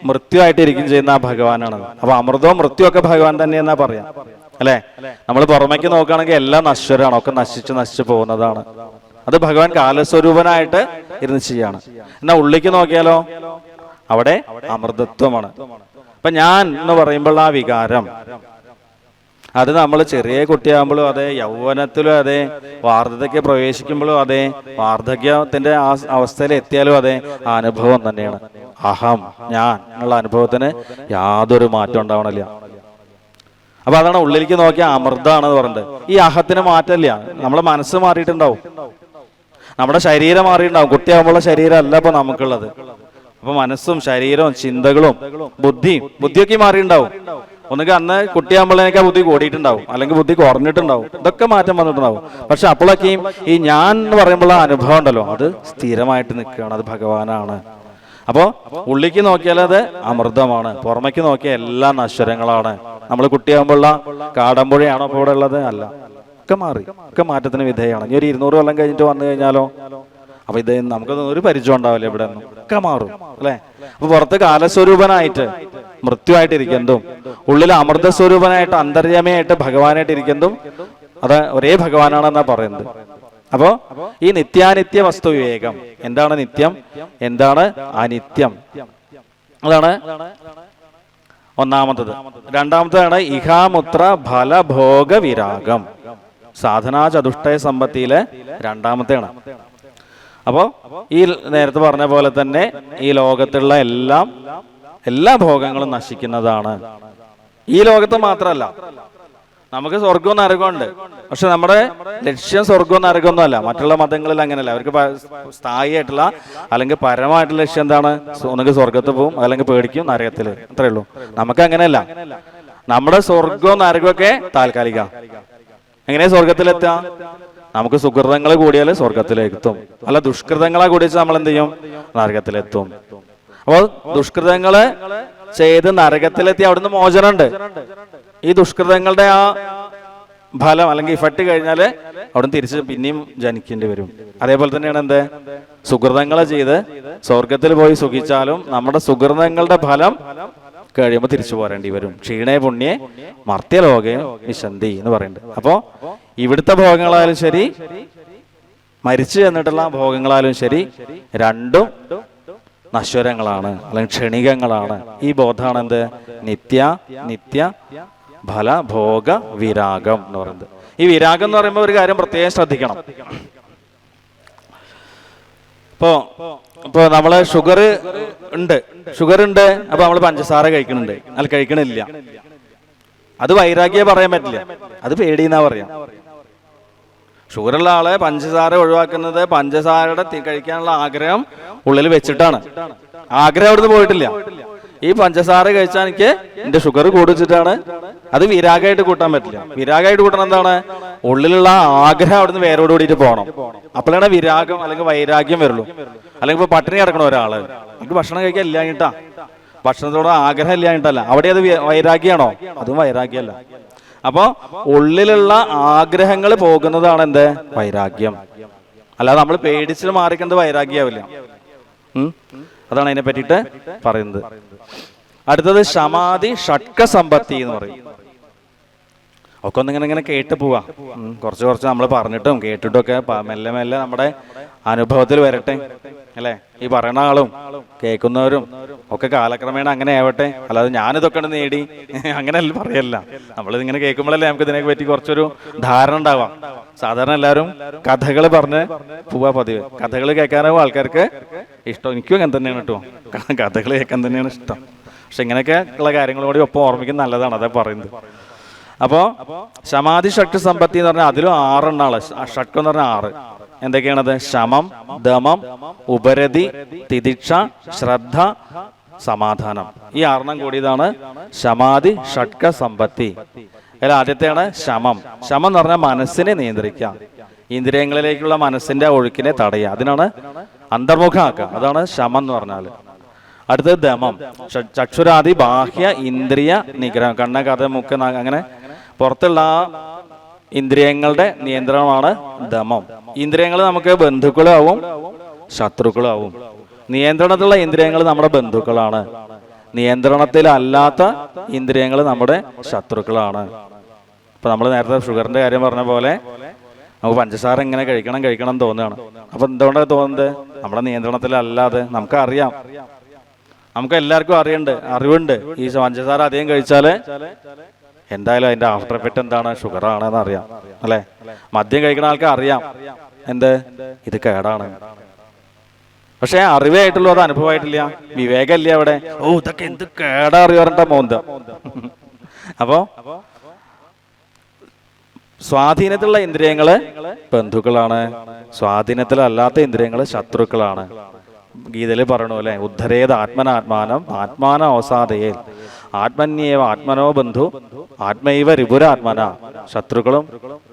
മൃത്യുവായിട്ടിരിക്കും ചെയ്യുന്ന ആ ഭഗവാനാണ്. അപ്പൊ അമൃതവും മൃത്യുവൊക്കെ ഭഗവാൻ തന്നെയെന്നാ പറയാം, അല്ലെ? നമ്മൾ പുറമേക്ക് നോക്കുകയാണെങ്കിൽ എല്ലാം നശ്വരമാണ്, ഒക്കെ നശിച്ചു പോകുന്നതാണ്. അത് ഭഗവാൻ കാലസ്വരൂപനായിട്ട് ഇരുന്ന് ചെയ്യാണ്. എന്നാ ഉള്ളിലേക്ക് നോക്കിയാലോ, അവിടെ അമൃതത്വമാണ്. അപ്പൊ ഞാൻ എന്ന് പറയുമ്പോൾ ആ വികാരം, അത് നമ്മൾ ചെറിയ കുട്ടിയാകുമ്പോഴും അതെ, യൗവനത്തിലും അതെ, വാർദ്ധക്യത്തിൽ പ്രവേശിക്കുമ്പോഴും അതെ, വാർദ്ധക്യത്തിന്റെ ആ അവസ്ഥയിൽ എത്തിയാലും അതെ, ആ അനുഭവം തന്നെയാണ്. അഹം, ഞാൻ എന്നുള്ള അനുഭവത്തിന് യാതൊരു മാറ്റം ഉണ്ടാവണില്ല. അപ്പൊ അതാണ് ഉള്ളിലേക്ക് നോക്കിയ അമൃതാണെന്ന് പറഞ്ഞത്. ഈ അഹത്തിന് മാറ്റമില്ല. നമ്മളെ മനസ്സ് മാറിയിട്ടുണ്ടാവും, നമ്മുടെ ശരീരം മാറിയിട്ടുണ്ടാവും. കുട്ടിയാകുമ്പോഴുള്ള ശരീരം അല്ല ഇപ്പൊ നമുക്കുള്ളത്. അപ്പൊ മനസ്സും ശരീരവും ചിന്തകളും ബുദ്ധിയൊക്കെ മാറിയിട്ടുണ്ടാവും. ഒന്നുകിൽ അന്ന് കുട്ടിയാകുമ്പോഴേക്ക് ബുദ്ധി കൂടിയിട്ടുണ്ടാവും, അല്ലെങ്കിൽ ബുദ്ധി കുറഞ്ഞിട്ടുണ്ടാവും. ഇതൊക്കെ മാറ്റം വന്നിട്ടുണ്ടാവും. പക്ഷെ അപ്പോഴൊക്കെയും ഈ ഞാൻ എന്ന് പറയുമ്പോൾ അനുഭവം ഉണ്ടല്ലോ, അത് സ്ഥിരമായിട്ട് നിൽക്കുകയാണ്. അത് ഭഗവാനാണ്. അപ്പോ ഉള്ളിക്ക് നോക്കിയാൽ അത് അമൃതമാണ്, പുറമേക്ക് നോക്കിയാൽ എല്ലാം നശ്വരങ്ങളാണ്. നമ്മൾ കുട്ടിയാകുമ്പോഴുള്ള കാടമ്പുഴയാണോ ഇപ്പോൾ ഇവിടെ ഉള്ളത്? അല്ല, ഒക്കെ മാറി, ഒക്കെ മാറ്റത്തിന് വിധേയമാണ്. ഇനി ഒരു 200 കൊല്ലം കഴിഞ്ഞിട്ട് വന്നു കഴിഞ്ഞാലോ, അപ്പൊ ഇത് നമുക്കൊന്നും ഒരു പരിചയം ഉണ്ടാവില്ല, ഇവിടെ ഒന്നും ഒക്കെ മാറും, അല്ലെ? അപ്പൊ പുറത്ത് കാലസ്വരൂപനായിട്ട് മൃത്യുവായിട്ട് ഇരിക്കുന്നതും ഉള്ളിൽ അമൃതസ്വരൂപനായിട്ട് അന്തര്യാമയായിട്ട് ഭഗവാനായിട്ട് ഇരിക്കുന്നതും അത് ഒരേ ഭഗവാനാണെന്നാ പറയുന്നത്. അപ്പോ ഈ നിത്യാനിത്യ വസ്തു വിവേകം, എന്താണ് നിത്യം, എന്താണ് അനിത്യം, അതാണ് ഒന്നാമത്തത്. രണ്ടാമത്തേതാണ് ഇഹാമുത്ര ഫലഭോഗ വിരാഗം, സാധനാ ചതുഷ്ടയ സമ്പത്തിയിലെ രണ്ടാമത്തെയാണ്. അപ്പോ ഈ നേരത്തെ പറഞ്ഞ പോലെ തന്നെ ഈ ലോകത്തുള്ള എല്ലാ ഭോഗങ്ങളും നശിക്കുന്നതാണ്. ഈ ലോകത്ത് മാത്രമല്ല, നമുക്ക് സ്വർഗവും നരകമുണ്ട്. പക്ഷെ നമ്മുടെ ലക്ഷ്യം സ്വർഗവും നരകമൊന്നും അല്ല. മറ്റുള്ള മതങ്ങളിൽ അങ്ങനെയല്ല. അവർക്ക് സ്ഥായിയായിട്ടുള്ള അല്ലെങ്കിൽ പരമായിട്ടുള്ള ലക്ഷ്യം എന്താണ്? ഒന്നുകിൽ സ്വർഗത്ത് പോവും, അല്ലെങ്കിൽ പേടിക്കും, നരകത്തില്. അത്രേ ഉള്ളൂ. നമുക്ക് അങ്ങനെയല്ല. നമ്മുടെ സ്വർഗവും നരകമൊക്കെ താൽക്കാലിക. എങ്ങനെയാ സ്വർഗത്തിലെത്താ? നമുക്ക് സുഹൃതങ്ങൾ കൂടിയാൽ സ്വർഗത്തിലെത്തും, അല്ല ദുഷ്കൃതങ്ങളെ കൂടിച്ച് നമ്മൾ എന്ത് ചെയ്യും? നരകത്തിലെത്തും. അപ്പോൾ ദുഷ്കൃതങ്ങള് ചെയ്ത് നരകത്തിലെത്തി അവിടുന്ന് മോചനമുണ്ട്. ഈ ദുഷ്കൃതങ്ങളുടെ ആ ഫലം അല്ലെങ്കിൽ ഇഫക്റ്റ് കഴിഞ്ഞാൽ അവിടുന്ന് തിരിച്ച് പിന്നെയും ജനിക്കേണ്ടി വരും. അതേപോലെ തന്നെയാണ് എന്ത്? സുഹൃതങ്ങളെ ചെയ്ത് സ്വർഗത്തിൽ പോയി സുഖിച്ചാലും നമ്മുടെ സുഹൃതങ്ങളുടെ ഫലം കഴിയുമ്പോൾ തിരിച്ചു പോരേണ്ടി വരും. ക്ഷീണേ പുണ്യേ മർത്യലോകേ വിശന്തി എന്ന് പറയുന്നുണ്ട്. അപ്പോ ഇവിടുത്തെ ഭോഗങ്ങളായാലും ശരി, മരിച്ചു എന്നിട്ടുള്ള ഭോഗങ്ങളായാലും ശരി, രണ്ടും നശ്വരങ്ങളാണ്, അല്ലെങ്കിൽ ക്ഷണികങ്ങളാണ്. ഈ ബോധമാണ് എന്ത്? നിത്യ ഫല ഭോഗ വിരാഗം എന്ന് പറയുന്നത്. ഈ വിരാഗം എന്ന് പറയുമ്പോൾ ഒരു കാര്യം പ്രത്യേകം ശ്രദ്ധിക്കണം. ഇപ്പോ നമ്മള് ഷുഗർ ഉണ്ട്, അപ്പൊ നമ്മൾ പഞ്ചസാര കഴിക്കണുണ്ട്, അല്ല കഴിക്കണില്ല. അത് വൈരാഗ്യം പറയാൻ പറ്റില്ല, അത് പേടിയെന്നാ പറയാം. ഷുഗറുള്ള ആളെ പഞ്ചസാര ഒഴിവാക്കുന്നത് പഞ്ചസാരയുടെ കഴിക്കാനുള്ള ആഗ്രഹം ഉള്ളിൽ വെച്ചിട്ടാണ്. ആഗ്രഹം അവിടുന്ന് പോയിട്ടില്ല. ഈ പഞ്ചസാര കഴിച്ചാൽ എനിക്ക് എന്റെ ഷുഗർ കൂടിച്ചിട്ടാണ്. അത് വിരാഗമായിട്ട് കൂട്ടാൻ പറ്റില്ല. വിരാഗമായിട്ട് കൂട്ടണം എന്താണ്? ഉള്ളിലുള്ള ആഗ്രഹം അവിടുന്ന് വേരോട് കൂടിയിട്ട് പോകണം. അപ്പോഴാണ് വിരാഗം അല്ലെങ്കിൽ വൈരാഗ്യം വരുള്ളൂ. അല്ലെങ്കിൽ ഇപ്പൊ പട്ടിണി കിടക്കണ ഒരാള്, എനിക്ക് ഭക്ഷണം കഴിക്കാൻ ഇല്ലാഞ്ഞിട്ടാ, ഭക്ഷണത്തോട് ആഗ്രഹം ഇല്ലാഞ്ഞിട്ടല്ല, അവിടെ അത് വൈരാഗ്യമാണോ? അതും വൈരാഗ്യമല്ല. അപ്പോ ഉള്ളിലുള്ള ആഗ്രഹങ്ങൾ പോകുന്നതാണ് എന്ത്? വൈരാഗ്യം. അല്ലാതെ നമ്മൾ പേടിച്ച് മാറിക്കുന്നത് വൈരാഗ്യാവില്ല. അതാണ് അതിനെ പറ്റിയിട്ട് പറയുന്നത്. അടുത്തത് ശമാധി ഷഡ്ക സമ്പത്തി എന്ന് പറയും. ഒക്കെ ഒന്നിങ്ങനെ കേട്ട് പോവാ. കുറച്ച് നമ്മൾ പറഞ്ഞിട്ടും കേട്ടിട്ടും ഒക്കെ മെല്ലെ മെല്ലെ നമ്മുടെ അനുഭവത്തിൽ വരട്ടെ, അല്ലെ? ഈ പറയുന്ന ആളും കേൾക്കുന്നവരും ഒക്കെ കാലക്രമേണ അങ്ങനെ ആവട്ടെ. അല്ലാതെ ഞാനിതൊക്കെ നേടി അങ്ങനെയല്ല പറയല്ല. നമ്മളിതിങ്ങനെ കേൾക്കുമ്പോഴല്ലേ നമുക്ക് ഇതിനെ പറ്റി കുറച്ചൊരു ധാരണ ഉണ്ടാവാം. സാധാരണ എല്ലാവരും കഥകൾ പറഞ്ഞ് പോവാ പതിവ്. കഥകൾ കേൾക്കാനാവും ആൾക്കാർക്ക് ഇഷ്ടം. എനിക്കും അങ്ങനെ തന്നെയാണ് കേട്ടോ, കഥകൾ കേൾക്കാൻ തന്നെയാണ് ഇഷ്ടം. പക്ഷെ ഇങ്ങനെയൊക്കെ ഉള്ള കാര്യങ്ങളും കൂടി ഒപ്പം ഓർമ്മിക്കുന്നത് നല്ലതാണ്. അതേ പറയുന്നത്. അപ്പോൾ ശമാധി ഷട്ട് സമ്പത്തി എന്ന് പറഞ്ഞാൽ അതിലും 6 എണ്ണാണ്. ഷട്ട് എന്ന് പറഞ്ഞാൽ 6. എന്തൊക്കെയാണത്? ശമം, ദമം, ഉപരതി, തിദിക്ഷ, ശ്രദ്ധ, സമാധാനം. ഈ 6 കൂടിയതാണ് ശമാധി ഷട്ക സമ്പത്തി. അതിൽ ആദ്യത്തെയാണ് ശമം. ശമം എന്ന് പറഞ്ഞാൽ മനസ്സിനെ നിയന്ത്രിക്കുക, ഇന്ദ്രിയങ്ങളിലേക്കുള്ള മനസ്സിന്റെ ഒഴുക്കിനെ തടയുക, അതിനാണ് അന്തർമുഖമാക്കുക. അതാണ് ശമം എന്ന് പറഞ്ഞാൽ. അടുത്തത് ദമം. ചക്ഷുരാദി ബാഹ്യ ഇന്ദ്രിയ നിഗ്രഹം, കണ്ണ്, കഥ, മൂക്ക്, അങ്ങനെ പുറത്തുള്ള ആ ഇന്ദ്രിയങ്ങളുടെ നിയന്ത്രണമാണ് ദമം. ഇന്ദ്രിയങ്ങൾ നമുക്ക് ബന്ധുക്കളാവും ശത്രുക്കളാവും. നിയന്ത്രണത്തിലുള്ള ഇന്ദ്രിയങ്ങൾ നമ്മുടെ ബന്ധുക്കളാണ്, നിയന്ത്രണത്തിലല്ലാത്ത ഇന്ദ്രിയങ്ങൾ നമ്മുടെ ശത്രുക്കളാണ്. ഇപ്പൊ നമ്മൾ നേരത്തെ ഷുഗറിന്റെ കാര്യം പറഞ്ഞ പോലെ നമുക്ക് പഞ്ചസാര ഇങ്ങനെ കഴിക്കണം തോന്നുകയാണ്. അപ്പൊ എന്തുകൊണ്ടാണ് തോന്നുന്നത്? നമ്മുടെ നിയന്ത്രണത്തിലല്ലാതെ. നമുക്കറിയാം, നമുക്ക് എല്ലാവർക്കും അറിവുണ്ട് ഈ പഞ്ചസാര അധികം കഴിച്ചാല് എന്തായാലും അതിന്റെ ആഫ്റ്റർ എഫക്റ്റ് എന്താണ്, ഷുഗർ ആണെന്ന് അറിയാം അല്ലെ. മദ്യം കഴിക്കുന്ന ആൾക്ക് അറിയാം എന്ത്, ഇത് കേടാണ്. പക്ഷെ അറിവായിട്ടുള്ളൂ, അത് അനുഭവമായിട്ടില്ല, വിവേകമില്ല അവിടെ. ഓ ഇതൊക്കെ എന്ത് കേടാ അറിയാറുണ്ട മോന്ത. അപ്പോ സ്വാധീനത്തിലുള്ള ഇന്ദ്രിയങ്ങള് ബന്ധുക്കളാണ്, സ്വാധീനത്തിലല്ലാത്ത ഇന്ദ്രിയങ്ങള് ശത്രുക്കളാണ്. ഗീതയിൽ പറയണു അല്ലെ, ഉദ്ധരേത് ആത്മനാത്മാനം ആത്മാന അവസാദയേ ആത്മന്യേവ ആത്മനോ ബന്ധു ആത്മൈവ രിപുരാത്മന. ശത്രുക്കളും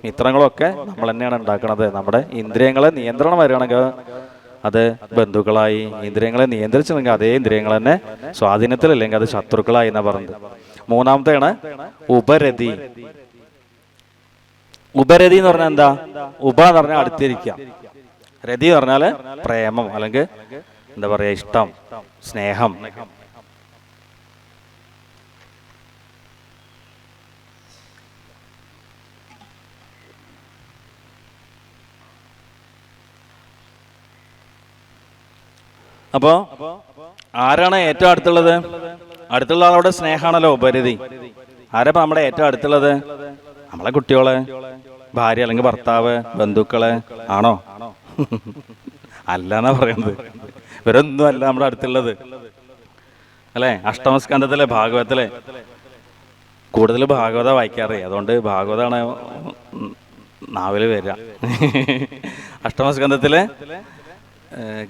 മിത്രങ്ങളും ഒക്കെ നമ്മൾ തന്നെയാണ് ഉണ്ടാക്കുന്നത്. നമ്മുടെ ഇന്ദ്രിയങ്ങളെ നിയന്ത്രണം വരികയാണെങ്കിൽ അത് ബന്ധുക്കളായി, ഇന്ദ്രിയങ്ങളെ നിയന്ത്രിച്ചില്ലെങ്കിൽ അതേ ഇന്ദ്രിയങ്ങൾ തന്നെ സ്വാധീനത്തിലല്ലെങ്കിൽ അത് ശത്രുക്കളായി എന്നാ പറഞ്ഞത്. മൂന്നാമത്തെയാണ് ഉപരതി. ഉപരതി എന്ന് പറഞ്ഞാൽ എന്താ? ഉപ എന്ന് പറഞ്ഞാൽ അടുത്തിരിക്കുക, രതി എന്ന് പറഞ്ഞാല് പ്രേമം അല്ലെങ്കിൽ എന്താ പറയാ, ഇഷ്ടം, സ്നേഹം. അപ്പോ ആരാണ് ഏറ്റവും അടുത്തുള്ളത്? അടുത്തുള്ള ആളോട് സ്നേഹമാണല്ലോ ഉപരതി. ആരപ്പോ നമ്മുടെ ഏറ്റവും അടുത്തുള്ളത്? നമ്മളെ കുട്ടികള്, ഭാര്യ അല്ലെങ്കിൽ ഭർത്താവ്, ബന്ധുക്കള് ആണോ? അല്ലെന്നാ പറയുന്നത്. ഇവരൊന്നും അല്ല നമ്മുടെ അടുത്തുള്ളത് അല്ലെ. അഷ്ടമസ്കന്ധത്തിലെ ഭാഗവതത്തിലെ കൂടുതൽ ഭാഗവത വായിക്കാറ്, അതുകൊണ്ട് ഭാഗവതാണ് നാവില് വരിക. അഷ്ടമസ്കന്ധത്തിലെ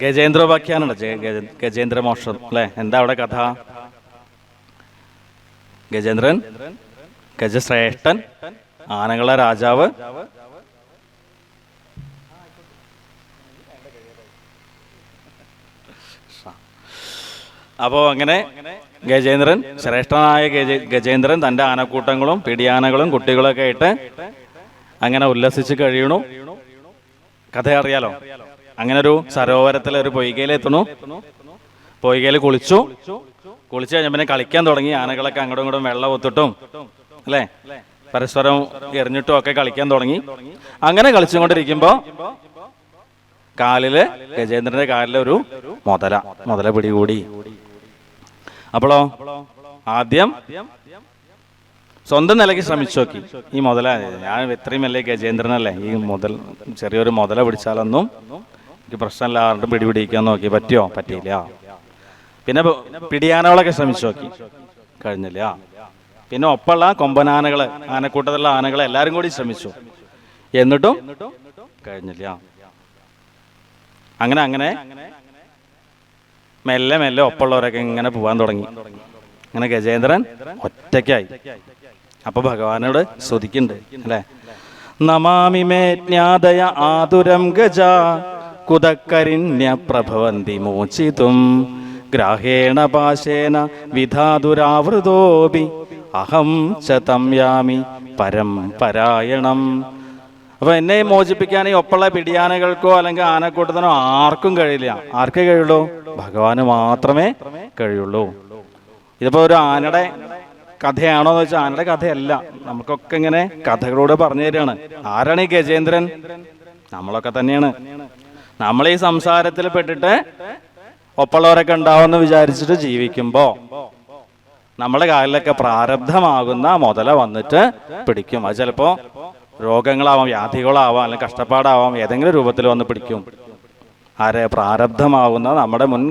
ഗജേന്ദ്രോപാഖ്യാനുണ്ട്, ഗജേന്ദ്ര മോക്ഷം അല്ലെ. എന്താ അവിടെ കഥ? ഗജേന്ദ്രൻ, ഗജശ്രേഷ്ഠൻ, ആനകളെ രാജാവ്, അപ്പോ അങ്ങനെ ഗജേന്ദ്രൻ, ശ്രേഷ്ഠനായ ഗജേന്ദ്രൻ തന്റെ ആനക്കൂട്ടങ്ങളും പിടിയാനകളും കുട്ടികളൊക്കെ ആയിട്ട് അങ്ങനെ ഉല്ലസിച്ച് കഴിയണു. കഥ അറിയാലോ. അങ്ങനെ ഒരു സരോവരത്തിലെ ഒരു പൊയ്കയിലെത്തണു. പൊയ്കയിൽ കുളിച്ചു കഴിഞ്ഞ പിന്നെ കളിക്കാൻ തുടങ്ങി. ആനകളൊക്കെ അങ്ങോട്ടും ഇങ്ങോട്ടും വെള്ളം ഒത്തിട്ടും അല്ലെ പരസ്പരം എറിഞ്ഞിട്ടും ഒക്കെ കളിക്കാൻ തുടങ്ങി. അങ്ങനെ കളിച്ചുകൊണ്ടിരിക്കുമ്പോ കാലില്, ഗജേന്ദ്രന്റെ കാലില് ഒരു മുതല പിടികൂടി. അപ്പോളോ ആദ്യം സ്വന്തം നിലയ്ക്ക് ശ്രമിച്ചു നോക്കി. ഈ മുതല, ഞാൻ ഇത്രയും വലിയ ഗജേന്ദ്രനല്ലേ, ഈ ചെറിയൊരു മുതല പിടിച്ചാലൊന്നും എനിക്ക് പ്രശ്നമില്ല, ആരുടെ പിടിപിടിക്കാൻ നോക്കി. പറ്റിയില്ല. പിന്നെ പിടിയാനകളൊക്കെ ശ്രമിച്ചു നോക്കി, കഴിഞ്ഞില്ല. പിന്നെ ഒപ്പമുള്ള കൊമ്പനാനകള്, ആനക്കൂട്ടത്തിലുള്ള ആനകളെ എല്ലാരും കൂടി ശ്രമിച്ചു, എന്നിട്ടും കഴിഞ്ഞില്ല. അങ്ങനെ മെല്ലെ ഒപ്പമുള്ളവരൊക്കെ ഇങ്ങനെ പോവാൻ തുടങ്ങി. അങ്ങനെ ഗജേന്ദ്രൻ ഒറ്റയ്ക്കായി. അപ്പൊ ഭഗവാനോട് സ്തുതിക്കുന്നുണ്ട് അല്ലെ. നമാമി മേ ജ്ഞാതയ ആതുരം ഗജ കുതക്കരിണ്യ പ്രഭവന്തി മോചിതും ഗ്രാഹേണ പാശേന വിധാതുരാവൃതോപി അഹം ച തം യാമി പരം പരായണം. അപ്പൊ എന്നെ മോചിപ്പിക്കാൻ ഈ ഒപ്പുള്ള പിടിയാനകൾക്കോ അല്ലെങ്കിൽ ആനക്കൂട്ടത്തിനോ ആർക്കും കഴിയില്ല. ആർക്കേ കഴിയുള്ളൂ? ഭഗവാന് മാത്രമേ കഴിയുള്ളൂ. ഇതിപ്പോ ഒരു ആനയുടെ കഥയാണോ എന്ന് വെച്ചാൽ ആനയുടെ കഥയല്ല. നമുക്കൊക്കെ ഇങ്ങനെ കഥകളോട് പറഞ്ഞു തരികയാണ്. ആരാണ് ഈ ഗജേന്ദ്രൻ? നമ്മളൊക്കെ തന്നെയാണ്. നമ്മൾ ഈ സംസാരത്തിൽ പെട്ടിട്ട് ഒപ്പുള്ളവരൊക്കെ ഉണ്ടാവുമെന്ന് വിചാരിച്ചിട്ട് ജീവിക്കുമ്പോ നമ്മുടെ കാലിലൊക്കെ പ്രാരബ്ധമാകുന്ന മുതല വന്നിട്ട് പിടിക്കും. അത് ചിലപ്പോ രോഗങ്ങളാവാം, വ്യാധികളാവാം, അല്ലെങ്കിൽ കഷ്ടപ്പാടാവാം, ഏതെങ്കിലും രൂപത്തിൽ വന്ന് പിടിക്കും. ആരെ? പ്രാരബ്ധമാവുന്ന, നമ്മുടെ മുൻ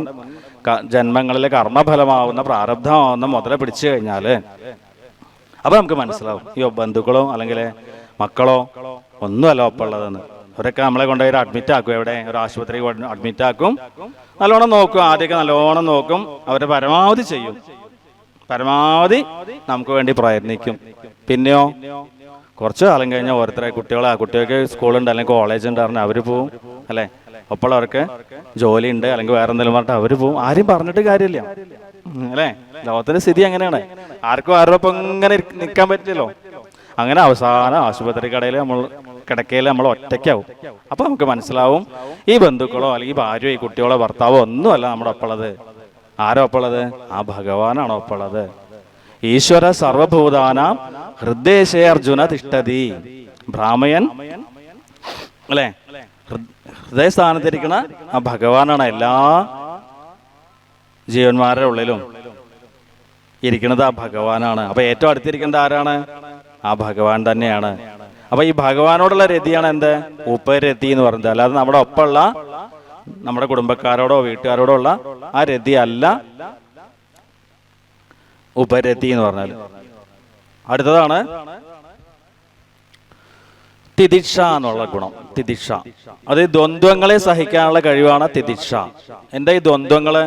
ജന്മങ്ങളിലെ കർമ്മഫലമാവുന്ന പ്രാരബ്ധമാവുന്ന മുതല പിടിച്ചു കഴിഞ്ഞാല് അപ്പം നമുക്ക് മനസ്സിലാവും ഈ ബന്ധുക്കളോ അല്ലെങ്കിൽ മക്കളോ ഒന്നുമല്ല ഒപ്പമുള്ളതെന്ന്. അവരൊക്കെ നമ്മളെ കൊണ്ടുപോയി അഡ്മിറ്റ് ആക്കും, എവിടെ ഒരു ആശുപത്രി അഡ്മിറ്റ് ആക്കും, നല്ലോണം നോക്കും, ആദ്യമൊക്കെ നല്ലോണം നോക്കും, അവരെ പരമാവധി ചെയ്യും, പരമാവധി നമുക്ക് വേണ്ടി പ്രയത്നിക്കും. പിന്നെയോ കുറച്ച് കാലം കഴിഞ്ഞാൽ ഓരോരുത്തരെ കുട്ടികൾക്ക് സ്കൂളുണ്ട് അല്ലെങ്കിൽ കോളേജ് ഉണ്ട് പറഞ്ഞാൽ അവർ പോവും, അല്ലേ? ഒപ്പമുള്ളവർക്ക് ജോലി ഉണ്ട് അല്ലെങ്കിൽ വേറെ എന്തെങ്കിലും പറഞ്ഞിട്ട് അവർ പോവും. ആരും പറഞ്ഞിട്ട് കാര്യമില്ല, അല്ലേ? ലോകത്തിന്റെ സ്ഥിതി അങ്ങനെയാണ്. ആർക്കും ആരുടെ ഒപ്പം ഇങ്ങനെ നിൽക്കാൻ പറ്റില്ലല്ലോ. അങ്ങനെ അവസാനം ആശുപത്രി കിടക്കയിൽ നമ്മൾ ഒറ്റയ്ക്കാവും. അപ്പൊ നമുക്ക് മനസ്സിലാവും ഈ ബന്ധുക്കളോ അല്ലെങ്കിൽ ഭാര്യയോ ഈ കുട്ടികളോ ഭർത്താവോ ഒന്നുമല്ല നമ്മുടെ ഒപ്പമുള്ളത്. ആരോ ഒപ്പമുള്ളത്? ആ ഭഗവാനാണ് ഒപ്പമുള്ളത്. ഈശ്വര സർവഭൂതാനാം ഹൃദയശേ അർജുന തിഷ്ഠതി. ഭ്രാമയൻ, അല്ലെ? ഹൃദയസ്ഥാനത്തിരിക്കണ ആ ഭഗവാനാണ് എല്ലാ ജീവന്മാരുടെ ഉള്ളിലും ഇരിക്കുന്നത്. ആ ഭഗവാനാണ്. അപ്പൊ ഏറ്റവും അടുത്തിരിക്കേണ്ട ആരാണ്? ആ ഭഗവാൻ തന്നെയാണ്. അപ്പൊ ഈ ഭഗവാനോടുള്ള രതിയാണ് എന്ത്? ഉപരതി എന്ന് പറയുന്നത്. അല്ലാതെ നമ്മുടെ ഒപ്പമുള്ള നമ്മുടെ കുടുംബക്കാരോടോ വീട്ടുകാരോടോ ഉള്ള ആ രതി അല്ല ഉപരതി എന്ന് പറഞ്ഞാൽ. അടുത്തതാണ് തിദിക്ഷ എന്നുള്ള ഗുണം. തിദിക്ഷ അത് ദ്വന്ദ്വങ്ങളെ സഹിക്കാനുള്ള കഴിവാണ് തിദിക്ഷ. എന്താ ഈ ദ്വന്ദ്വങ്ങള്?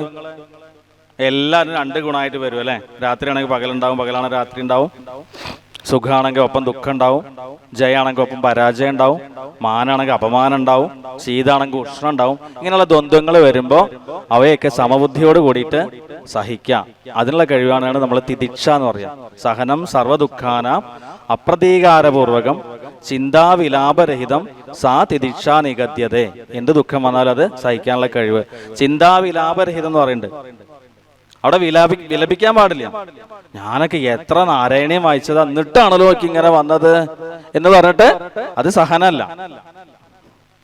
എല്ലാവരും രണ്ട് ഗുണമായിട്ട് വരും, അല്ലെ? രാത്രിയാണെങ്കിൽ പകലുണ്ടാവും, പകലാണെങ്കിൽ രാത്രി ഉണ്ടാവും. സുഖമാണെങ്കിൽ ഒപ്പം ദുഃഖം ഉണ്ടാവും, ജയാണെങ്കിൽ ഒപ്പം പരാജയം ഉണ്ടാവും, മാനാണെങ്കിൽ അപമാനം ഉണ്ടാവും, ശീതാണെങ്കിൽ ഉഷ്ണം ഉണ്ടാവും. ഇങ്ങനെയുള്ള ദ്വന്ദ്വങ്ങൾ വരുമ്പോൾ അവയൊക്കെ സമബുദ്ധിയോട് കൂടിയിട്ട് സഹിക്കാം. അതിനുള്ള കഴിവാണ് നമ്മൾ തിദിക്ഷ എന്ന് പറയാം. സഹനം സർവ്വദുഃഖാനാം അപ്രതീകാരപൂർവകം ചിന്താവിലാപരഹിതം സാ തിദിക്ഷ നിഗദ്യതേ. എന്ത് ദുഃഖം വന്നാലും അത് സഹിക്കാനുള്ള കഴിവ്. ചിന്താവിലാപരഹിതം എന്ന് പറയുന്നുണ്ട്. അവിടെ വിലപിക്കാൻ പാടില്ല. ഞാനൊക്കെ എത്ര നാരായണീയം വായിച്ചത്, എന്നിട്ടാണല്ലോ നോക്കി ഇങ്ങനെ വന്നത് എന്ന് പറഞ്ഞിട്ട് അത് സഹനല്ല,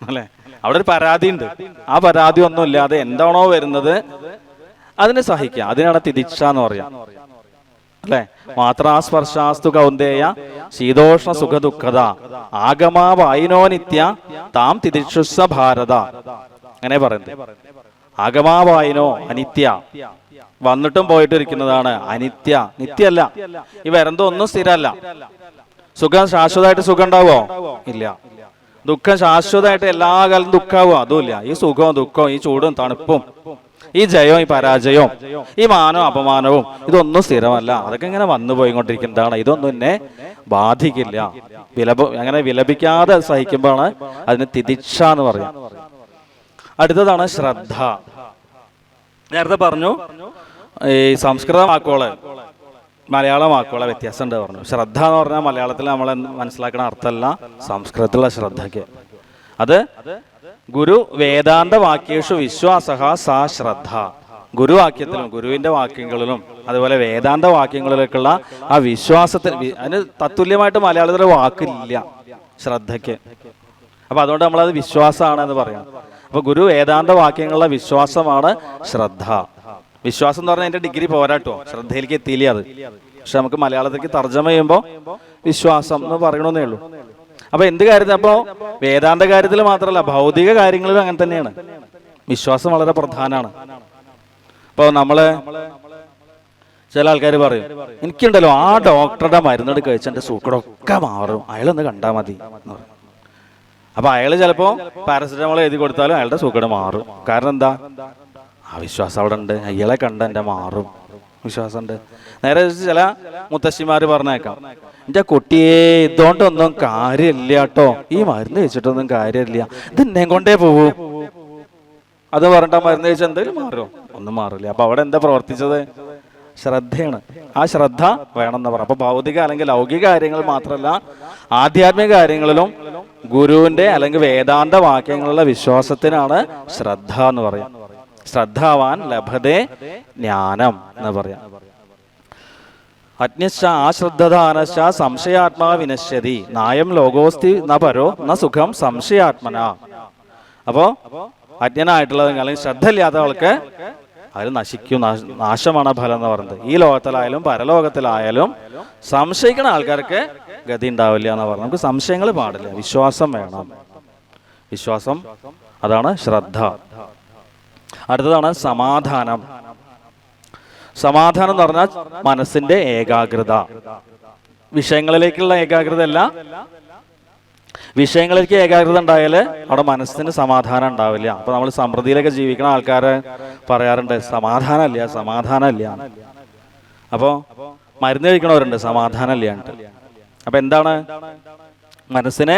അല്ലെ? അവിടെ ഒരു പരാതി ഉണ്ട്. ആ പരാതി ഒന്നും ഇല്ലാതെ എന്താണോ വരുന്നത് അതിനെ സഹിക്കുക. അതിനാണ് തിദിക്ഷ എന്ന് പറയാം, അല്ലെ? മാത്രാസ്പർശാസ്തു കൗന്ദേയ ശീതോഷ്ണ സുഖ ദുഃഖത ആഗമാ വായിനോ നിത്യ താം തിദിക്ഷുസ ഭാരത. അങ്ങനെ പറയുന്നത്. ആഗമാ വായിനോ അനിത്യ, വന്നിട്ടും പോയിട്ടിരിക്കുന്നതാണ് അനിത്യ, നിത്യല്ല. ഈ വരുന്നതോ ഒന്നും സ്ഥിരമല്ല. സുഖം ശാശ്വതമായിട്ട് സുഖം ഉണ്ടാവോ? ഇല്ല. ദുഃഖം ശാശ്വതമായിട്ട് എല്ലാ കാലത്തും ദുഃഖാവോ? അതുമില്ല. ഈ സുഖവും ദുഃഖവും, ഈ ചൂടും തണുപ്പും, ഈ ജയവും ഈ പരാജയവും, ഈ മാനവും അപമാനവും, ഇതൊന്നും സ്ഥിരമല്ല. അതൊക്കെ ഇങ്ങനെ വന്നു പോയിക്കൊണ്ടിരിക്കുന്നതാണ്. ഇതൊന്നും എന്നെ ബാധിക്കില്ല. അങ്ങനെ വിലപിക്കാതെ സഹിക്കുമ്പോഴാണ് അതിന് തിദിക്ഷ എന്ന് പറയാം. അടുത്തതാണ് ശ്രദ്ധ. നേരത്തെ പറഞ്ഞു ഈ സംസ്കൃത വാക്കുകള് മലയാളം വാക്കുകളെ വ്യത്യാസം ഉണ്ട് പറഞ്ഞു. ശ്രദ്ധ എന്ന് പറഞ്ഞാൽ മലയാളത്തിൽ നമ്മൾ മനസ്സിലാക്കുന്ന അർത്ഥമല്ല സംസ്കൃതത്തിലുള്ള ശ്രദ്ധയ്ക്ക്. അത് ഗുരു വേദാന്ത വാക്യേഷു വിശ്വാസഹ സാ ശ്രദ്ധ. ഗുരുവാക്യത്തിലും ഗുരുവിന്റെ വാക്യങ്ങളിലും അതുപോലെ വേദാന്ത വാക്യങ്ങളിലേക്കുള്ള ആ വിശ്വാസത്തിന് അതിന് തത്തുല്യമായിട്ട് മലയാളത്തിലെ വാക്കില്ല ശ്രദ്ധയ്ക്ക്. അപ്പൊ അതുകൊണ്ട് നമ്മളത് വിശ്വാസമാണ് എന്ന് പറയാം. അപ്പൊ ഗുരു വേദാന്ത വാക്യങ്ങളുടെ വിശ്വാസമാണ് ശ്രദ്ധ. വിശ്വാസം എന്ന് പറഞ്ഞാൽ അതിന്റെ ഡിഗ്രി പോരാട്ടോ, ശ്രദ്ധയിലേക്ക് എത്തിയില്ല അത്. പക്ഷെ നമുക്ക് മലയാളത്തിലേക്ക് തർജ്ജമ ചെയ്യുമ്പോൾ വിശ്വാസം എന്ന് പറയണമെന്നേ ഉള്ളൂ. അപ്പൊ എന്ത് കാര്യത്തിൽ? അപ്പോ വേദാന്ത കാര്യത്തിൽ മാത്രമല്ല, ഭൗതിക കാര്യങ്ങളിലും അങ്ങനെ തന്നെയാണ്. വിശ്വാസം വളരെ പ്രധാനമാണ്. ഇപ്പൊ നമ്മള് ചില ആൾക്കാർ പറയും, എനിക്കുണ്ടല്ലോ ആ ഡോക്ടറുടെ മരുന്നെട് കഴിച്ച എന്റെ സൂക്കടൊക്കെ മാറും, അയാളൊന്ന് കണ്ടാൽ മതി എന്ന് പറയും. അപ്പൊ അയാള് ചിലപ്പോ പാരസെറ്റമോൾ എഴുതി കൊടുത്താലും അയാളുടെ സൂക്കട് മാറും. കാരണം എന്താ? ആ വിശ്വാസം അവിടെ ഉണ്ട്. അയാളെ കണ്ട എന്റെ മാറും, വിശ്വാസം ഉണ്ട്. നേരെ ചില മുത്തശ്ശിമാര് പറഞ്ഞേക്കാം, എന്റെ കുട്ടിയെ ഇതുകൊണ്ടൊന്നും കാര്യമില്ല കേട്ടോ, ഈ മരുന്ന് കഴിച്ചിട്ടൊന്നും കാര്യമില്ല, ഇത് എന്നെ കൊണ്ടേ പോവൂ. അത് പറഞ്ഞിട്ട് മരുന്ന് കഴിച്ചാൽ എന്തെങ്കിലും മാറുമോ? ഒന്നും മാറില്ല. അപ്പൊ അവിടെ എന്താ പ്രവർത്തിച്ചത്? ശ്രദ്ധയാണ്. ആ ശ്രദ്ധ വേണമെന്ന് പറയാം. അപ്പൊ ഭൗതിക അല്ലെങ്കിൽ ലൗകിക കാര്യങ്ങൾ മാത്രമല്ല, ആധ്യാത്മിക കാര്യങ്ങളിലും ഗുരുവിന്റെ അല്ലെങ്കിൽ വേദാന്ത വാക്യങ്ങളുള്ള വിശ്വാസത്തിനാണ് ശ്രദ്ധ എന്ന് പറയാം. ശ്രദ്ധാവാൻ ലഭതേ ജ്ഞാനം എന്ന് പറയാം. അജ്ഞശ്ച ആശ്രദ്ധാനശ്ച സംശയാത്മാ വിനശ്യതി നായം ലോകോസ്തി ന പരോ ന സുഖം സംശയാത്മന. അപ്പോ അജ്ഞനായിട്ടുള്ള അല്ലെങ്കിൽ ശ്രദ്ധ ഇല്ലാത്ത ആൾക്ക് അത് നശിക്കും, നാശമാണ് ഫലം എന്ന് പറയുന്നത്. ഈ ലോകത്തിലായാലും പരലോകത്തിലായാലും സംശയിക്കുന്ന ആൾക്കാർക്ക് ഗതി ഉണ്ടാവില്ല എന്ന് പറഞ്ഞു. നമുക്ക് സംശയങ്ങൾ പാടില്ല, വിശ്വാസം വേണം. വിശ്വാസം, അതാണ് ശ്രദ്ധ. അടുത്തതാണ് സമാധാനം. സമാധാനം എന്ന് പറഞ്ഞാൽ മനസ്സിന്റെ ഏകാഗ്രത. വിഷയങ്ങളിലേക്കുള്ള ഏകാഗ്രത അല്ല. വിഷയങ്ങളിലേക്ക് ഏകാഗ്രത ഉണ്ടായാൽ അവിടെ മനസ്സിന് സമാധാനം ഉണ്ടാവില്ല. അപ്പൊ നമ്മൾ സമൃദ്ധിയിലൊക്കെ ജീവിക്കുന്ന ആൾക്കാരെ പറയാറുണ്ട് സമാധാനമില്ല. അപ്പോ മരുന്ന് കഴിക്കണവരുണ്ട് സമാധാനമില്ലാണ്ട്. അപ്പൊ എന്താണ്? മനസ്സിനെ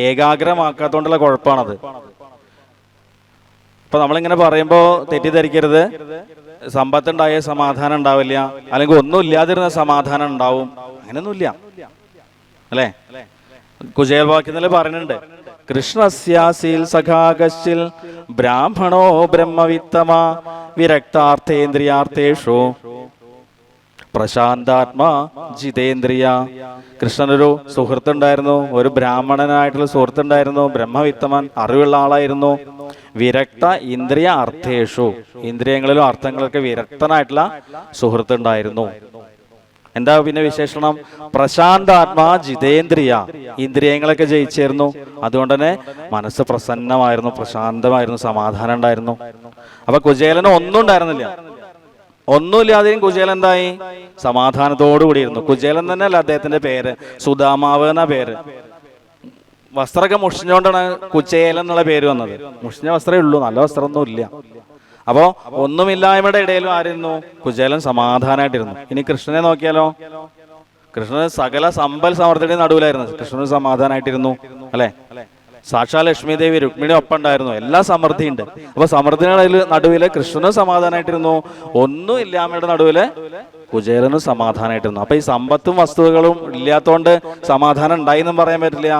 ഏകാഗ്രമാക്കാത്തോണ്ടുള്ള കുഴപ്പമാണത്. ഇപ്പൊ നമ്മളിങ്ങനെ പറയുമ്പോൾ തെറ്റിദ്ധരിക്കരുത്, സമ്പത്തുണ്ടായ സമാധാനം ഉണ്ടാവില്ല, അല്ലെങ്കിൽ ഒന്നും ഇല്ലാതിരുന്ന സമാധാനം ഉണ്ടാവും, അങ്ങനെയൊന്നുമില്ല അല്ലേ? കുചേലവാക്യത്തിൽ പറയുന്നുണ്ട്, കൃഷ്ണസ്യാസീൽ സഖാകശ്ചിൽ ബ്രാഹ്മണോ ബ്രഹ്മവിത്തമ വിരക്താർത്ഥേന്ദ്രിയാർത്ഥേഷു പ്രശാന്താത്മാ ജിതേന്ദ്രിയ. കൃഷ്ണനൊരു സുഹൃത്തുണ്ടായിരുന്നു, ഒരു ബ്രാഹ്മണനായിട്ടുള്ള സുഹൃത്തുണ്ടായിരുന്നു, ബ്രഹ്മവിത്തമൻ, അറിവുള്ള ആളായിരുന്നു. വിരക്ത ഇന്ദ്രിയ അർത്ഥേഷു, ഇന്ദ്രിയങ്ങളിലും അർത്ഥങ്ങളൊക്കെ വിരക്തനായിട്ടുള്ള സുഹൃത്തുണ്ടായിരുന്നു. എന്താ പിന്നെ വിശേഷണം? പ്രശാന്താത്മാ ജിതേന്ദ്രിയ, ഇന്ദ്രിയങ്ങളൊക്കെ ജയിച്ചിരുന്നു. അതുകൊണ്ട് തന്നെ മനസ്സ് പ്രസന്നമായിരുന്നു, പ്രശാന്തമായിരുന്നു, സമാധാനം ഉണ്ടായിരുന്നു. അപ്പൊ കുചേലന് ഒന്നും ഉണ്ടായിരുന്നില്ല. ഒന്നുമില്ലാതെയും കുചേലൻ എന്തായി? സമാധാനത്തോടു കൂടിയിരുന്നു. കുചേലൻ തന്നെയല്ല അദ്ദേഹത്തിന്റെ പേര്, സുധാമാവ് എന്ന പേര്. വസ്ത്രമൊക്കെ മുഷിഞ്ഞുകൊണ്ടാണ് കുചേലൻ എന്നുള്ള പേര് വന്നത്. മുഷിഞ്ഞ വസ്ത്രമേ ഉള്ളൂ, നല്ല വസ്ത്രമൊന്നും ഇല്ല. അപ്പോ ഒന്നുമില്ലായ്മയുടെ ഇടയിലും ആയിരുന്നു? കുചേലൻ സമാധാനമായിട്ടിരുന്നു. ഇനി കൃഷ്ണനെ നോക്കിയാലോ? കൃഷ്ണന് സകല സമ്പൽ സമൃദ്ധിയുടെ നടുവിലായിരുന്നു, കൃഷ്ണന് സമാധാനമായിട്ടിരുന്നു അല്ലെ? സാക്ഷാൽ ലക്ഷ്മി ദേവി രുക്മിണി ഒപ്പം ഉണ്ടായിരുന്നു, എല്ലാ സമൃദ്ധിയുണ്ട്. അപ്പൊ സമൃദ്ധിയുടെ നടുവില് കൃഷ്ണനും സമാധാനമായിട്ടിരുന്നു, ഒന്നും ഇല്ലായ്മയുടെ നടുവില് കുചേലനും സമാധാനമായിട്ടിരുന്നു. അപ്പൊ ഈ സമ്പത്തും വസ്തുക്കളും ഇല്ലാത്തോണ്ട് സമാധാനം ഉണ്ടായി എന്നും പറയാൻ പറ്റില്ല,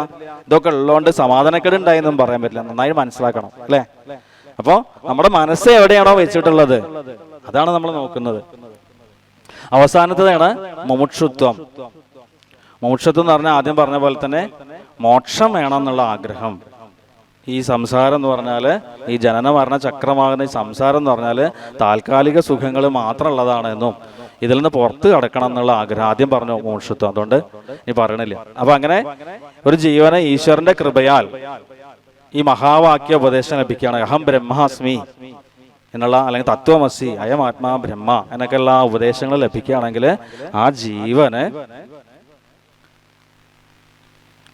ഇതൊക്കെ ഉള്ളതുകൊണ്ട് സമാധാനക്കേട് ഉണ്ടായി എന്നും പറയാൻ പറ്റില്ല. നന്നായി മനസ്സിലാക്കണം അല്ലെ? അപ്പോ നമ്മുടെ മനസ്സ് എവിടെയാണോ വെച്ചിട്ടുള്ളത് അതാണ് നമ്മൾ നോക്കുന്നത്. അവസാനത്തേതാണ് മുമുക്ഷുത്വം. മുമുക്ഷുത്വം എന്ന് പറഞ്ഞാൽ ആദ്യം പറഞ്ഞ പോലെ തന്നെ മോക്ഷം വേണം എന്നുള്ള ആഗ്രഹം. ഈ സംസാരം എന്ന് പറഞ്ഞാല്, ഈ ജനന മരണ ചക്രമാകുന്ന ഈ സംസാരം എന്ന് പറഞ്ഞാല് താൽക്കാലിക സുഖങ്ങൾ മാത്രം ഉള്ളതാണ് എന്നും ഇതിൽ നിന്ന് പുറത്ത് കടക്കണം എന്നുള്ള ആഗ്രഹം ആദ്യം പറഞ്ഞു മോക്ഷത്വം. അതുകൊണ്ട് ഇനി പറയണില്ല. അപ്പൊ അങ്ങനെ ഒരു ജീവനെ ഈശ്വരന്റെ കൃപയാൽ ഈ മഹാവാക്യ ഉപദേശം ലഭിക്കുകയാണ്. അഹം ബ്രഹ്മാസ്മി എന്നുള്ള, അല്ലെങ്കിൽ തത്വമസി, അയം ആത്മാ ബ്രഹ്മ എന്നൊക്കെയുള്ള ഉപദേശങ്ങൾ ലഭിക്കുകയാണെങ്കിൽ ആ ജീവന്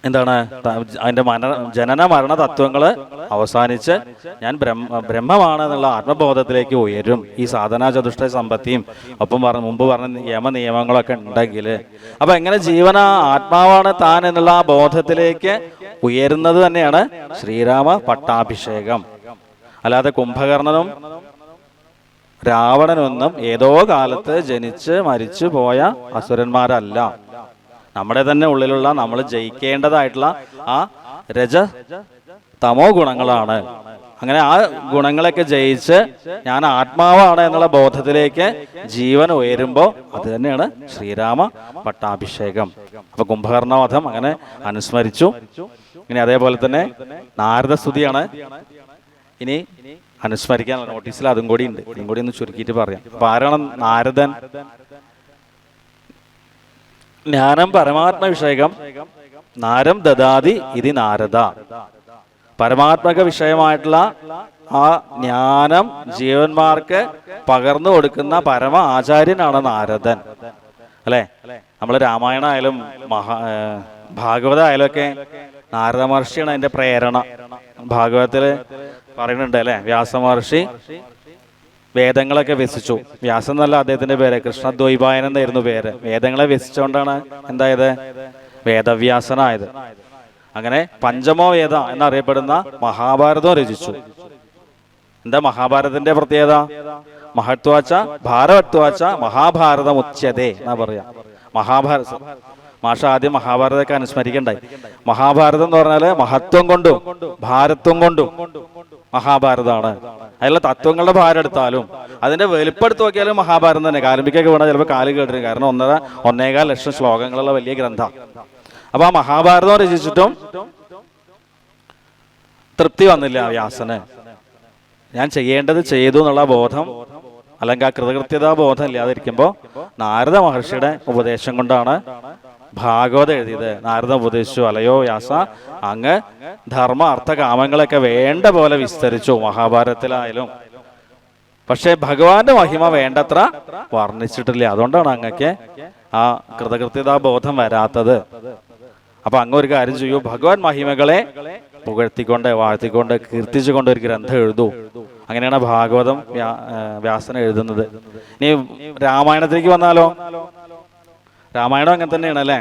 എന്താണ്? അതിന്റെ ജനന മരണ തത്വങ്ങള് അവസാനിച്ച് ഞാൻ ബ്രഹ്മമാണ് എന്നുള്ള ആത്മബോധത്തിലേക്ക് ഉയരും. ഈ സാധനാ ചതുഷ്ട സമ്പത്തിയും ഒപ്പം മുമ്പ് പറഞ്ഞ നിയമങ്ങളൊക്കെ ഉണ്ടെങ്കിൽ, അപ്പൊ എങ്ങനെ ജീവന ആത്മാവാണ് താൻ എന്നുള്ള ആ ബോധത്തിലേക്ക് ഉയരുന്നത് തന്നെയാണ് ശ്രീരാമ പട്ടാഭിഷേകം. അല്ലാതെ കുംഭകർണനും രാവണനൊന്നും ഏതോ കാലത്ത് ജനിച്ച് മരിച്ചു പോയ അസുരന്മാരല്ല. നമ്മുടെ തന്നെ ഉള്ളിലുള്ള, നമ്മൾ ജയിക്കേണ്ടതായിട്ടുള്ള ആ രജ തമോ ഗുണങ്ങളാണ്. അങ്ങനെ ആ ഗുണങ്ങളൊക്കെ ജയിച്ച് ഞാൻ ആത്മാവാണ് എന്നുള്ള ബോധത്തിലേക്ക് ജീവൻ ഉയരുമ്പോൾ അത് തന്നെയാണ് ശ്രീരാമ പട്ടാഭിഷേകം. അപ്പൊ കുംഭകർണവധം അങ്ങനെ അനുസ്മരിച്ചു. ഇനി അതേപോലെ തന്നെ നാരദസ്തുതിയാണ് ഇനി അനുസ്മരിക്കാൻ നോട്ടീസിൽ അതും കൂടി ഉണ്ട്. അതും കൂടി ഒന്ന് ചുരുക്കിയിട്ട് പറയാം. അപ്പൊ ആരാണ് നാരദൻ? ജ്ഞാനം പരമാത്മ വിഷയകം നാരം ദദാതി ഇതി നാരദ. പരമാത്മക വിഷയമായിട്ടുള്ള ആ ജ്ഞാനം ജീവന്മാർക്ക് പകർന്നു കൊടുക്കുന്ന പരമ ആചാര്യനാണ് നാരദൻ അല്ലെ? നമ്മള് രാമായണ ആയാലും ഭാഗവത ആയാലും ഒക്കെ നാരദ മഹർഷിയാണ് അതിന്റെ പ്രേരണ. ഭാഗവതത്തില് പറയുന്നുണ്ട് അല്ലെ, വ്യാസമഹർഷി വേദങ്ങളൊക്കെ വ്യസിച്ചു. വ്യാസം എന്നല്ല അദ്ദേഹത്തിന്റെ പേര്, കൃഷ്ണദ്വൈപായനൻ എന്നായിരുന്നു പേര്. വേദങ്ങളെ വ്യസിച്ചുകൊണ്ടാണ് എന്തായത്? വേദവ്യാസനായത്. അങ്ങനെ പഞ്ചമോ വേദ എന്നറിയപ്പെടുന്ന മഹാഭാരതം രചിച്ചു. എന്താ മഹാഭാരതത്തിന്റെ പ്രത്യേകത? മഹത്വാച്ച ഭാരവത്വാച്ച മഹാഭാരതം ഉച്യതേ എന്നാ പറയാ. മഹാഭാരതം മാഷ ആദ്യം മഹാഭാരതമൊക്കെ അനുസ്മരിക്കണ്ടായി. മഹാഭാരതം എന്ന് പറഞ്ഞാല് മഹത്വം കൊണ്ടും ഭാരത്വം കൊണ്ടും മഹാഭാരതമാണ്. അതിലുള്ള തത്വങ്ങളുടെ ഭാരം എടുത്താലും അതിന്റെ വെളിപ്പെടുത്ത് നോക്കിയാലും മഹാഭാരതം തന്നെ. കാലമ്പിക്കൊക്കെ വേണം ചിലപ്പോൾ കാല് കേട്ടിരും, കാരണം 1.25 ലക്ഷം ശ്ലോകങ്ങളുള്ള വലിയ ഗ്രന്ഥം. അപ്പൊ ആ മഹാഭാരതം രചിച്ചിട്ടും തൃപ്തി വന്നില്ല വ്യാസന്. ഞാൻ ചെയ്യേണ്ടത് ചെയ്തു എന്നുള്ള ബോധം, അല്ലെങ്കിൽ ആ കൃതകൃത്യതാ ബോധം ഇല്ലാതിരിക്കുമ്പോൾ നാരദ മഹർഷിയുടെ ഉപദേശം കൊണ്ടാണ് ഭാഗവതം എഴുതിയത്. നാരദ ഉപദേശിച്ചു, അലയോ വ്യാസ, അങ്ങ് ധർമ്മ അർത്ഥ കാമങ്ങളൊക്കെ വേണ്ട പോലെ വിസ്തരിച്ചു മഹാഭാരതത്തിലായാലും. പക്ഷെ ഭഗവാന്റെ മഹിമ വേണ്ടത്ര വർണ്ണിച്ചിട്ടില്ല. അതുകൊണ്ടാണ് അങ്ങക്ക് ആ കൃതകൃത്യതാ ബോധം വരാത്തത്. അപ്പൊ അങ്ങ് ഒരു കാര്യം ചെയ്യൂ, ഭഗവാൻ മഹിമകളെ പുകഴ്ത്തിക്കൊണ്ട് വാഴ്ത്തിക്കൊണ്ട് കീർത്തിച്ചുകൊണ്ട് ഒരു ഗ്രന്ഥം എഴുതൂ. അങ്ങനെയാണ് ഭാഗവതം വ്യാസൻ എഴുതുന്നത്. ഇനി രാമായണത്തിലേക്ക് വന്നാലോ? രാമായണം അങ്ങനെ തന്നെയാണ് അല്ലേ?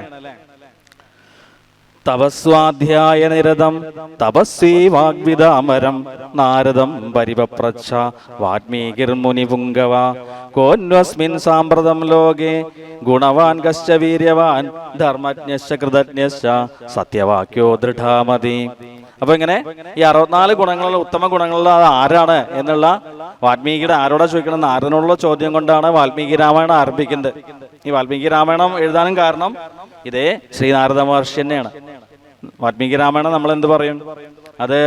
തപസ്വാധ്യായ നിരതം തപസ്വീ വാഗ്വിദാമരം നാരദം പരിപപ്രച്ഛ വാൽമീകിർമുനി പുങ്കവ കോന്വസ്മിൻ സാമ്പ്രതം ലോകേ ഗുണവാൻ കശ്ച വീര്യവാൻ ധർമ്മജ്ഞശ്ച കൃതജ്ഞശ്ച സത്യവാക്യോ ദൃഢാമതി. അപ്പൊ ഇങ്ങനെ ഈ 64 ഗുണങ്ങളുള്ള ഉത്തമ ഗുണങ്ങളുള്ള അത് ആരാണ് എന്നുള്ള വാൽമീകിയുടെ ആരോടാ ചോദിക്കണം നാരദനോടുള്ള ചോദ്യം കൊണ്ടാണ് വാൽമീകി രാമായണം ആരംഭിക്കുന്നത്. ഈ വാൽമീകി രാമായണം എഴുതാനും കാരണം ഇതേ ശ്രീനാരദ മഹർഷി തന്നെയാണ്. വാൽമീകി രാമായണം നമ്മൾ എന്ത് പറയും? അത്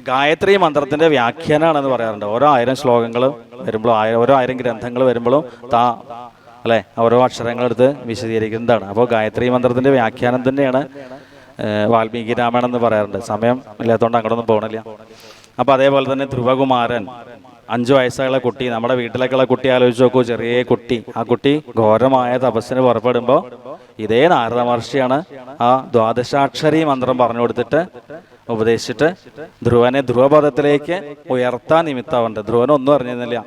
ഗായത്രി മന്ത്രത്തിന്റെ വ്യാഖ്യാനാണെന്ന് പറയാറുണ്ട്. ഓരോ 1000 ശ്ലോകങ്ങൾ വരുമ്പോഴും ഓരോ 1000 ഗ്രന്ഥങ്ങൾ വരുമ്പോഴും അല്ലെ ഓരോ അക്ഷരങ്ങളെടുത്ത് വിശദീകരിക്കുന്നതാണ്. അപ്പോൾ ഗായത്രി മന്ത്രത്തിന്റെ വ്യാഖ്യാനം തന്നെയാണ് വാൽമീകി രാമായണം എന്ന് പറയാറുണ്ട്. സമയം ഇല്ലാത്തതുകൊണ്ട് അങ്ങോട്ടൊന്നും പോകണില്ല. അപ്പൊ അതേപോലെ തന്നെ ധ്രുവകുമാരൻ 5 വയസ്സുള്ള കുട്ടി, നമ്മുടെ വീട്ടിലേക്കുള്ള കുട്ടി ആലോചിച്ച് നോക്കൂ, ചെറിയ കുട്ടി. ആ കുട്ടി ഘോരമായ തപസ്സിന് പുറപ്പെടുമ്പോൾ ഇതേ നാരദ മഹർഷിയാണ് ആ ദ്വാദശാക്ഷരി മന്ത്രം പറഞ്ഞു കൊടുത്തിട്ട് ഉപദേശിച്ചിട്ട് ധ്രുവനെ ധ്രുവപദത്തിലേക്ക് ഉയർത്താൻ നിമിത്തമുണ്ട്. ധ്രുവനെ ഒന്നും അറിഞ്ഞിരുന്നില്ല.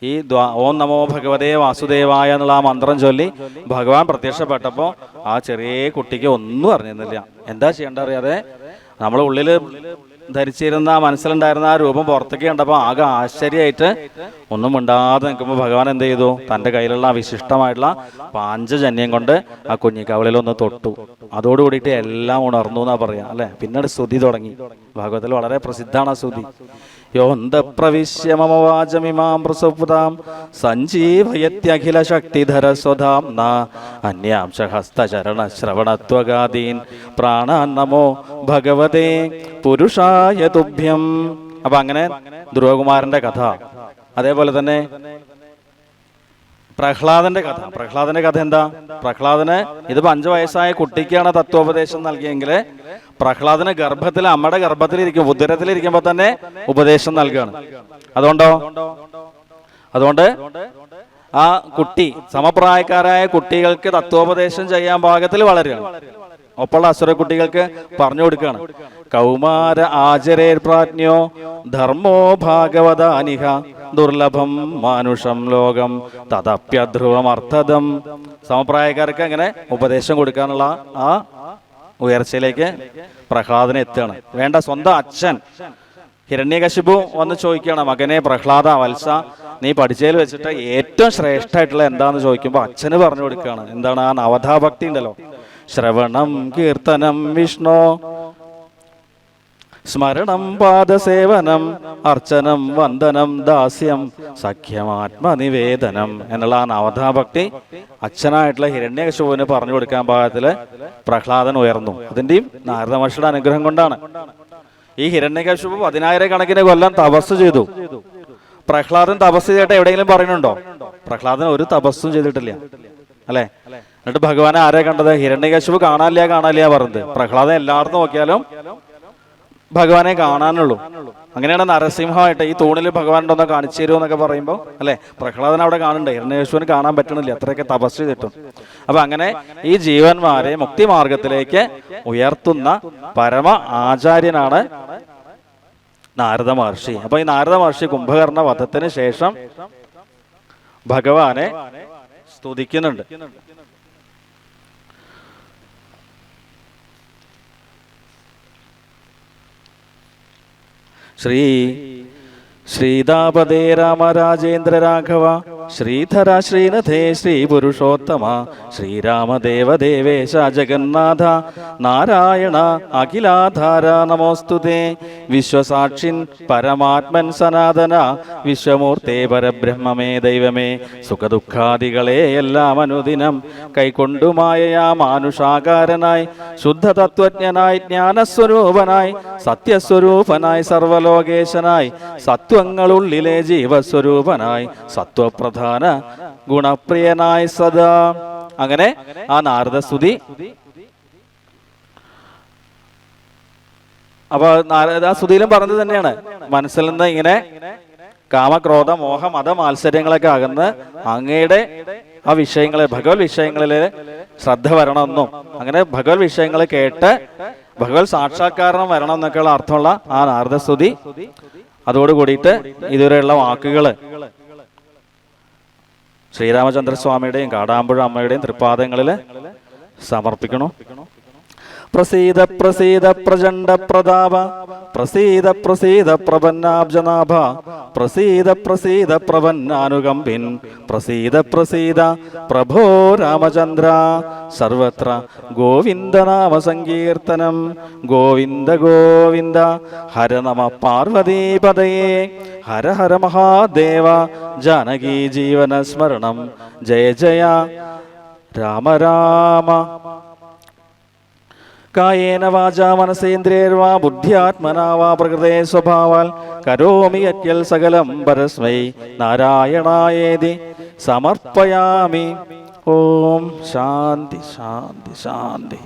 ഈ ഓം നമോ ഭഗവതേ വാസുദേവായ എന്നുള്ള ആ മന്ത്രം ചൊല്ലി ഭഗവാൻ പ്രത്യക്ഷപ്പെട്ടപ്പോൾ ആ ചെറിയ കുട്ടിക്ക് ഒന്നും അറിഞ്ഞിരുന്നില്ല. എന്താ ചെയ്യേണ്ട അറിയാതെ നമ്മൾ ഉള്ളിൽ ധരിച്ചിരുന്ന മനസ്സിലുണ്ടായിരുന്ന ആ രൂപം പുറത്തേക്ക് കണ്ടപ്പോൾ ആകെ ആശ്ചര്യമായിട്ട് ഒന്നും മിണ്ടാതെ നിൽക്കുമ്പോൾ ഭഗവാൻ എന്ത് ചെയ്തു? തൻ്റെ കയ്യിലുള്ള ആ വിശിഷ്ടമായിട്ടുള്ള പാഞ്ചജന്യം കൊണ്ട് ആ കുഞ്ഞിക്കവളിലൊന്ന് തൊട്ടു. അതോടുകൂടിയിട്ട് എല്ലാം ഉണർന്നു എന്നാ പറയാ അല്ലെ. പിന്നീട് സ്തുതി തുടങ്ങി. ഭാഗവതത്തിൽ വളരെ പ്രസിദ്ധമാണ് ആ സ്തുതി. യോന്തപ്രവിശ്യ മമ വാചമിമാം പ്രസുപ്താം സഞ്ജീവയത്യഖില ശക്തിധര സ്വധാം ന അന്യാംശ ഹസ്തചരണ ശ്രവണത്വഗാദീൻ പ്രാണാൻ നമോ ഭഗവതേ പുരുഷായ തുഭ്യം. അപ്പൊ അങ്ങനെ ധ്രുവകുമാരന്റെ കഥ. അതേപോലെ തന്നെ പ്രഹ്ലാദന്റെ കഥ എന്താ? പ്രഹ്ലാദന് ഇതിപ്പോ 5 വയസ്സായ കുട്ടിക്കാണ് തത്വോപദേശം നൽകിയെങ്കിൽ പ്രഹ്ലാദന് ഗർഭത്തിൽ അമ്മയുടെ ഗർഭത്തിലിരിക്കും ഉദരത്തിലിരിക്കുമ്പോ തന്നെ ഉപദേശം നൽകുകയാണ്. അതുകൊണ്ട് ആ കുട്ടി സമപ്രായക്കാരായ കുട്ടികൾക്ക് തത്വോപദേശം ചെയ്യാൻ പാകത്തിൽ വളരുകയാണ്. ഒപ്പമുള്ള അസുര കുട്ടികൾക്ക് പറഞ്ഞു കൊടുക്കുകയാണ്. കൗമാര ആചരേ പ്രാജ്ഞോ ധർമ്മോ ഭാഗവതാനിഹ ദുർലഭം മാനുഷം ലോകം തദപ്യധ്രുവമർത്ഥദം. സമപ്രായക്കാർക്ക് അങ്ങനെ ഉപദേശം കൊടുക്കാനുള്ള ആ ഉയർച്ചയിലേക്ക് പ്രഹ്ലാദനെ എത്തുകയാണ്. വേണ്ട സ്വന്തം അച്ഛൻ ഹിരണ്യകശിപു വന്ന് ചോദിക്കുകയാണ്, മകനെ പ്രഹ്ലാദ വത്സ, നീ പഠിച്ചതിൽ വെച്ചിട്ട് ഏറ്റവും ശ്രേഷ്ഠമായിട്ടുള്ള എന്താന്ന് ചോദിക്കുമ്പോൾ അച്ഛന് പറഞ്ഞു കൊടുക്കുകയാണ്. എന്താണ്? ആ നവധാഭക്തി ഉണ്ടല്ലോ, ശ്രവണം കീർത്തനം വിഷ്ണു സ്മരണം പാദസേവനം അർച്ചനം വന്ദനം ദാസ്യം സഖ്യമാത്മനിവേദനം എന്നുള്ള ആ നവധാഭക്തി അച്ഛനായിട്ടുള്ള ഹിരണ്യകശിപുവിന് പറഞ്ഞു കൊടുക്കാൻ പാകത്തില് പ്രഹ്ലാദൻ ഉയർന്നു. അതിന്റെയും നാരദ മഹർഷിയുടെ അനുഗ്രഹം കൊണ്ടാണ്. ഈ ഹിരണ്യകശിപു 10,000 കണക്കിന് കൊല്ലം തപസ് ചെയ്തു. പ്രഹ്ലാദൻ തപസ് ചെയ്തിട്ട് എവിടെയെങ്കിലും പറയുന്നുണ്ടോ? പ്രഹ്ലാദൻ ഒരു തപസ്സും ചെയ്തിട്ടില്ല അല്ലെ. എന്നിട്ട് ഭഗവാനെ ആരെ കണ്ടത്? ഹിരണ്യകശിപു കാണാനില്ല പറഞ്ഞത്. പ്രഹ്ലാദൻ എല്ലായിടത്തും നോക്കിയാലും ഭഗവാനെ കാണാനുള്ളൂ. അങ്ങനെയാണ് നരസിംഹമായിട്ട് ഈ തൂണിൽ ഭഗവാൻ ഉണ്ടോന്ന് കാണിച്ചു തരുമോ എന്നൊക്കെ പറയുമ്പോൾ അല്ലെ, പ്രഹ്ലാദൻ അവിടെ കാണുന്നുണ്ട്, ഹിരണ്യകശിപുവിന് കാണാൻ പറ്റണില്ല, അത്രയൊക്കെ തപസ് ചെയ്തിട്ടും. അപ്പൊ അങ്ങനെ ഈ ജീവന്മാരെ മുക്തിമാർഗത്തിലേക്ക് ഉയർത്തുന്ന പരമ ആചാര്യനാണ് നാരദ മഹർഷി. അപ്പൊ ഈ നാരദ മഹർഷി കുംഭകർണ വധത്തിന് ശേഷം ഭഗവാനെ സ്തുതിക്കുന്നുണ്ട്. ശ്രീതാപദേ രാമരാജേന്ദ്ര രാഘവ ശ്രീധര ശ്രീനഥേ ശ്രീ പുരുഷോത്തമ ശ്രീരാമദേവ ദേവേശ ജഗന്നാഥ നാരായണ അഖിലാധാര നമോസ്തുതേ വിശ്വസാക്ഷിൻ പരമാത്മൻ സനാതന വിശ്വമൂർത്തേ പരബ്രഹ്മമേ ദൈവമേ സുഖദുഃഖാദികളെ എല്ലാം അനുദിനം കൈക്കൊണ്ടുമായയാ മാനുഷാകാരനായി ശുദ്ധ തത്വജ്ഞനായി ജ്ഞാനസ്വരൂപനായി സത്യസ്വരൂപനായി സർവലോകേശനായി സത്വങ്ങളുള്ളിലെ ജീവസ്വരൂപനായി സത്വപ്രധാന ഗുണപ്രിയനായി സദാ. അങ്ങനെ ആ നാരദസ്തുതി. അപ്പൊ നാരദ സ്തുതിയിലും പറഞ്ഞത് തന്നെയാണ് മനസ്സിൽ നിന്ന് ഇങ്ങനെ കാമക്രോധ മോഹ മത മാത്സര്യങ്ങളൊക്കെ അകന്ന് അങ്ങയുടെ ആ വിഷയങ്ങളിൽ ഭഗവത് വിഷയങ്ങളിൽ ശ്രദ്ധ വരണമെന്നും അങ്ങനെ ഭഗവത് വിഷയങ്ങൾ കേട്ട് ഭഗവത് സാക്ഷാത്കാരണം വരണം എന്നൊക്കെയുള്ള അർത്ഥമുള്ള ആ നാരദസ്തുതി അതോടുകൂടിയിട്ട് ഇതുവരെയുള്ള വാക്കുകൾ ശ്രീരാമചന്ദ്രസ്വാമിയുടെയും കാടാമ്പുഴ അമ്മയുടെയും തൃപ്പാദങ്ങളിൽ സമർപ്പിക്കണം. പ്രസീദ പ്രസീദ പ്രചണ്ഡ പ്രതാപ പ്രസീദ പ്രസീദ പ്രപന്നാബ്ജനാഭ പ്രസീദ പ്രസീദ പ്രപന്നാനുകമ്പിൻ പ്രസീദ പ്രസീദ പ്രഭോ രാമചന്ദ്ര. സർവത്ര ഗോവിന്ദനാമ സങ്കീർത്തനം. ഗോവിന്ദ ഗോവിന്ദ. ഹര നമ പാർവതീപതയേ. ഹര ഹര മഹാദേവ. ജാനകീ ജീവന സ്മരണം. ജയ ജയ രാമ രാമ. കായേന വാചാ മനസേന്ദ്രിയർവാ ബുദ്ധ്യാത്മനാ വാ പ്രകൃതേ സ്വഭാവാൽ കരോമി യത്കിൽ സകലം പരസ്മൈ നാരായണായേതി സമർപ്പയാമി. ഓം ശാന്തി ശാന്തി ശാന്തി.